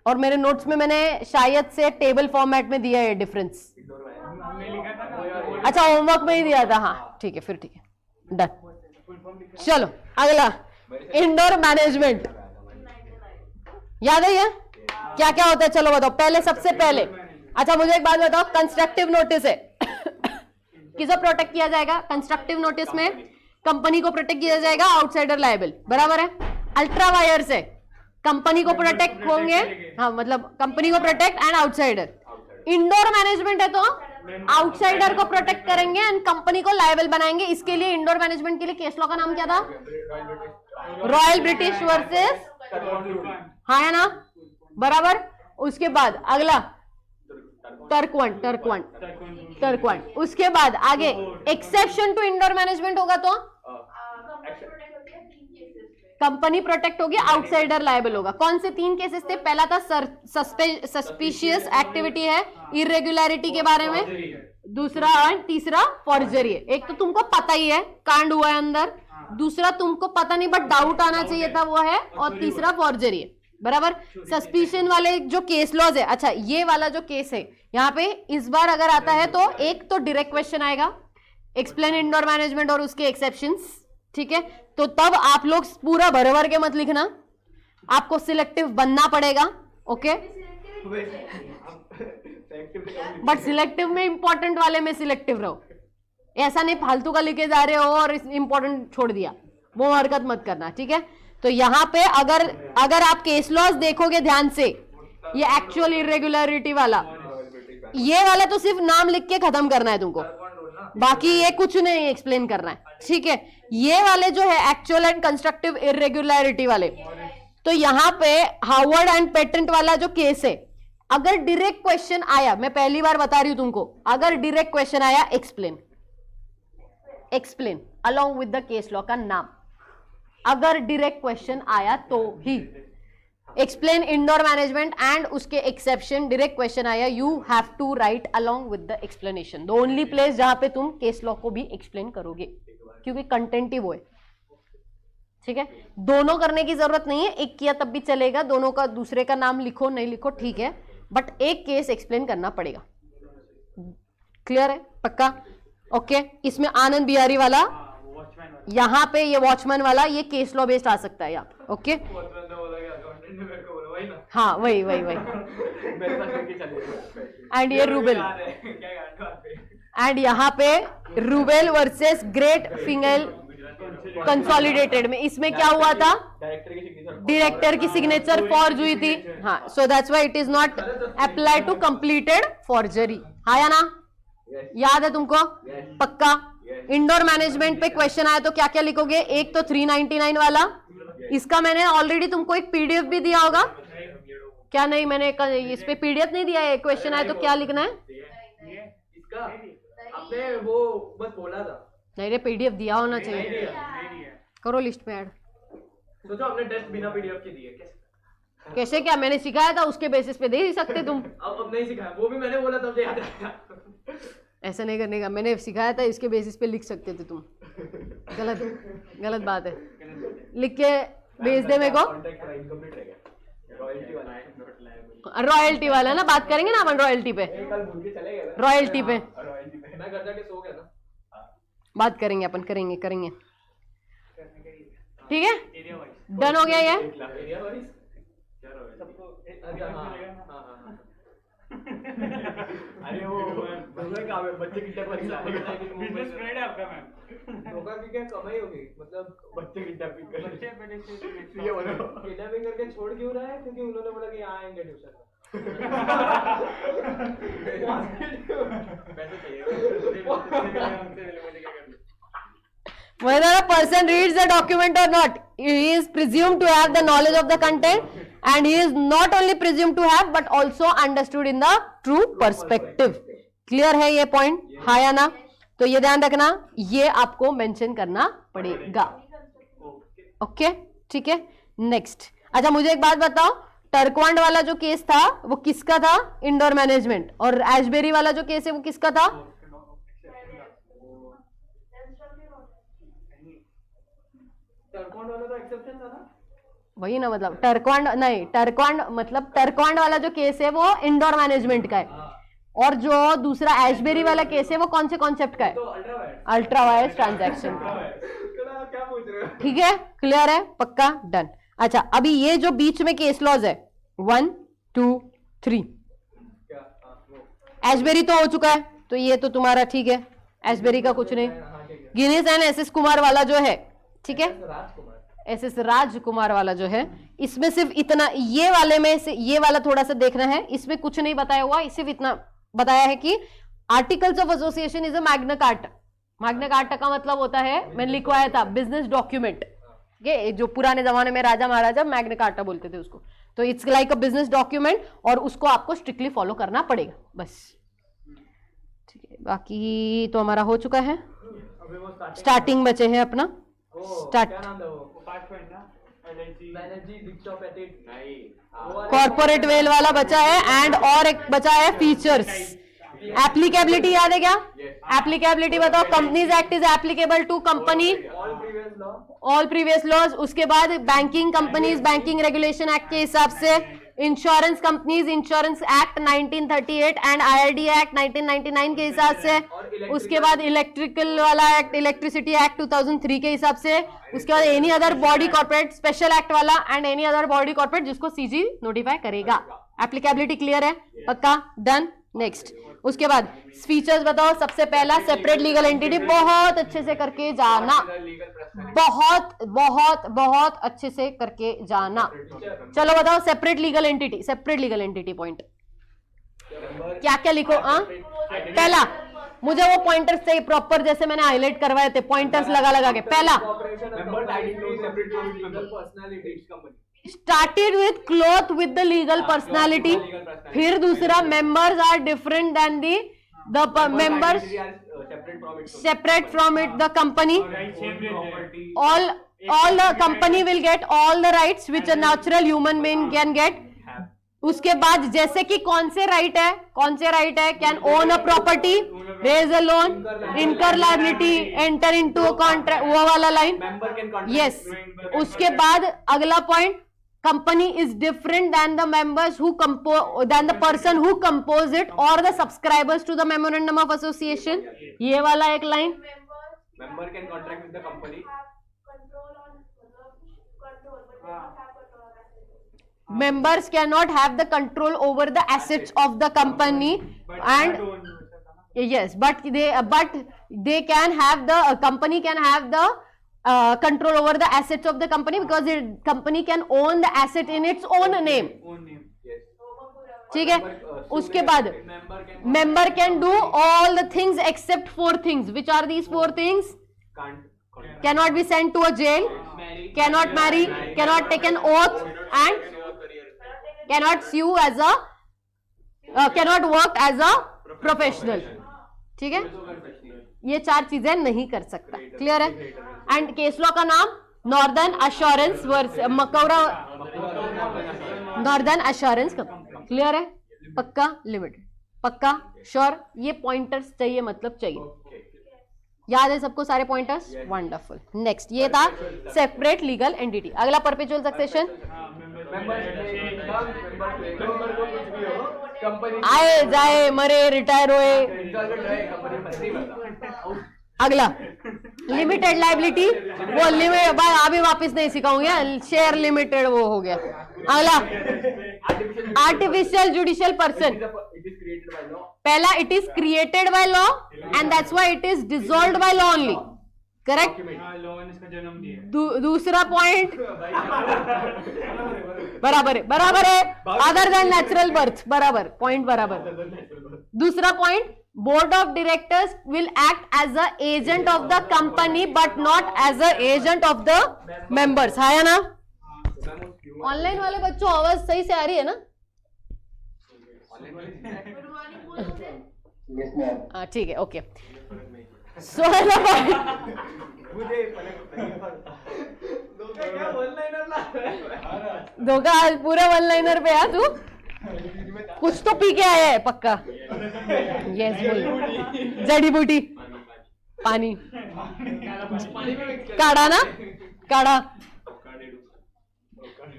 और मेरे नोट्स में मैंने शायद से टेबल फॉर्मेट में दिया है डिफरेंस। अच्छा, होमवर्क में ही दिया था। हाँ ठीक है, फिर ठीक है, डन। चलो अगला, इंडोर मैनेजमेंट। याद है ये क्या क्या होता है? चलो बताओ पहले, सबसे पहले। अच्छा मुझे एक बात बताओ, कंस्ट्रक्टिव नोटिस है, किसे प्रोटेक्ट किया जाएगा? कंस्ट्रक्टिव नोटिस में कंपनी को प्रोटेक्ट किया जाएगा, आउटसाइडर लायबल, बराबर है। अल्ट्रा वायर से कंपनी को प्रोटेक्ट होंगे, हाँ मतलब कंपनी को protect and outsider. Indoor management है तो आउटसाइडर को प्रोटेक्ट करेंगे एंड कंपनी को लायबल बनाएंगे। इसके लिए इंडोर मैनेजमेंट के लिए केस लॉ का नाम क्या था? रॉयल ब्रिटिश वर्सेस, हाँ है ना, बराबर। उसके बाद अगला टर्कवन। उसके बाद आगे एक्सेप्शन टू इंडोर मैनेजमेंट होगा तो कंपनी प्रोटेक्ट होगी, आउटसाइडर लायबल होगा। कौन से 3 केसेस थे? पहला था सस्पिशियस एक्टिविटी है, इरेगुलरिटी के बारे में, दूसरा और तीसरा फॉर्जरी है। एक तो तुमको पता ही है कांड हुआ है अंदर, दूसरा तुमको पता नहीं बट डाउट आना चाहिए था वो है, और तीसरा फॉर्जरी है, बराबर। सस्पिशन वाले जो केस लॉज है, अच्छा ये वाला जो केस है यहाँ पे इस बार अगर आता है तो एक तो डायरेक्ट क्वेश्चन आएगा, एक्सप्लेन इंडोर मैनेजमेंट और उसके एक्सेप्शंस। ठीक है, तो तब आप लोग पूरा भर भर के मत लिखना, आपको सिलेक्टिव बनना पड़ेगा। ओके, बट सिलेक्टिव में इंपॉर्टेंट वाले में सिलेक्टिव रहो, ऐसा नहीं फालतू का लिखे जा रहे हो और इंपॉर्टेंट छोड़ दिया, वो हरकत मत करना। ठीक है, तो यहाँ पे अगर आप केस लॉज देखोगे ध्यान से, ये एक्चुअल इरेगुलरिटी वाला, ये वाला तो सिर्फ नाम लिख के खत्म करना है तुमको, बाकी ये कुछ नहीं एक्सप्लेन करना है। ठीक है, ये वाले जो है एक्चुअल एंड कंस्ट्रक्टिव इरेगुलरिटी वाले, तो यहाँ पे हार्वर्ड एंड पेटेंट वाला जो केस है, अगर डायरेक्ट क्वेश्चन आया, मैं पहली बार बता रही हूं तुमको, अगर डायरेक्ट क्वेश्चन आया explain along with the case law का नाम, अगर डायरेक्ट क्वेश्चन आया तो ही। एक्सप्लेन इंडोर मैनेजमेंट एंड उसके एक्सेप्शन, डायरेक्ट क्वेश्चन आया, you have to write along with the explanation, the only place जहां पे तुम केस लॉ को भी एक्सप्लेन करोगे, क्योंकि कंटेंट ही वो है, ठीक है। दोनों करने की जरूरत नहीं है, एक किया तब भी चलेगा, दोनों का दूसरे का नाम लिखो नहीं लिखो ठीक है, बट एक केस एक्सप्लेन करना पड़ेगा। क्लियर है, पक्का? ओके इसमें आनंद बिहारी वाला, यहाँ पे ये वॉचमैन वाला, ये केस लॉ बेस्ड आ सकता है यहाँ पे। ओके हाँ वही वही वही। एंड ये रूबेल, एंड यहाँ पे रूबेल वर्सेस ग्रेट फिंगल कंसोलिडेटेड में, इसमें क्या हुआ था? डायरेक्टर की सिग्नेचर फॉर्ज हुई थी। हाँ, so that's why it is not apply to completed forgery. हाँ या ना? याद है तुमको? पक्का? इंडोर मैनेजमेंट पे क्वेश्चन आया तो क्या क्या लिखोगे? एक तो 399 वाला, इसका मैंने ऑलरेडी तुमको एक पीडीएफ भी दिया होगा क्या? नहीं, मैंने इस पे पीडीएफ नहीं दिया है। क्वेश्चन आया तो क्या लिखना है? इसका आपने वो बस बोला था। नहीं रे, पीडीएफ दिया होना चाहिए। करो लिस्ट में ऐड। सोचो आपने टेस्ट बिना पीडीएफ के दिए, कैसे? क्या मैंने सिखाया था उसके बेसिस पे दे ही सकते तुम। अब नहीं सिखाया, वो भी मैंने बोला तब से याद आया। ऐसा नहीं करने का, मैंने सिखाया था इसके बेसिस पे लिख सकते थे तुम। गलत बात है, लिख के भेज दे मेरे को। रॉयल्टी वाला ना, बात करेंगे ना अपन रॉयल्टी पे, रॉयल्टी पे बात करेंगे अपन, करेंगे ठीक है। डन हो गया ये? अरे वो बच्चे की बिजनेस फ्रेंड है आपका मैम। धोखा की क्या कमाई होगी? मतलब बच्चे किडनैपिंग करके छोड़ क्यों रहा है? क्योंकि उन्होंने बोला कि यहाँ आएंगे tuition Whether a person reads the document or not, he is presumed to have the knowledge of the content, and he is not only presumed to have but also understood in the true perspective. Clear है ये पॉइंट? हाँ या ना? तो ये ध्यान रखना, ये आपको मेंशन करना पड़ेगा। ओके ठीक है। नेक्स्ट, अच्छा मुझे एक बात बताओ, टर्कवांड वाला जो केस था वो किसका था? Indoor management. और एशबेरी वाला जो केस है वो किसका था? वाला तो एक्सेप्शन था ना? वही ना, मतलब टर्कवांड नहीं, टर्कवांड मतलब टर्कवांड वाला जो केस है वो इंडोर मैनेजमेंट का है, और जो दूसरा एशबेरी वाला केस है वो कौन से कॉन्सेप्ट का है? तो अल्ट्रा वायर्स ट्रांजैक्शन। क्या पूछ रहे हो? ठीक है, क्लियर है, पक्का, डन। अच्छा अभी ये जो बीच में केस लॉज है 1 2 3, एशबेरी तो हो चुका है, तो ये तो तुम्हारा ठीक है, एशबेरी का कुछ नहीं। गिनीज एंड एसएस कुमार वाला जो है, ठीक है, एसएस राजकुमार वाला जो है, इसमें सिर्फ इतना, ये वाले में से ये वाला थोड़ा सा देखना है, इसमें कुछ नहीं बताया हुआ, सिर्फ इतना बताया है कि articles of association is a Magna carta. Magna carta का मतलब होता है, मैंने लिखवाया था, बिजनेस डॉक्यूमेंट। ये जो पुराने जमाने में राजा महाराजा मैग्ना कार्टा बोलते थे उसको, तो it's like a business document, और उसको आपको स्ट्रिक्टली फॉलो करना पड़ेगा बस। ठीक है, बाकी तो हमारा हो चुका है, स्टार्टिंग बचे हैं अपना स्टार्ट। कॉर्पोरेट वेल वाला बचा है, एंड और एक बचा है फीचर्स। एप्लीकेबिलिटी याद है क्या? एप्लीकेबिलिटी बताओ। Companies act is applicable to company all previous laws. उसके बाद banking companies banking regulation act के हिसाब से, insurance companies insurance act 1938 and IRD act 1999 के हिसाब से। उसके बाद इलेक्ट्रिकल वाला एक्ट, इलेक्ट्रिसिटी एक्ट 2003 के हिसाब से। उसके बाद any other body corporate special act वाला, and any other body corporate जिसको सीजी नोटिफाई करेगा। एप्लीकेबिलिटी क्लियर है, पक्का, डन। नेक्स्ट, उसके बाद फीचर्स बताओ। सबसे पहला सेपरेट लीगल एंटिटी, बहुत अच्छे से करके जाना, बहुत बहुत बहुत अच्छे से करके जाना। चलो बताओ separate legal entity, separate legal entity point क्या क्या लिखो? पहला मुझे वो पॉइंटर्स चाहिए प्रॉपर, जैसे मैंने हाईलाइट करवाए थे, पॉइंटर्स लगा लगा के। पहला started with cloth with the legal personality. फिर दूसरा members are different than the members separate from it the company. all the company will get all the rights which a natural human being can get. उसके बाद जैसे कि कौन से राइट है, can own a property, raise a loan, incur liability, enter into a contract, वो वाला लाइन. यस. उसके बाद अगला point, company is different than the members who than the person who compose it or the subscribers to the memorandum of association. ये वाला एक line. member can contract with the company. Members cannot have the control over the assets of the company, and yes, but they can have the company can have the control over the assets of the company, because the company can own the asset in its own name. ठीक है. उसके बाद member can do all the things except 4 things. Which are these 4 things? Cannot be sent to a jail, cannot marry, cannot take an oath, and cannot sue as a cannot work as a professional. ठीक है. ये 4 चीजें नहीं कर सकता. क्लियर है. एंड केस लॉ का नाम northern assurance Macaura northern assurance. Clear है. पक्का, लिमिटेड, पक्का, श्योर. ये पॉइंटर्स चाहिए, मतलब चाहिए. याद है सबको सारे पॉइंटर्स? वंडरफुल. नेक्स्ट ये था सेपरेट लीगल एंटिटी. अगला परपेचुअल सक्सेशन. आए जाए, मरे, रिटायर हुए. अगला लिमिटेड लाइबिलिटी. वो लिमिट अभी वापस नहीं सिखाऊंगे. शेयर लिमिटेड वो हो गया. अगला आर्टिफिशियल जुडिशियल पर्सन. पहला it is created by law and that's why it is dissolved by law only. Correct. दूसरा पॉइंट बराबर है. Other than natural birth. बराबर पॉइंट, बराबर. दूसरा point, board of directors will act as a agent of the company but not as a agent of the members. है ना. ऑनलाइन वाले बच्चों आवाज सही से आ रही है ना? ठीक है. ओके. सो धोखा पूरा वन लाइनर पे आ तू. कुछ तो पी के आया है पक्का. यस बोल. जड़ी बूटी, पानी, काढ़ा ना, काढ़ा.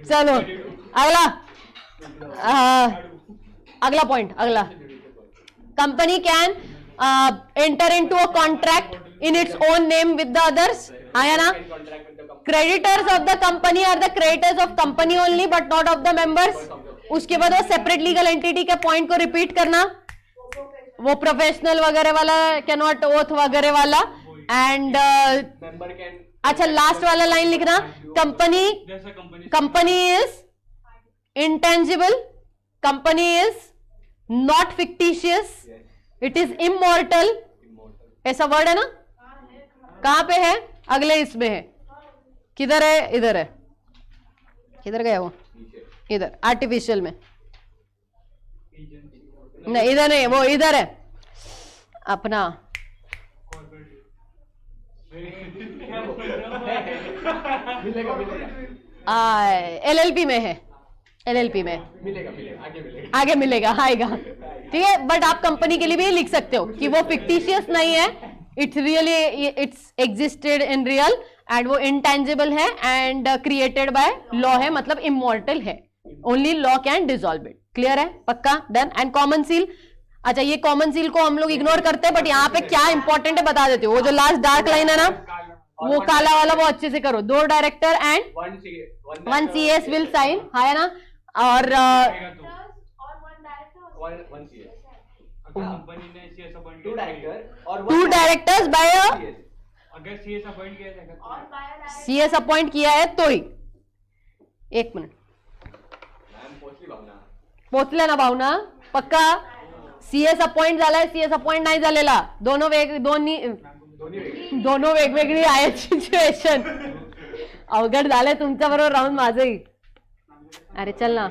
चलो अगला पॉइंट. अगला, company can enter into a contract in its own name with the others. आया ना. Creditors of the company are the creditors of company only but not of the members. उसके बाद वो सेपरेट लीगल एंटिटी के पॉइंट को रिपीट करना. वो प्रोफेशनल वगैरह वाला, कैनॉट ओथ वगैरह वाला. एंड अच्छा लास्ट वाला लाइन लिखना. Company is intangible, company is not fictitious, it is immortal. ऐसा वर्ड है ना. कहां पे है? अगले इसमें है. किधर है? इधर है. किधर गया वो? इधर आर्टिफिशियल में नहीं, इधर नहीं, वो इधर है अपना. LLP में है. LLP में आगे मिलेगा, आएगा. ठीक है. बट आप कंपनी के लिए भी लिख सकते हो कि वो फिक्टिशियस नहीं है. It's really, it's existed in real, and वो इंटेंजिबल है एंड क्रिएटेड बाय लॉ है, मतलब इमॉर्टल है. Only law can dissolve it. Clear है. पक्का. Then and common seal. अच्छा ये कॉमन सील को हम लोग इग्नोर करते हैं, बट यहाँ पे क्या इंपॉर्टेंट है बता देते हो. वो जो लास्ट डार्क लाइन है ना, वो काला वाला, वो अच्छे से करो. 2 director and 1 CS will sign. है ना. और कंपनी ने CS अपॉइंट 2 डायरेक्टर्स बाय अगर CS अपॉइंट किया जाएगा, CS अपॉइंट किया है तो ही. एक मिनट पोचले ना भावना. पक्का. CS अपॉइंट झालाय, CS अपॉइंट नाही झालेला. दोनों वेगवेगळी आहेत सिच्युएशन. अवघड झालंय तुमच्या बरोबर राहून माझंही. अरे चल ना.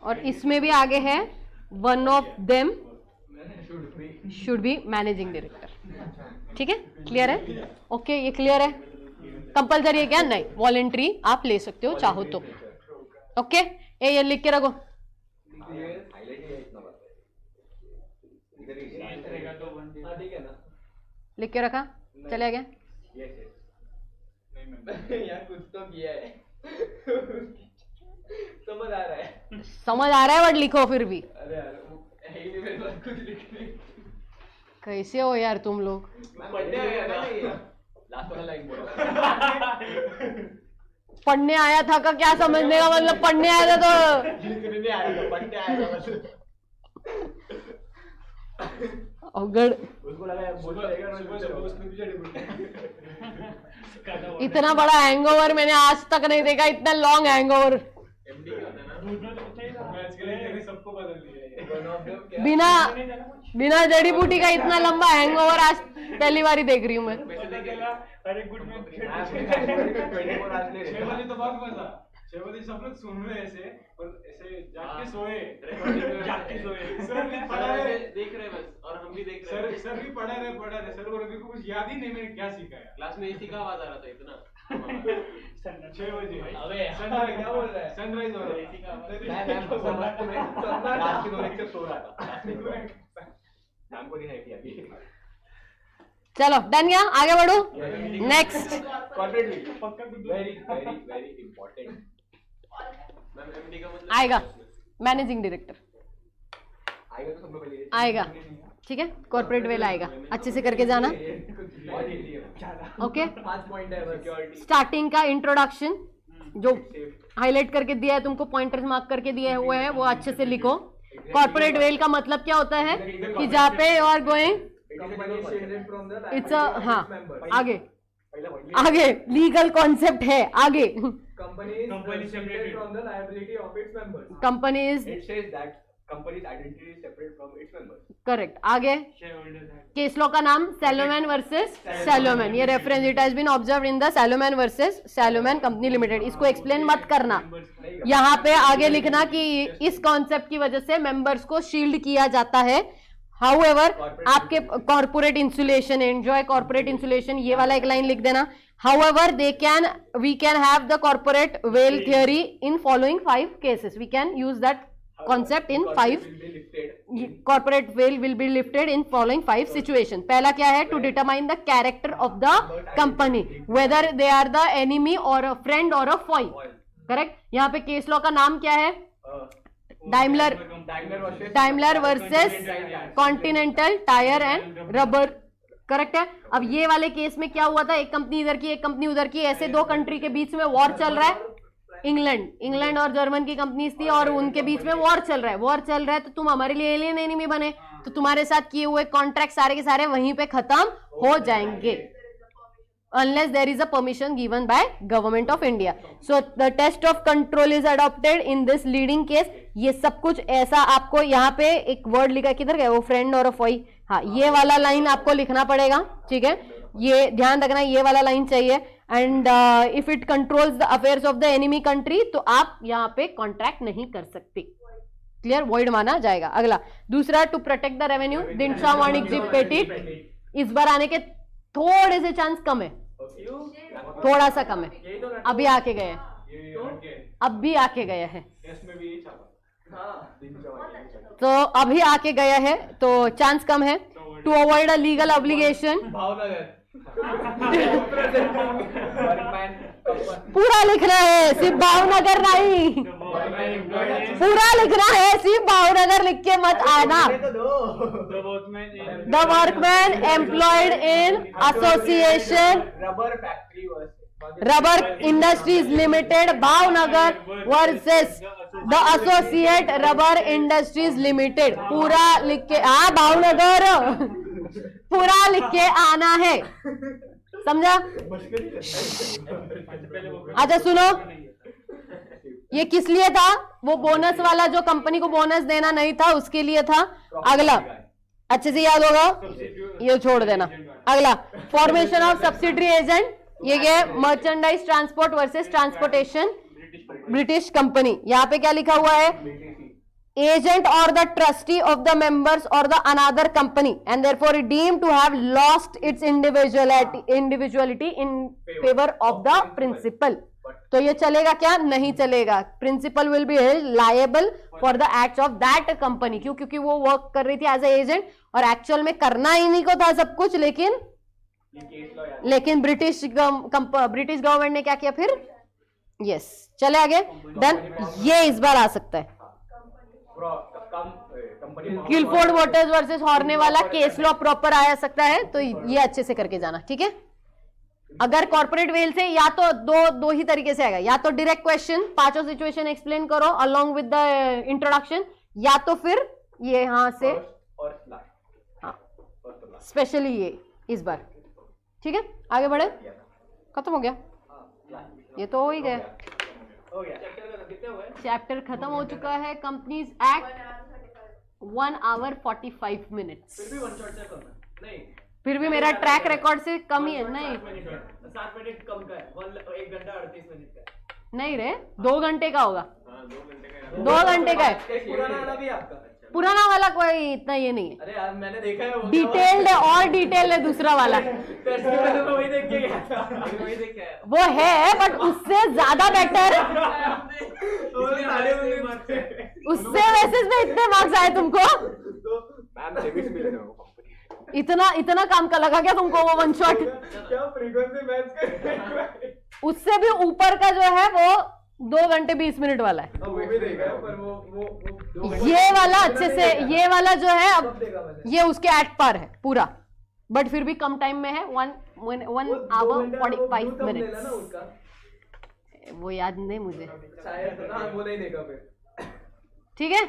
और इसमें भी आगे है one of them should be managing director. ठीक है, क्लियर है? ओके, ये क्लियर है? कंपलसरी है क्या? नहीं, वॉलेंट्री आप ले सकते हो चाहो तो। ओके, ये लिख के रखो। लिख के रखा, चले गया। यार कुछ तो किया है। समझ आ रहा है। समझ आ रहा है, बट लिखो फिर भी। अरे यार है ही नहीं मेरे पास कुछ लिखने। कैसे हो यार तुम लोग? पढ़ने आया था ये। लास्ट वाला लाइन बोलो। पढ़ने आया था का क्या समझने का मतलब? पढ़ने आया था तो लिखने नहीं आया था, पढ़ने आया था बस। अवगढ़ उसको लगा बोल इतना बड़ा हैंगओवर मैंने आज तक नहीं देखा, इतना लॉन्ग हैंगओवर। एमडी क्या होता है ना, मैच के लिए सबको बदल दिया। बिना जड़ी बूटी का इतना लंबा हैंगओवर आज पहली बार ही देख रही हूँ मैं। अरे गुड मैच 6 बजे तो बहुत मजा। 6 बजे सब लोग सुन रहे ऐसे और ऐसे जाग के सोए। जाग के सोए। सर भी पढ़ा रहे, देख रहे बस, और हम भी देख रहे सर हैं। सर भी पढ़ा रहे। सर बोल रहे को कुछ याद ही नहीं मैंने क्या सीखा क्लास में एसी का आवाज आ रहा था इतना। 6 बजे। अबे सनराइज क्या बोल रहा है? सनराइज हो रहा है। एसी का आवाज। मैं लास्ट के 2 लेक्चर सो रहा था। नाम को नहीं है कि अभी चलो डन गया, आगे बढ़ो। नेक्स्ट कॉर्पोरेट पक्का very very very important. Ma'am MD का मतलब आएगा मैनेजिंग डायरेक्टर, आएगा तो सब लोग पहले आएगा। ठीक है, कॉर्पोरेट वेल आएगा, अच्छे से करके जाना। बहुत इजी है। ओके, 5 पॉइंट है सिक्योरिटी। स्टार्टिंग का इंट्रोडक्शन जो हाईलाइट करके दिया है तुमको, पॉइंटर्स मार्क करके दिए हुए हैं, वो अच्छे से लिखो। कॉर्पोरेट वेल का मतलब क्या होता है कि जहाँ पे यू आर गोइंग, इट्स हाँ आगे आगे लीगल कॉन्सेप्ट है आगे। Company separated from the liability of its members. Company is It says that company's identity is separate from its members. Correct. आगे shareholders है। केस लॉ का नाम सैलोमैन वर्सेस सैलोमैन, ये reference it has been observed in the Salomon versus Salomon company limited. इसको एक्सप्लेन मत करना, यहाँ पे आगे लिखना कि इस कॉन्सेप्ट की वजह से मेंबर्स को शील्ड किया जाता है। हाउएवर आपके corporate insulation, enjoy corporate insulation, ये वाला एक लाइन लिख देना। However we can have the corporate veil theory in following 5 cases. We can use that concept in 5 Will be lifted. corporate veil will be lifted in following 5 situations. पहला क्या है? To determine the character of the company, whether they are the enemy or a friend or a foe. Correct? यहाँ पे केस लॉ का नाम क्या है? Daimler versus Continental tyre and rubber. Correct है। अब ये वाले केस में क्या हुआ था? एक कंपनी इधर की, एक कंपनी उधर की, ऐसे 2 कंट्री के बीच में वॉर चल रहा है। इंग्लैंड और जर्मन की कंपनीज थी और उनके बीच में वॉर चल रहा है। तो तुम हमारे लिए एलियन एनिमी बने, तो तुम्हारे साथ किए हुए कॉन्ट्रैक्ट सारे के सारे वहीं पे खत्म हो जाएंगे, unless there is a permission given by government of India. So the test of control is adopted in this leading case. ये सब कुछ ऐसा आपको यहाँ पे एक वर्ड लिखा, किधर गया वो? फ्रेंड और फोई। हाँ, ये वाला लाइन आपको लिखना पड़ेगा। ठीक है, ये ध्यान रखना, ये वाला लाइन चाहिए। And if it controls the affairs of the enemy country, तो आप यहाँ पे कॉन्ट्रैक्ट नहीं कर सकते। क्लियर, वॉइड माना जाएगा। अगला दूसरा, to protect the revenue, Dinshaw वाणिज्यिक पेटेंट, इस बार आने के थोड़े से चांस कम है, थोड़ा सा कम है। अभी आके गए हैं, अब भी आके गए हैं, इसमें भी यही छापा। तो अभी आके गया है, तो चांस कम है। To avoid a legal obligation, पूरा लिखना है, सिर्फ भावनगर नहीं, पूरा लिखना है, सिर्फ भावनगर लिख के मत आना। The workman employed in association rubber industries limited Bhavnagar versus the associate rubber industries limited, पूरा लिख के भावनगर पूरा लिख के आना है, समझा? अच्छा सुनो, ये किस लिए था? वो बोनस वाला, जो कंपनी को बोनस देना नहीं था उसके लिए था। अगला अच्छे से याद होगा, ये छोड़ देना। अगला, फॉर्मेशन ऑफ सब्सिडरी एजेंट, ये क्या है? Merchandise transport versus transportation, British company. यहाँ पे क्या लिखा हुआ है? एजेंट और the trustee of the members और the another company and therefore it deemed to have lost its individuality in favour of the principal. तो ये चलेगा क्या? नहीं चलेगा। Principal will be held liable for the acts of that company. क्यों? क्योंकि वो वर्क कर रही थी एज ए एजेंट और एक्चुअल में करना इन्हीं को था सब कुछ, लेकिन ब्रिटिश गवर्नमेंट ने क्या किया फिर? यस, चले आगे। देन ये इस बार आ सकता है, गिलफोर्ड वाटर्स वर्सेस हॉर्ने वाला केस लॉ प्रॉपर आ सकता है। तो ये अच्छे से करके जाना, ठीक है। अगर कॉर्पोरेट वेल से या तो दो ही तरीके से आएगा, या तो डायरेक्ट क्वेश्चन, पांचों सिचुएशन एक्सप्लेन करो अलोंग विद द इंट्रोडक्शन, या तो फिर ये यहां से स्पेशली ये इस बार, ठीक है। आगे बढ़े, खत्म हो गया, ये तो हो ही गया, चैप्टर खत्म हो चुका है। Companies act 1 hour 45 minutes। फिर भी मेरा ट्रैक रिकॉर्ड से कम ही है। नहीं 7 मिनट कम का है, 1 घंटा 38 मिनट का है। नहीं रे, 2 घंटे का होगा, 2 घंटे का है। पुराना वाला भी आपका? पुराना वाला कोई इतना ये नहीं है, अरे यार मैंने देखा है, वो डिटेल्ड है और डिटेल है दूसरा वाला। तो वही देख के गया था, वही देख के आया। वो है बट उससे ज्यादा बेटर, उससे वैसे में इतने मार्क्स आए तुमको? इतना काम का लगा क्या तुमको वो वन शॉट? क्या फ्रीक्वेंसी मैच कर? उससे भी ऊपर का जो है वो 2 घंटे 20 मिनट वाला है। वो भी देखा है, पर वो ये वाला अच्छे से, ये वाला जो है अब ये उसके एट पर है पूरा, बट फिर भी कम टाइम में है। 1 hour 45 minutes। वो याद नहीं मुझे, शायद हाँ, वो नहीं देखा फिर। ठीक है,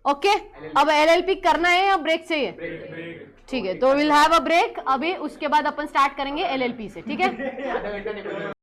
ओके। अब LLP करना है या ब्रेक चाहिए? ठीक है, तो विल हैव अ ब्रेक। अभी उसके बाद अपन स्टार्ट करेंगे LLP से, ठीक है।